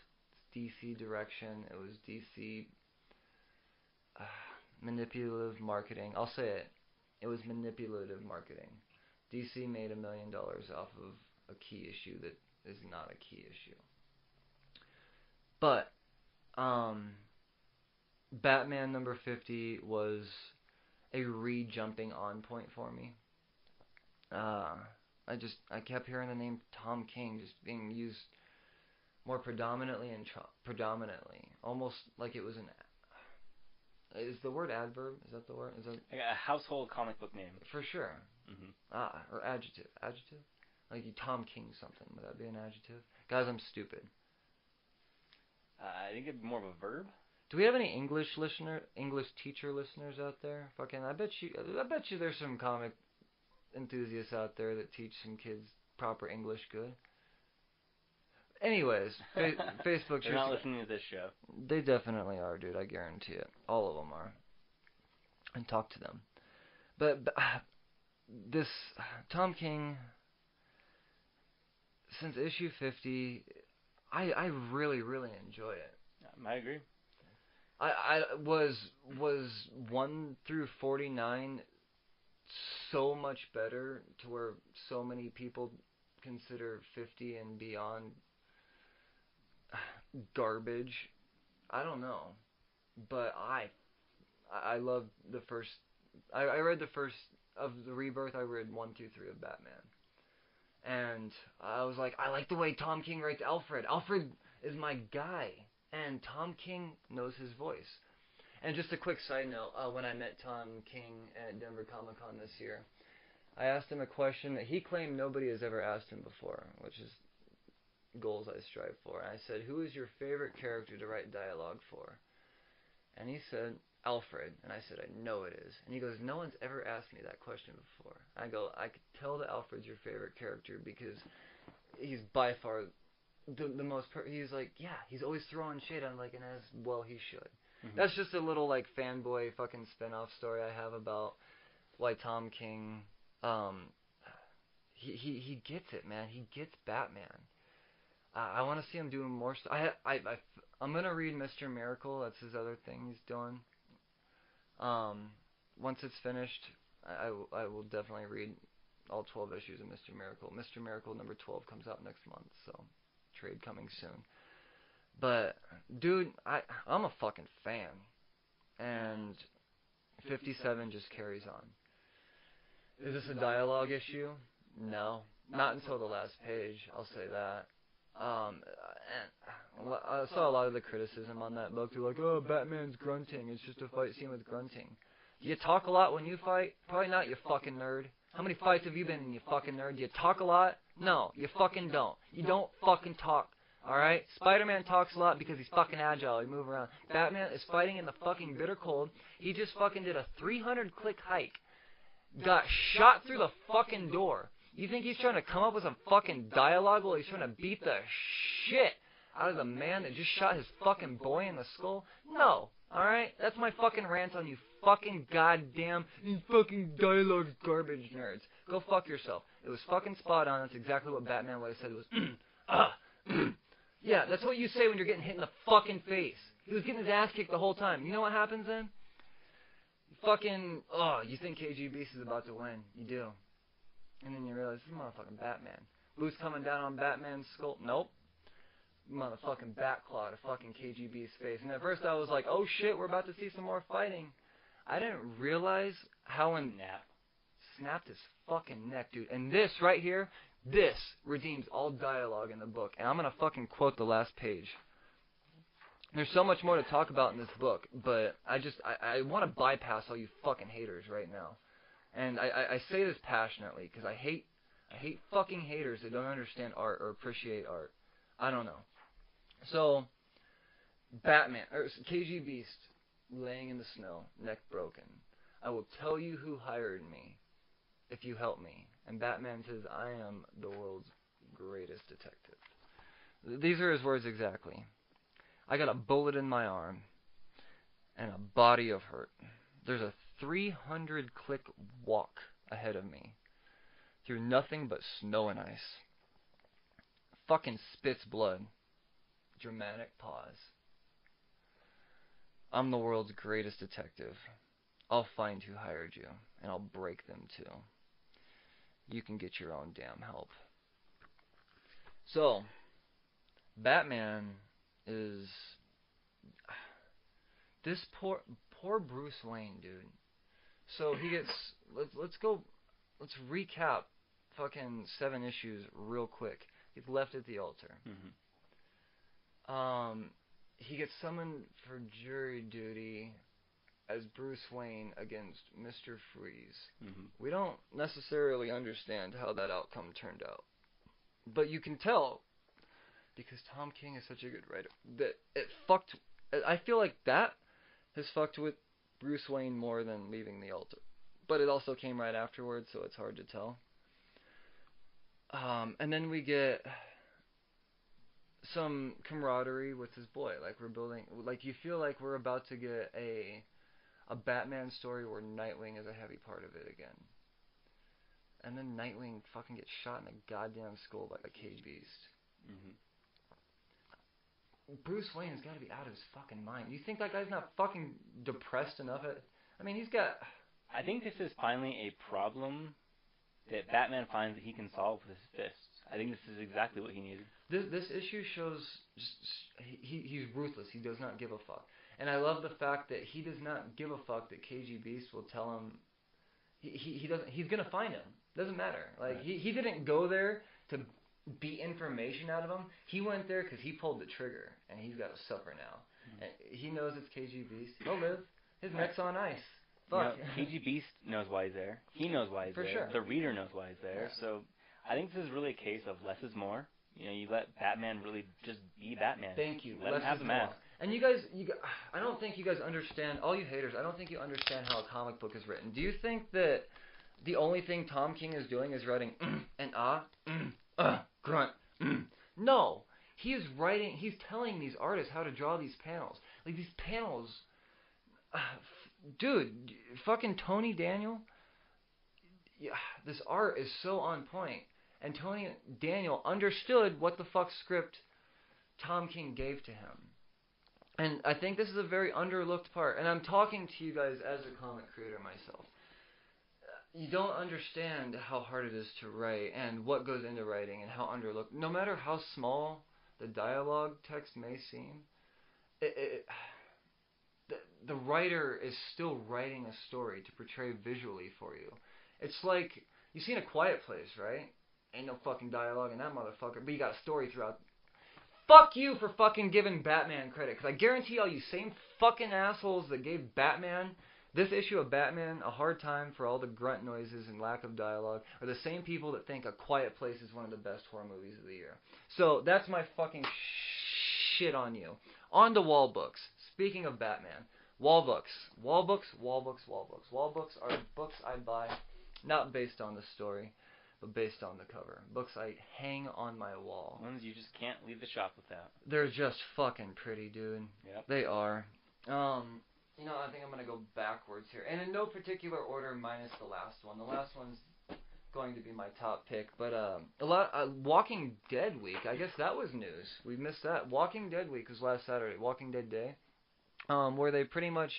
S2: It's DC direction. It was DC manipulative marketing. I'll say it. It was manipulative marketing. DC made $1 million off of a key issue that is not a key issue. But, Batman number 50 was a re-jumping on point for me. I kept hearing the name Tom King just being used more predominantly almost like it was is the word adverb? Is that the word? Is that
S1: a household comic book name?
S2: For sure.
S1: Mm-hmm.
S2: Or adjective. Adjective? Like you Tom King something. Would that be an adjective? Guys, I'm stupid.
S1: I think it'd be more of a verb.
S2: Do we have any English teacher listeners out there? Fucking, I bet you there's some comic enthusiasts out there that teach some kids proper English good. Anyways, Facebook.
S1: They're not listening to this show.
S2: They definitely are, dude. I guarantee it. All of them are. And talk to them. But this Tom King, since issue 50, I really, really enjoy it.
S1: I agree.
S2: I was 1 through 49 so much better to where so many people consider 50 and beyond garbage. I don't know, but I love the first. I read the first of the Rebirth. I read 1 through 3 of Batman, and I was like, I like the way Tom King writes Alfred. Alfred is my guy. And Tom King knows his voice. And just a quick side note, when I met Tom King at Denver Comic Con this year, I asked him a question that he claimed nobody has ever asked him before, which is goals I strive for. And I said, who is your favorite character to write dialogue for? And he said, Alfred. And I said, I know it is. And he goes, no one's ever asked me that question before. I go, I could tell that Alfred's your favorite character because he's by far the most... he's like, yeah, he's always throwing shade. I'm like, and as well he should. Mm-hmm. That's just a little, like, fanboy fucking spin-off story I have about why Tom King... He gets it, man. He gets Batman. I want to see him doing more stuff. I'm gonna read Mr. Miracle. That's his other thing he's doing. Once it's finished, I will definitely read all 12 issues of Mr. Miracle. Mr. Miracle number 12 comes out next month, so trade coming soon. But dude, I'm a fucking fan, and 57 just carries on. Is this a dialogue issue? No, not until the last page, I'll say that. And I saw a lot of the criticism on that book. They're like, oh, Batman's grunting. It's just a fight scene with grunting. You talk a lot when you fight? Probably not, you fucking nerd. How many fights have you been in, you fucking nerd? Do you talk a lot? No, you fucking don't. You don't fucking talk. Alright? Spider-Man talks a lot because he's fucking agile. He moves around. Batman is fighting in the fucking bitter cold. He just fucking did a 300-click hike. Got shot through the fucking door. You think he's trying to come up with some fucking dialogue while he's trying to beat the shit out of the man that just shot his fucking boy in the skull? No. Alright? That's my fucking rant on you fucking goddamn fucking dialogue garbage nerds. Go fuck yourself. It was fucking spot on. That's exactly what Batman would have said. It was, yeah, that's what you say when you're getting hit in the fucking face. He was getting his ass kicked the whole time. You know what happens then? Fucking, you think KG Beast is about to win. You do. And then you realize, this is motherfucking Batman. Boost coming down on Batman's skull. Nope. Motherfucking bat claw to fucking KGB's face. And at first I was like, oh shit, we're about to see some more fighting. I didn't realize how snapped his fucking neck, dude. And this right here, this redeems all dialogue in the book. And I'm gonna fucking quote the last page. There's so much more to talk about in this book, but I want to bypass all you fucking haters right now. And I say this passionately because I hate fucking haters that don't understand art or appreciate art. I don't know. So, Batman, or KG Beast, laying in the snow, neck broken. I will tell you who hired me if you help me. And Batman says, I am the world's greatest detective. These are his words exactly. I got a bullet in my arm and a body of hurt. There's a 300-click walk ahead of me through nothing but snow and ice. Fucking spits blood. Dramatic pause. I'm the world's greatest detective. I'll find who hired you, and I'll break them too. You can get your own damn help. So, Batman is... This poor Bruce Wayne, dude. So he gets... Let's recap fucking 7 issues real quick. He's left at the altar. Mm-hmm. He gets summoned for jury duty as Bruce Wayne against Mr. Freeze. Mm-hmm. We don't necessarily understand how that outcome turned out. But you can tell, because Tom King is such a good writer, that it fucked... I feel like that has fucked with Bruce Wayne more than leaving the altar. But it also came right afterwards, so it's hard to tell. And then we get some camaraderie with his boy. Like, we're building... Like, you feel like we're about to get a Batman story where Nightwing is a heavy part of it again. And then Nightwing fucking gets shot in the goddamn skull by a cage beast. Mm-hmm. Bruce Wayne has got to be out of his fucking mind. You think that guy's not fucking depressed enough? I mean, he's got...
S1: I think this is finally a problem that Batman finds that he can solve with his fists. I think this is exactly what he needed.
S2: This issue shows just he's ruthless. He does not give a fuck. And I love the fact that he does not give a fuck that KG Beast will tell him he doesn't. He's gonna find him. Doesn't matter. Like, right. He didn't go there to beat information out of him. He went there because he pulled the trigger, and he's got to suffer now. Mm-hmm. And he knows it's KG Beast. He'll live. His neck's on ice. Fuck.
S1: You know, KG Beast knows why he's there. He knows why he's there. For sure. The reader knows why he's there. Yeah. So I think this is really a case of less is more. you let Batman really just be Batman.
S2: Thank you.
S1: Let him have the mask.
S2: And you guys, I don't think you guys understand, all you haters, I don't think you understand how a comic book is written. Do you think that the only thing Tom King is doing is writing and grunt? No. He is writing, he's telling these artists how to draw these panels. Like, these panels, dude, fucking Tony Daniel, yeah, this art is so on point. And Tony Daniel understood what the fuck script Tom King gave to him. And I think this is a very underlooked part. And I'm talking to you guys as a comic creator myself. You don't understand how hard it is to write and what goes into writing and how underlooked. No matter how small the dialogue text may seem, the writer is still writing a story to portray visually for you. It's like, you've seen A Quiet Place, right? Ain't no fucking dialogue in that motherfucker, but you got a story throughout. Fuck you for fucking giving Batman credit, because I guarantee all you same fucking assholes that gave Batman, this issue of Batman, a hard time for all the grunt noises and lack of dialogue, are the same people that think A Quiet Place is one of the best horror movies of the year. So, that's my fucking shit on you. On to wall books. Speaking of Batman, wall books. Wall books are books I buy, not based on the story, but based on the cover. Books I hang on my wall.
S1: Ones you just can't leave the shop without.
S2: They're just fucking pretty, dude.
S1: Yep.
S2: They are. I think I'm going to go backwards here. And in no particular order minus the last one. The last one's going to be my top pick. But Walking Dead Week, I guess that was news. We missed that. Walking Dead Week was last Saturday. Walking Dead Day. Where they pretty much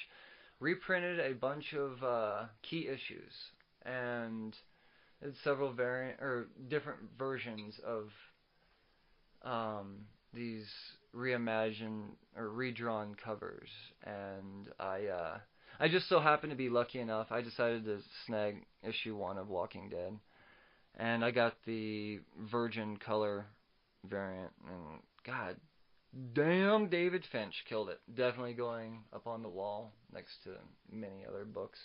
S2: reprinted a bunch of key issues. And it's several different versions of these reimagined or redrawn covers, and I just so happened to be lucky enough. I decided to snag issue 1 of Walking Dead, and I got the Virgin color variant, and god damn, David Finch killed it. Definitely going up on the wall next to many other books.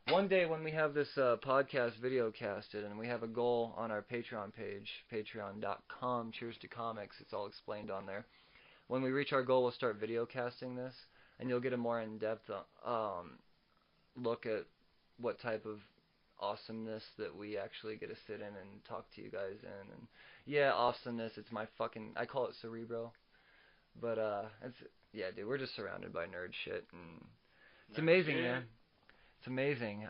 S2: One day when we have this podcast video casted and we have a goal on our Patreon page, patreon.com, Cheers to Comics, it's all explained on there. When we reach our goal, we'll start video casting this, and you'll get a more in-depth look at what type of awesomeness that we actually get to sit in and talk to you guys in. And yeah, awesomeness, it's my fucking, I call it Cerebro. But yeah, dude, we're just surrounded by nerd shit, and it's amazing, man. It's amazing.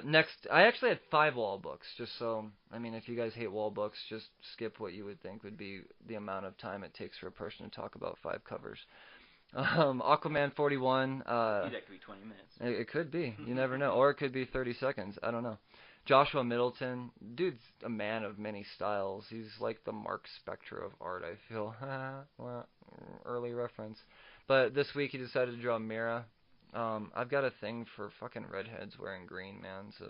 S2: Next, I actually had 5 wall books, just so, I mean, if you guys hate wall books, just skip what you would think would be the amount of time it takes for a person to talk about 5 covers. Aquaman 41.
S1: That could be 20 minutes.
S2: It could be. You never know. Or it could be 30 seconds. I don't know. Joshua Middleton. Dude's a man of many styles. He's like the Mark Spector of art, I feel. Well, early reference. But this week he decided to draw Mira. I've got a thing for fucking redheads wearing green, man. So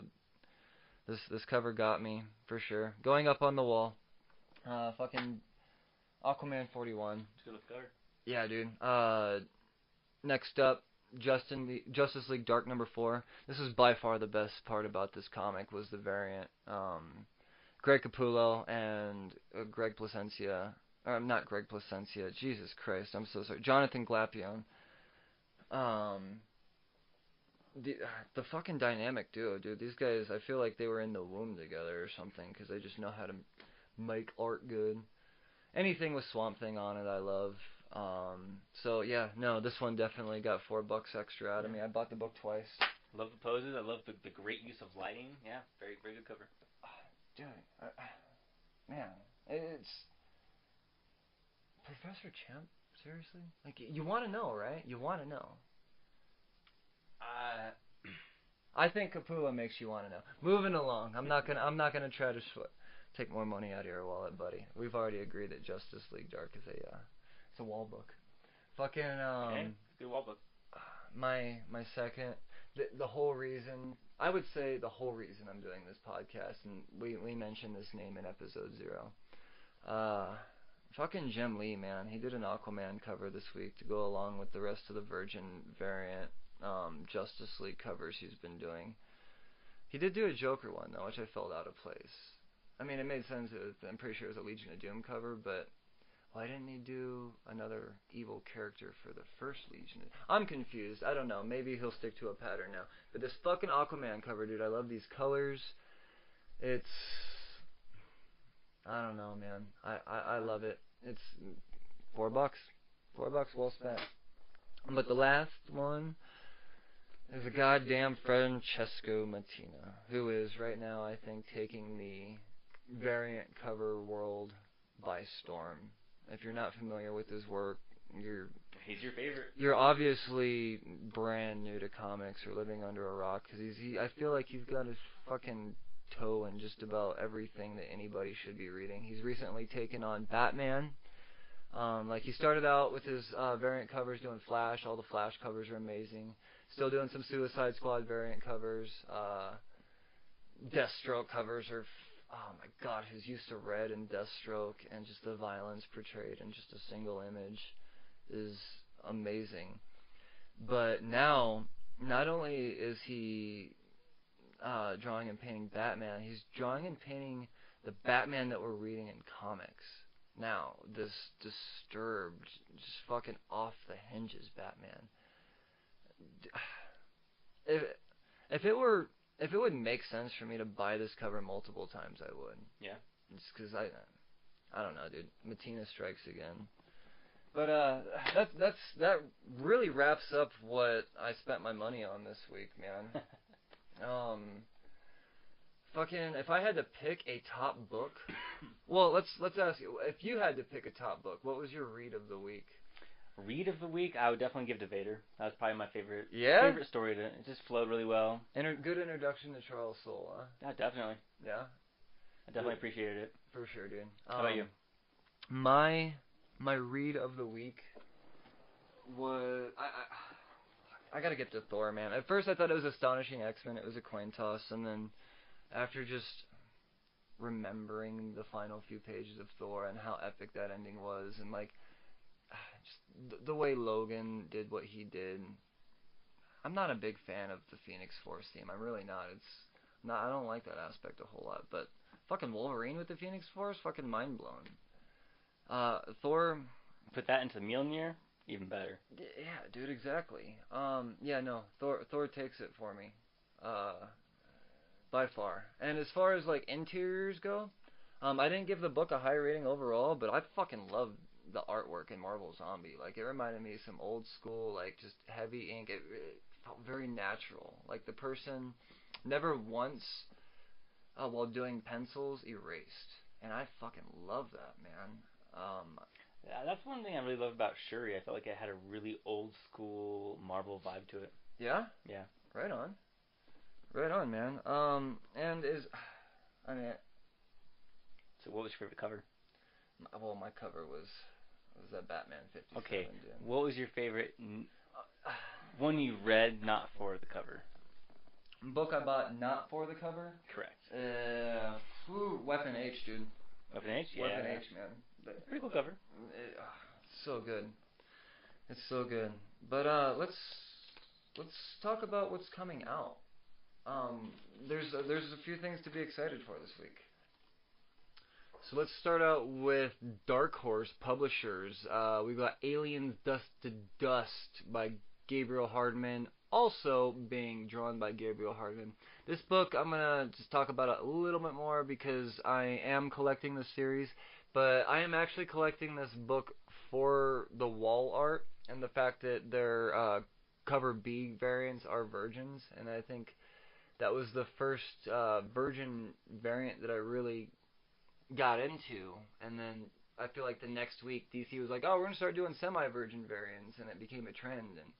S2: this cover got me for sure. Going up on the wall, fucking Aquaman 41.
S1: It's a good cover.
S2: Yeah, dude. Next up, Justice League Dark number 4. This is by far the best part about this comic was the variant. Greg Capullo and Greg Placencia. Not Greg Placencia. Jesus Christ, I'm so sorry. Jonathan Glapion. The fucking dynamic duo, dude. These guys, I feel like they were in the womb together or something, because they just know how to make art good. Anything with Swamp Thing on it, I love. So yeah, no, this one definitely got $4 extra out of me. I bought the book twice.
S1: Love the poses. I love the great use of lighting. Yeah, very, very good cover.
S2: Dude, man, it's Professor Champ. Seriously, like you want to know, right? You want to know. I think Capullo makes you want to know. Moving along, I'm not gonna try to take more money out of your wallet, buddy. We've already agreed that Justice League Dark is it's a wall book. Fucking
S1: okay, good wall book.
S2: My second, the whole reason, I would say the whole reason I'm doing this podcast, and we mentioned this name in episode 0. Fucking Jim Lee, man. He did an Aquaman cover this week to go along with the rest of the Virgin variant Justice League covers he's been doing. He did do a Joker one, though, which I felt out of place. I mean, it made sense. I'm pretty sure it was a Legion of Doom cover, but why didn't he do another evil character for the first Legion? I'm confused. I don't know. Maybe he'll stick to a pattern now. But this fucking Aquaman cover, dude, I love these colors. It's... I don't know, man. I love it. It's $4. $4 well spent. But the last one is a goddamn Francesco Mattina, who is right now, I think, taking the variant cover world by storm. If you're not familiar with his work,
S1: he's your favorite.
S2: You're obviously brand new to comics or living under a rock, because I feel like he's got his fucking toe in just about everything that anybody should be reading. He's recently taken on Batman. Like, he started out with his variant covers doing Flash. All the Flash covers are amazing. Still doing some Suicide Squad variant covers. Deathstroke covers are... Oh my god, his use of red in Deathstroke and just the violence portrayed in just a single image is amazing. But now, not only is he drawing and painting Batman, he's drawing and painting the Batman that we're reading in comics. Now, this disturbed, just fucking off the hinges Batman. If it would make sense for me to buy this cover multiple times, I would.
S1: Yeah.
S2: Just because I don't know, dude. Mattina strikes again. But that really wraps up what I spent my money on this week, man. Fucking, if I had to pick a top book, well, let's ask you, if you had to pick a top book, what was your read of the week?
S1: Read of the week, I would definitely give to Vader. That was probably my favorite.
S2: Yeah?
S1: Favorite story. It just flowed really well.
S2: Good introduction to Charles Soule, huh?
S1: Yeah, definitely.
S2: Yeah?
S1: I definitely appreciated it.
S2: For sure, dude.
S1: How about you?
S2: My read of the week was... I gotta get to Thor, man. At first I thought it was Astonishing X-Men. It was a coin toss, and then after just remembering the final few pages of Thor and how epic that ending was, and like just the way Logan did what he did, I'm not a big fan of the Phoenix Force theme. I'm really not. I don't like that aspect a whole lot. But fucking Wolverine with the Phoenix Force, fucking mind blown. Thor.
S1: Put that into Mjolnir, even better.
S2: Yeah, dude, exactly. Yeah, no, Thor takes it for me. By far. And as far as like interiors go, I didn't give the book a high rating overall, but I fucking loved the artwork in Marvel Zombie. Like, it reminded me of some old school, like, just heavy ink. It felt very natural. Like, the person never once, while doing pencils, erased. And I fucking love that, man.
S1: Yeah, that's one thing I really love about Shuri. I felt like it had a really old school Marvel vibe to it.
S2: Yeah?
S1: Yeah.
S2: Right on. Right on, man.
S1: So what was your favorite cover?
S2: Well, my cover was that Batman 57.
S1: Okay.
S2: Dude.
S1: What was your favorite one you read not for the cover?
S2: Book I bought not for the cover?
S1: Correct.
S2: Weapon H, dude.
S1: Weapon H? Yeah.
S2: Weapon H, man.
S1: Pretty cool cover.
S2: It's so good. It's so good. But let's talk about what's coming out. There's a few things to be excited for this week. So let's start out with Dark Horse Publishers. We've got Aliens Dust to Dust by Gabriel Hardman, also being drawn by Gabriel Hardman. This book, I'm going to just talk about it a little bit more because I am collecting this series, but I am actually collecting this book for the wall art and the fact that their cover B variants are virgins, and I think that was the first virgin variant that I really got into, and then I feel like the next week DC was like, oh, we're going to start doing semi-virgin variants, and it became a trend, and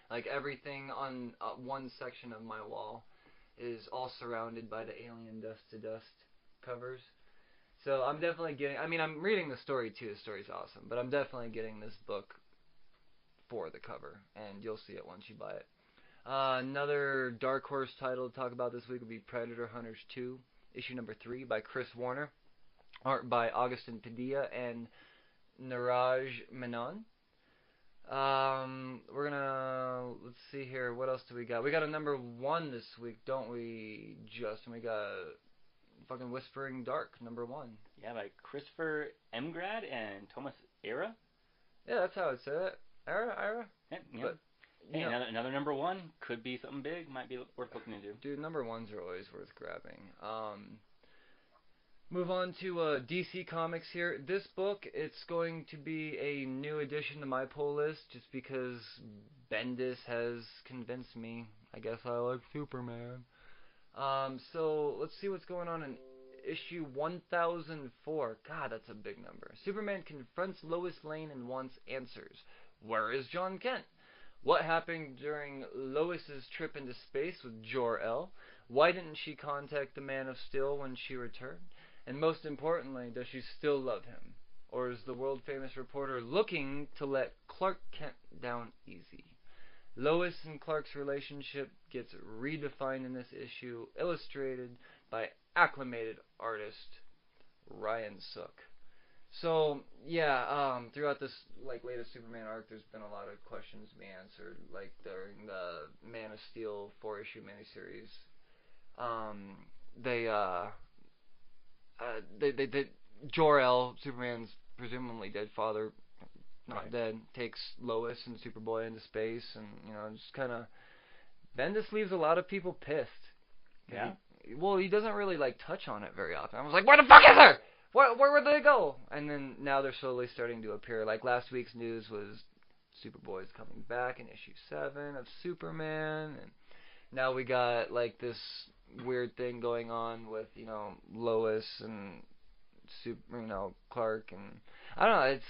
S2: like everything on one section of my wall is all surrounded by the Alien Dust to Dust covers. So I'm definitely I'm reading the story too, the story's awesome, but I'm definitely getting this book for the cover, and you'll see it once you buy it. Another Dark Horse title to talk about this week would be Predator Hunters 2, issue number 3 by Chris Warner, art by Augustin Padilla and Niraj Menon. We're gonna, let's see here, what else do we got? We got a number 1 this week, don't we, Justin? We got fucking Whispering Dark, #1.
S1: Yeah, by Christopher Emgrad and Thomas Era.
S2: Yeah, that's how I'd say it. Era?
S1: Yeah.
S2: But,
S1: hey,
S2: know,
S1: another #1 could be something big. Might be worth looking into.
S2: Dude, #1s are always worth grabbing. Move on to DC Comics here. This book, it's going to be a new addition to my pull list just because Bendis has convinced me. I guess I like Superman. So let's see what's going on in issue 1004. God, that's a big number. Superman confronts Lois Lane and wants answers. Where is John Kent? What happened during Lois's trip into space with Jor-El? Why didn't she contact the Man of Steel when she returned? And most importantly, does she still love him? Or is the world-famous reporter looking to let Clark Kent down easy? Lois and Clark's relationship gets redefined in this issue, illustrated by acclamated artist Ryan Sook. So, yeah, throughout this latest Superman arc, there's been a lot of questions to be answered, like during the Man of Steel 4-issue miniseries. Jor-El, Superman's presumably dead father, not dead, takes Lois and Superboy into space, and just kind of Bendis leaves a lot of people pissed.
S1: Yeah.
S2: He doesn't really touch on it very often. I was like, where the fuck is her? Where would they go? And then now they're slowly starting to appear. Like last week's news was Superboy's coming back in issue 7 of Superman, and now we got this weird thing going on with Lois and Clark, and I don't know. It's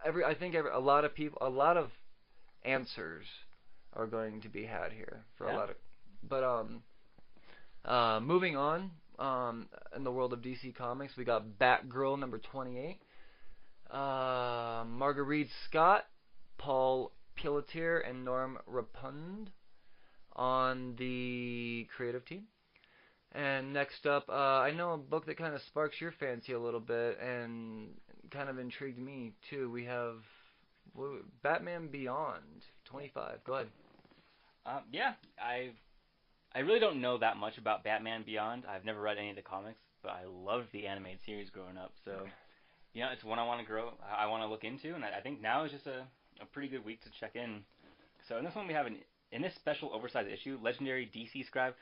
S2: I think a lot of answers are going to be had here for a lot of. But moving on, in the world of DC Comics, we got Batgirl #28. Marguerite Scott, Paul Pelletier, and Norm Rapund on the creative team. And next up, I know a book that kind of sparks your fancy a little bit and kind of intrigued me too. We have Batman Beyond 25. Go ahead.
S1: Yeah, I really don't know that much about Batman Beyond. I've never read any of the comics, but I loved the animated series growing up. So, it's one I want to look into, and I think now is just a pretty good week to check in. So in this one we have in this special oversized issue, legendary DC scribe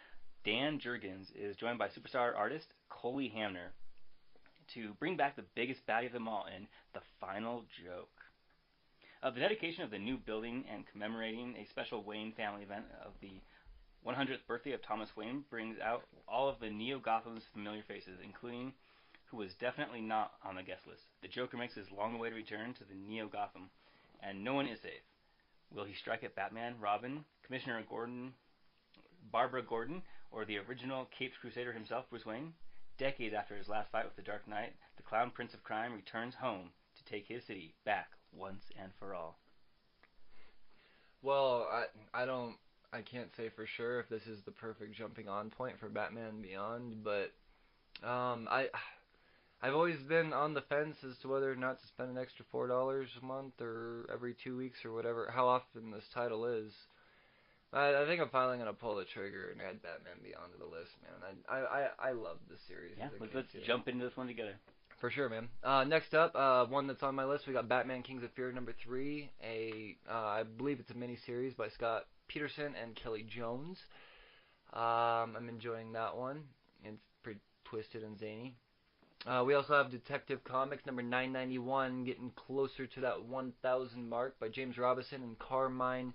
S1: Dan Jurgens is joined by superstar artist Coley Hamner to bring back the biggest baddie of them all in The Final Joke. The dedication of the new building and commemorating a special Wayne family event of the 100th birthday of Thomas Wayne brings out all of the Neo-Gotham's familiar faces, including who was definitely not on the guest list. The Joker makes his long-awaited return to the Neo-Gotham, and no one is safe. Will he strike at Batman, Robin, Commissioner Gordon, Barbara Gordon, or the original Caped Crusader himself, Bruce Wayne? Decades after his last fight with the Dark Knight, the Clown Prince of Crime returns home to take his city back once and for all.
S2: Well, I can't say for sure if this is the perfect jumping on point for Batman Beyond, but I've always been on the fence as to whether or not to spend an extra $4 a month or every 2 weeks or whatever, how often this title is. I think I'm finally going to pull the trigger and add Batman Beyond to the list, man. I love the series.
S1: Yeah, let's jump into this one together.
S2: For sure, man. Next up, one that's on my list, we got Batman Kings of Fear #3. I believe it's a mini-series by Scott Peterson and Kelly Jones. I'm enjoying that one. It's pretty twisted and zany. We also have Detective Comics #991, getting closer to that 1,000 mark, by James Robinson and Carmine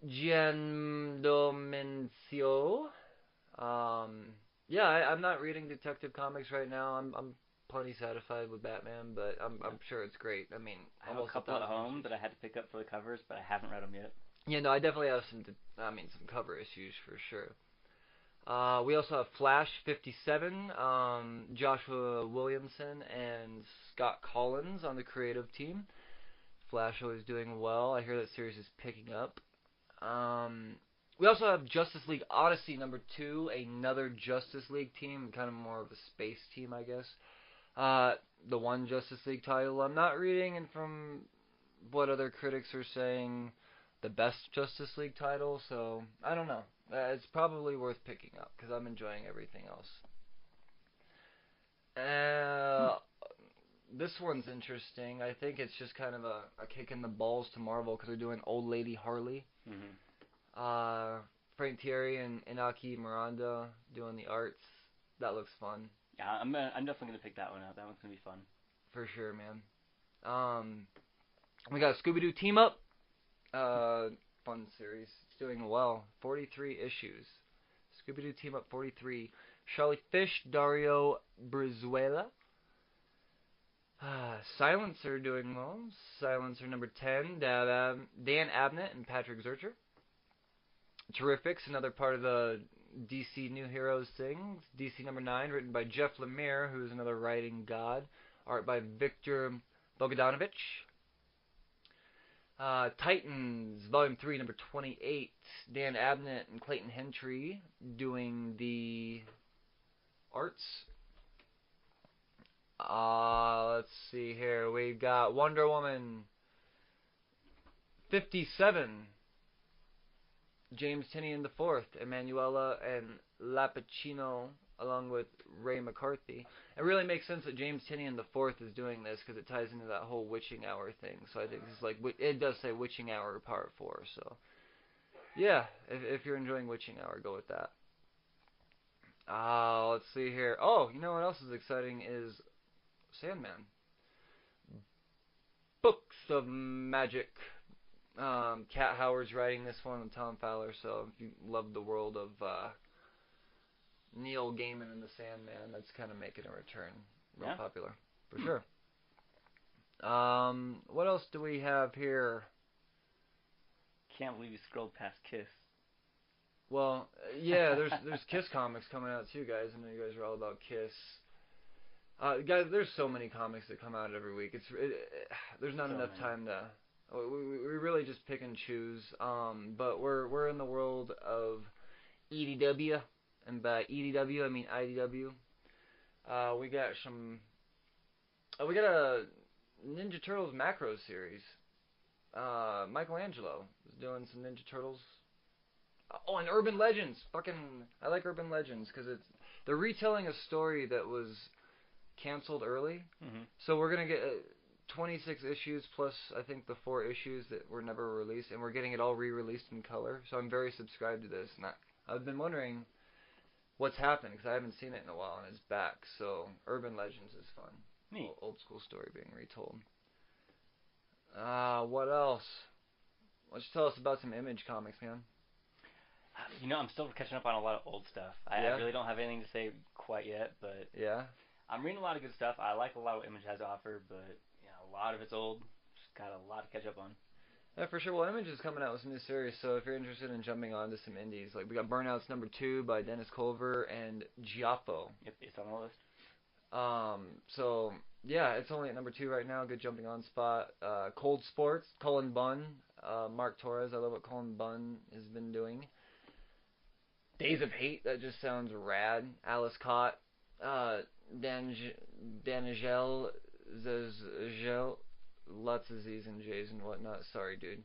S2: Giandomencio. I'm not reading Detective Comics right now. I'm plenty satisfied with Batman, but I'm sure it's great. I mean,
S1: I have a couple at home that I had to pick up for the covers, but I haven't read them yet.
S2: Yeah, no, I definitely have some cover issues for sure. We also have Flash 57, Joshua Williamson and Scott Collins on the creative team. Flash always doing well. I hear that series is picking up. We also have Justice League Odyssey #2, another Justice League team, kind of more of a space team, I guess. The one Justice League title I'm not reading, and from what other critics are saying, the best Justice League title, so I don't know. It's probably worth picking up because I'm enjoying everything else. this one's interesting. I think it's just kind of a kick in the balls to Marvel because they're doing Old Lady Harley. Frank Thierry and Inaki Miranda doing the arts. That looks fun.
S1: Yeah, I'm definitely gonna pick that one out. That one's gonna be fun.
S2: For sure, man. We got Scooby-Doo Team Up. Fun series. It's doing well. 43 issues. Scooby-Doo Team Up 43. Charlie Fish, Dario Brizuela. Silencer doing well. Silencer number 10. Dan Abnett and Patrick Zurcher. Terrifics, another part of the DC New Heroes thing. DC number 9, written by Jeff Lemire, who is another writing god. Art by Victor Bogdanovich. Titans, Volume 3, number 28. Dan Abnett and Clayton Hentry doing the arts. Let's see here. We got Wonder Woman 57. James Tynion IV, Emanuela and Lapicino, along with Ray McCarthy. It really makes sense that James Tynion IV is doing this because it ties into that whole Witching Hour thing. So I think it's like it does say Witching Hour Part 4. So yeah, if you're enjoying Witching Hour, go with that. Let's see here. Oh, you know what else is exciting is Sandman. Books of Magic. Cat Howard's writing this one and Tom Fowler, so if you love the world of Neil Gaiman and the Sandman, that's kind of making a return. Real popular, for sure. What else do we have here?
S1: Can't believe you scrolled past Kiss.
S2: Well, yeah, there's Kiss comics coming out too, guys. I know you guys are all about Kiss. Guys, there's so many comics that come out every week. There's not enough time to. We really just pick and choose. But we're in the world of EDW, and by EDW I mean IDW. We got a Ninja Turtles macro series. Michelangelo is doing some Ninja Turtles. Oh, and Urban Legends. I like Urban Legends because they're retelling a story that was canceled early. So we're gonna get 26 issues plus I think the 4 issues that were never released, and we're getting it all re-released in color. So I'm very subscribed to this, and I've been wondering what's happened because I haven't seen it in a while, and it's back. So Urban Legends is fun.
S1: Neat.
S2: Old school story being retold. What else? Why don't you tell us about some Image comics, man?
S1: You know, I'm still catching up on a lot of old stuff. I really don't have anything to say quite yet, but I'm reading a lot of good stuff. I like a lot of what Image has to offer, but a lot of it's old. Just got a lot to catch up on.
S2: Yeah, for sure. Well, Image is coming out with some new series, so if you're interested in jumping on to some indies, like we got Burnouts number 2 by Dennis Culver and Giaffo.
S1: Yep, it's on the list.
S2: So yeah, it's only at number 2 right now. Good jumping on spot. Cold Sports, Cullen Bunn, Mark Torres. I love what Cullen Bunn has been doing. Days of Hate, that just sounds rad. Alice Cott, Danigel, Zazgel, lots of Z's and J's and whatnot. Sorry, dude.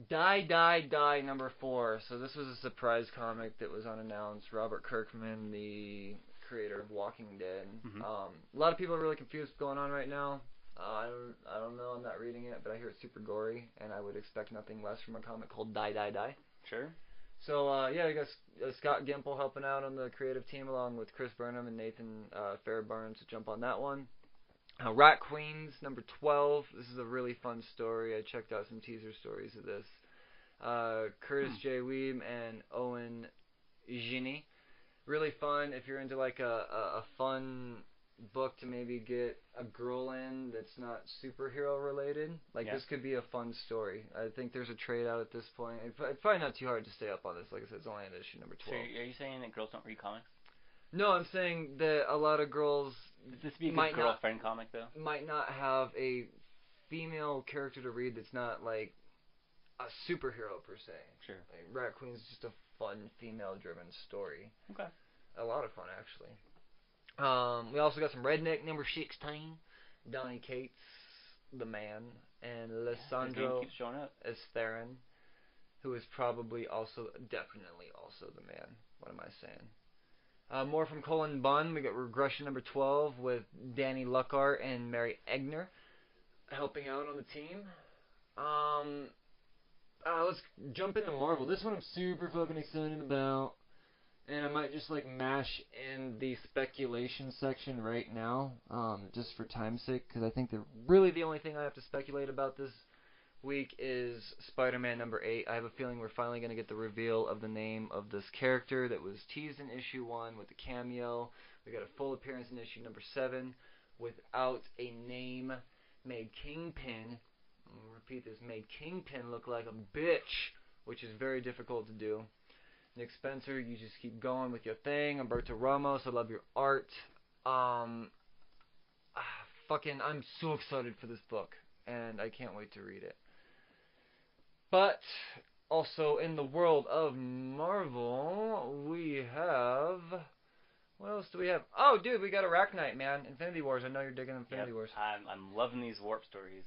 S2: Die number 4. So this was a surprise comic that was unannounced. Robert Kirkman, the creator of Walking Dead. A lot of people are really confused what's going on right now. I don't know. I'm not reading it, but I hear it's super gory, and I would expect nothing less from a comic called Die.
S1: Sure.
S2: So, yeah, I guess Scott Gimple helping out on the creative team along with Chris Burnham and Nathan Fairbarns to jump on that one. Rat Queens, number 12. This is a really fun story. I checked out some teaser stories of this. Curtis J. Weeb and Owen Ginny. Really fun if you're into like a fun book to maybe get a girl in that's not superhero related. This could be a fun story. I think there's a trade out at this point. It's probably not too hard to stay up on this. Like I said, it's only in issue number 12.
S1: So are you saying that girls don't read comics?
S2: No, I'm saying that a lot of girls
S1: Does this be a good girlfriend comic though?
S2: Might not have a female character to read that's not like a superhero per se.
S1: Sure.
S2: Like, Rat Queen is just a fun female-driven story.
S1: Okay.
S2: A lot of fun actually. We also got some Redneck number 16, Donnie Cates, the man, and Alessandro
S1: keeps showing up.
S2: as Theron, who is probably definitely also the man. What am I saying? More from Colin Bunn. We got Regression number 12 with Danny Luckart and Mary Egner helping out on the team. Let's jump into Marvel. This one I'm super fucking excited about. And I might just like mash in the speculation section right now, just for time's sake, because I think really the only thing I have to speculate about this week is Spider-Man number 8. I have a feeling we're finally going to get the reveal of the name of this character that was teased in issue 1 with the cameo. We got a full appearance in issue number 7 without a name. Made Kingpin, I'll repeat this, made Kingpin look like a bitch, which is very difficult to do. Nick Spencer, you just keep going with your thing. Humberto Ramos, I love your art. I'm so excited for this book, and I can't wait to read it. But also in the world of Marvel, we have... What else do we have? Oh, dude, we got Arachnite, man. Infinity Wars. I know you're digging Infinity Wars.
S1: I'm loving these warp stories.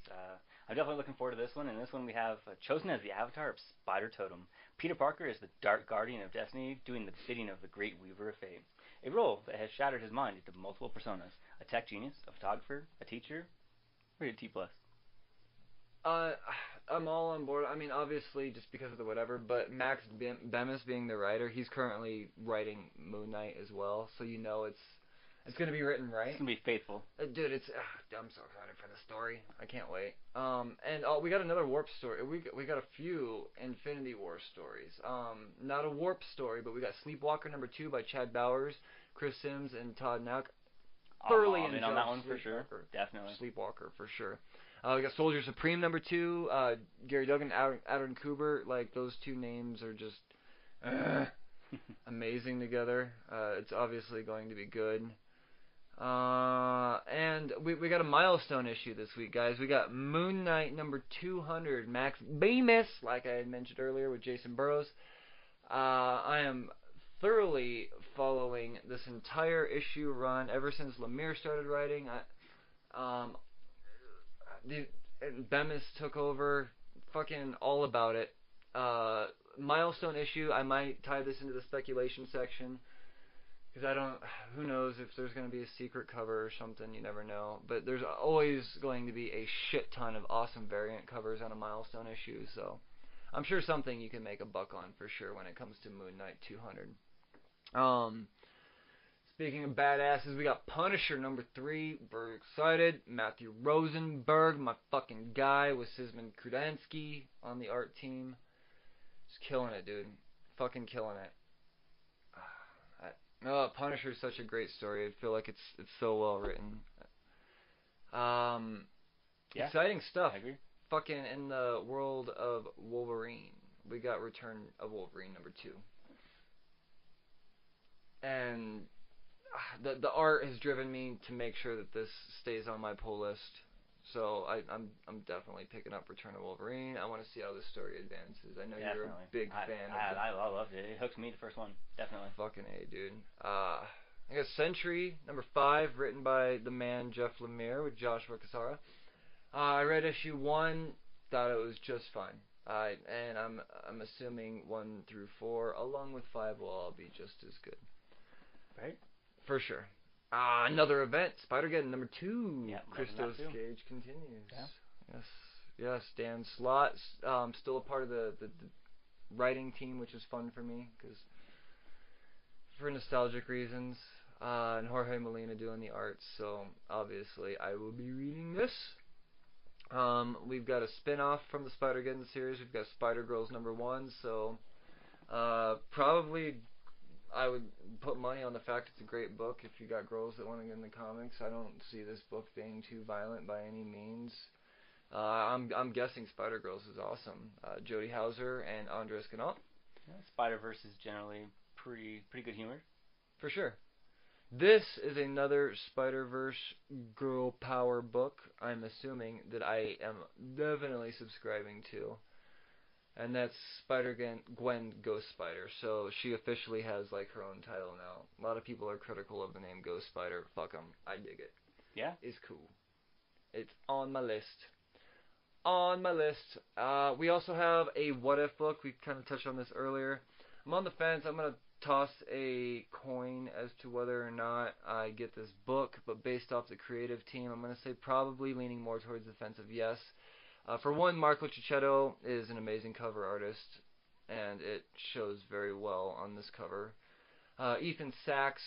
S1: I'm definitely looking forward to this one. In this one, we have chosen as the avatar of Spider Totem. Peter Parker is the Dark Guardian of Destiny, doing the bidding of the Great Weaver of Fate. A role that has shattered his mind into multiple personas: a tech genius, a photographer, a teacher, rated T+.
S2: I'm all on board. I mean, obviously, just because of the whatever, but Max Bemis being the writer, he's currently writing Moon Knight as well, so you know it's going to be written right.
S1: It's going to be faithful.
S2: Dude, I'm so excited for the story. I can't wait. And we got another Warp story. We got a few Infinity War stories. Not a Warp story, but we got Sleepwalker number 2 by Chad Bowers, Chris Sims, and Todd Nauk. Thoroughly
S1: in on that one for sure. Definitely.
S2: Sleepwalker for sure. We got Soldier Supreme number 2, Gary Duggan, Aaron Kuber. Like, those two names are just amazing together. It's obviously going to be good. And we got a milestone issue this week, guys. We got Moon Knight number 200, Max Bemis, like I had mentioned earlier, with Jason Burrows. I am thoroughly following this entire issue run ever since Lemire started writing. Bemis took over, fucking all about it. Milestone issue, I might tie this into the speculation section, because who knows if there's going to be a secret cover or something, you never know. But there's always going to be a shit ton of awesome variant covers on a milestone issue, so I'm sure something you can make a buck on for sure when it comes to Moon Knight 200. Speaking of badasses, we got Punisher number 3. Very excited. Matthew Rosenberg, my fucking guy, with Sisman Krudansky on the art team. Just killing it, dude. Fucking killing it. Punisher is such a great story. I feel like it's so well written. Exciting stuff.
S1: I agree.
S2: Fucking in the world of Wolverine, we got Return of Wolverine number 2. And the art has driven me to make sure that this stays on my pull list. So I'm definitely picking up Return of Wolverine. I want to see how this story advances. I know you're a big fan of it.
S1: I loved it. It hooked me the first one. Definitely.
S2: Fucking A, dude. I got Sentry number 5, written by the man Jeff Lemire with Joshua Cassara. I read issue 1, thought it was just fine. And I'm assuming 1 through 4, along with 5, will all be just as good.
S1: Right?
S2: For sure. Another event, Spider-Geddon number 2.
S1: Yeah,
S2: Christos Gage continues.
S1: Yeah.
S2: Yes. Dan Slott, still a part of the writing team, which is fun for me, because for nostalgic reasons. And Jorge Molina doing the art, so obviously I will be reading this. We've got a spin-off from the Spider-Geddon series. We've got Spider-Girls number 1, so probably I would put money on the fact it's a great book if you got girls that want to get in the comics. I don't see this book being too violent by any means. I'm guessing Spider-Girls is awesome. Jodie Hauser and Andres Canal.
S1: Yeah, Spider-Verse is generally pretty good humor.
S2: For sure. This is another Spider-Verse girl power book, I'm assuming, that I am definitely subscribing to. And that's Spider-Gwen Ghost Spider. So she officially has like her own title now. A lot of people are critical of the name Ghost Spider. Fuck them. I dig it.
S1: Yeah?
S2: It's cool. It's on my list. On my list. We also have a What If book. We kind of touched on this earlier. I'm on the fence. I'm going to toss a coin as to whether or not I get this book, but based off the creative team, I'm going to say probably leaning more towards defensive, yes. For one, Marco Cicchetto is an amazing cover artist, and it shows very well on this cover. Ethan Sachs,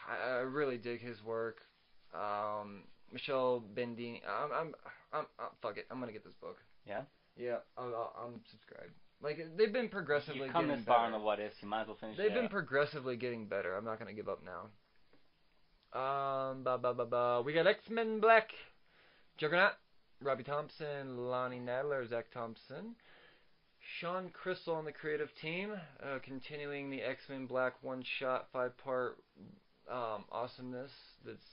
S2: I really dig his work. Michelle Bendini, fuck it, I'm going to get this book.
S1: Yeah?
S2: Yeah, I'm subscribed. Like, they've been progressively getting better.
S1: You've come this far on the what ifs, you might as well finish it.
S2: They've been progressively getting better. I'm not going to give up now. We got X-Men Black, Juggernaut, Robbie Thompson, Lonnie Nadler, Zach Thompson, Sean Crystal on the creative team, continuing the X-Men Black one-shot, 5-part awesomeness that's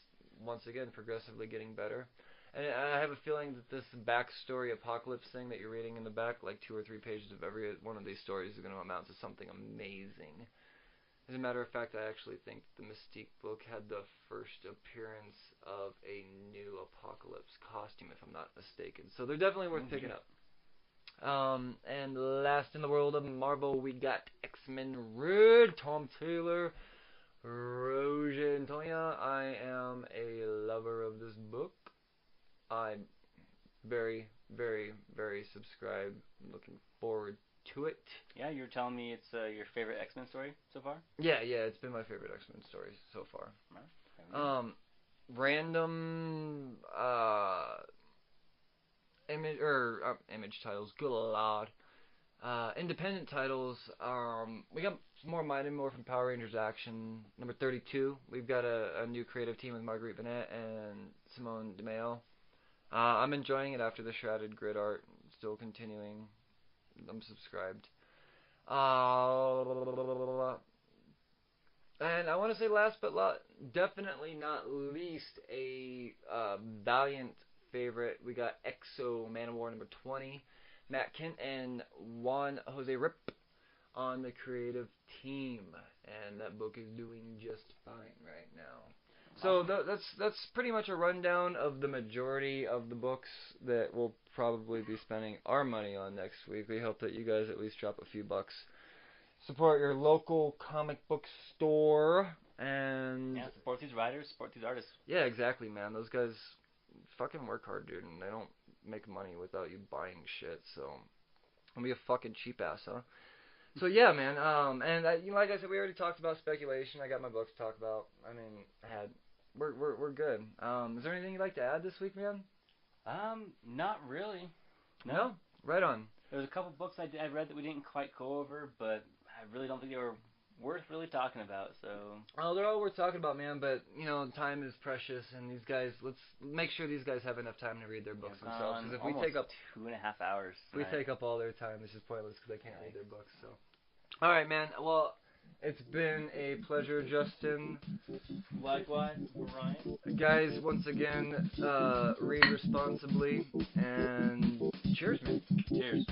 S2: once again progressively getting better. And I have a feeling that this backstory apocalypse thing that you're reading in the back, like 2 or 3 pages of every one of these stories, is going to amount to something amazing. As a matter of fact, I actually think the Mystique book had the first appearance of a new Apocalypse costume, if I'm not mistaken. So they're definitely worth picking up. And last in the world of Marvel, we got X-Men Red, Tom Taylor, Roger Antonia. I am a lover of this book. I'm very, very, very subscribed. I'm looking forward to it.
S1: Yeah, you were telling me it's your favorite X-Men story so far?
S2: Yeah, it's been my favorite X-Men story so far. Random image titles. Good lord. Independent titles. We got more Mighty Morphin Power Rangers action. Number 32. We've got a new creative team with Marguerite Bennett and Simone DeMeo. I'm enjoying it after the shrouded grid art. Still continuing. I'm subscribed. And I want to say last but definitely not least, a Valiant favorite. We got Exo Man of War number 20. Matt Kent and Juan Jose Rip on the creative team. And that book is doing just fine right now. So that's pretty much a rundown of the majority of the books that we'll probably be spending our money on next week. We hope that you guys at least drop a few bucks. Support your local comic book store and
S1: support these writers, support these artists.
S2: Yeah, exactly, man. Those guys fucking work hard, dude, and they don't make money without you buying shit. So don't be a fucking cheap ass, huh? So yeah, man. And like I said, we already talked about speculation. I got my books to talk about. I mean, we're good. Is there anything you'd like to add this week, man?
S1: Not really.
S2: No? Right on.
S1: There was a couple books I read that we didn't quite go over, but I really don't think they were worth really talking about. So.
S2: Oh, they're all worth talking about, man. But time is precious, and these guys. Let's make sure these guys have enough time to read their books themselves. Because if we take up
S1: 2.5 hours,
S2: we take up all their time, it's just pointless because they can't read their books. So. All right, man. Well. It's been a pleasure, Justin.
S1: Likewise, Ryan.
S2: Guys, once again, read responsibly, and cheers, man.
S1: Cheers.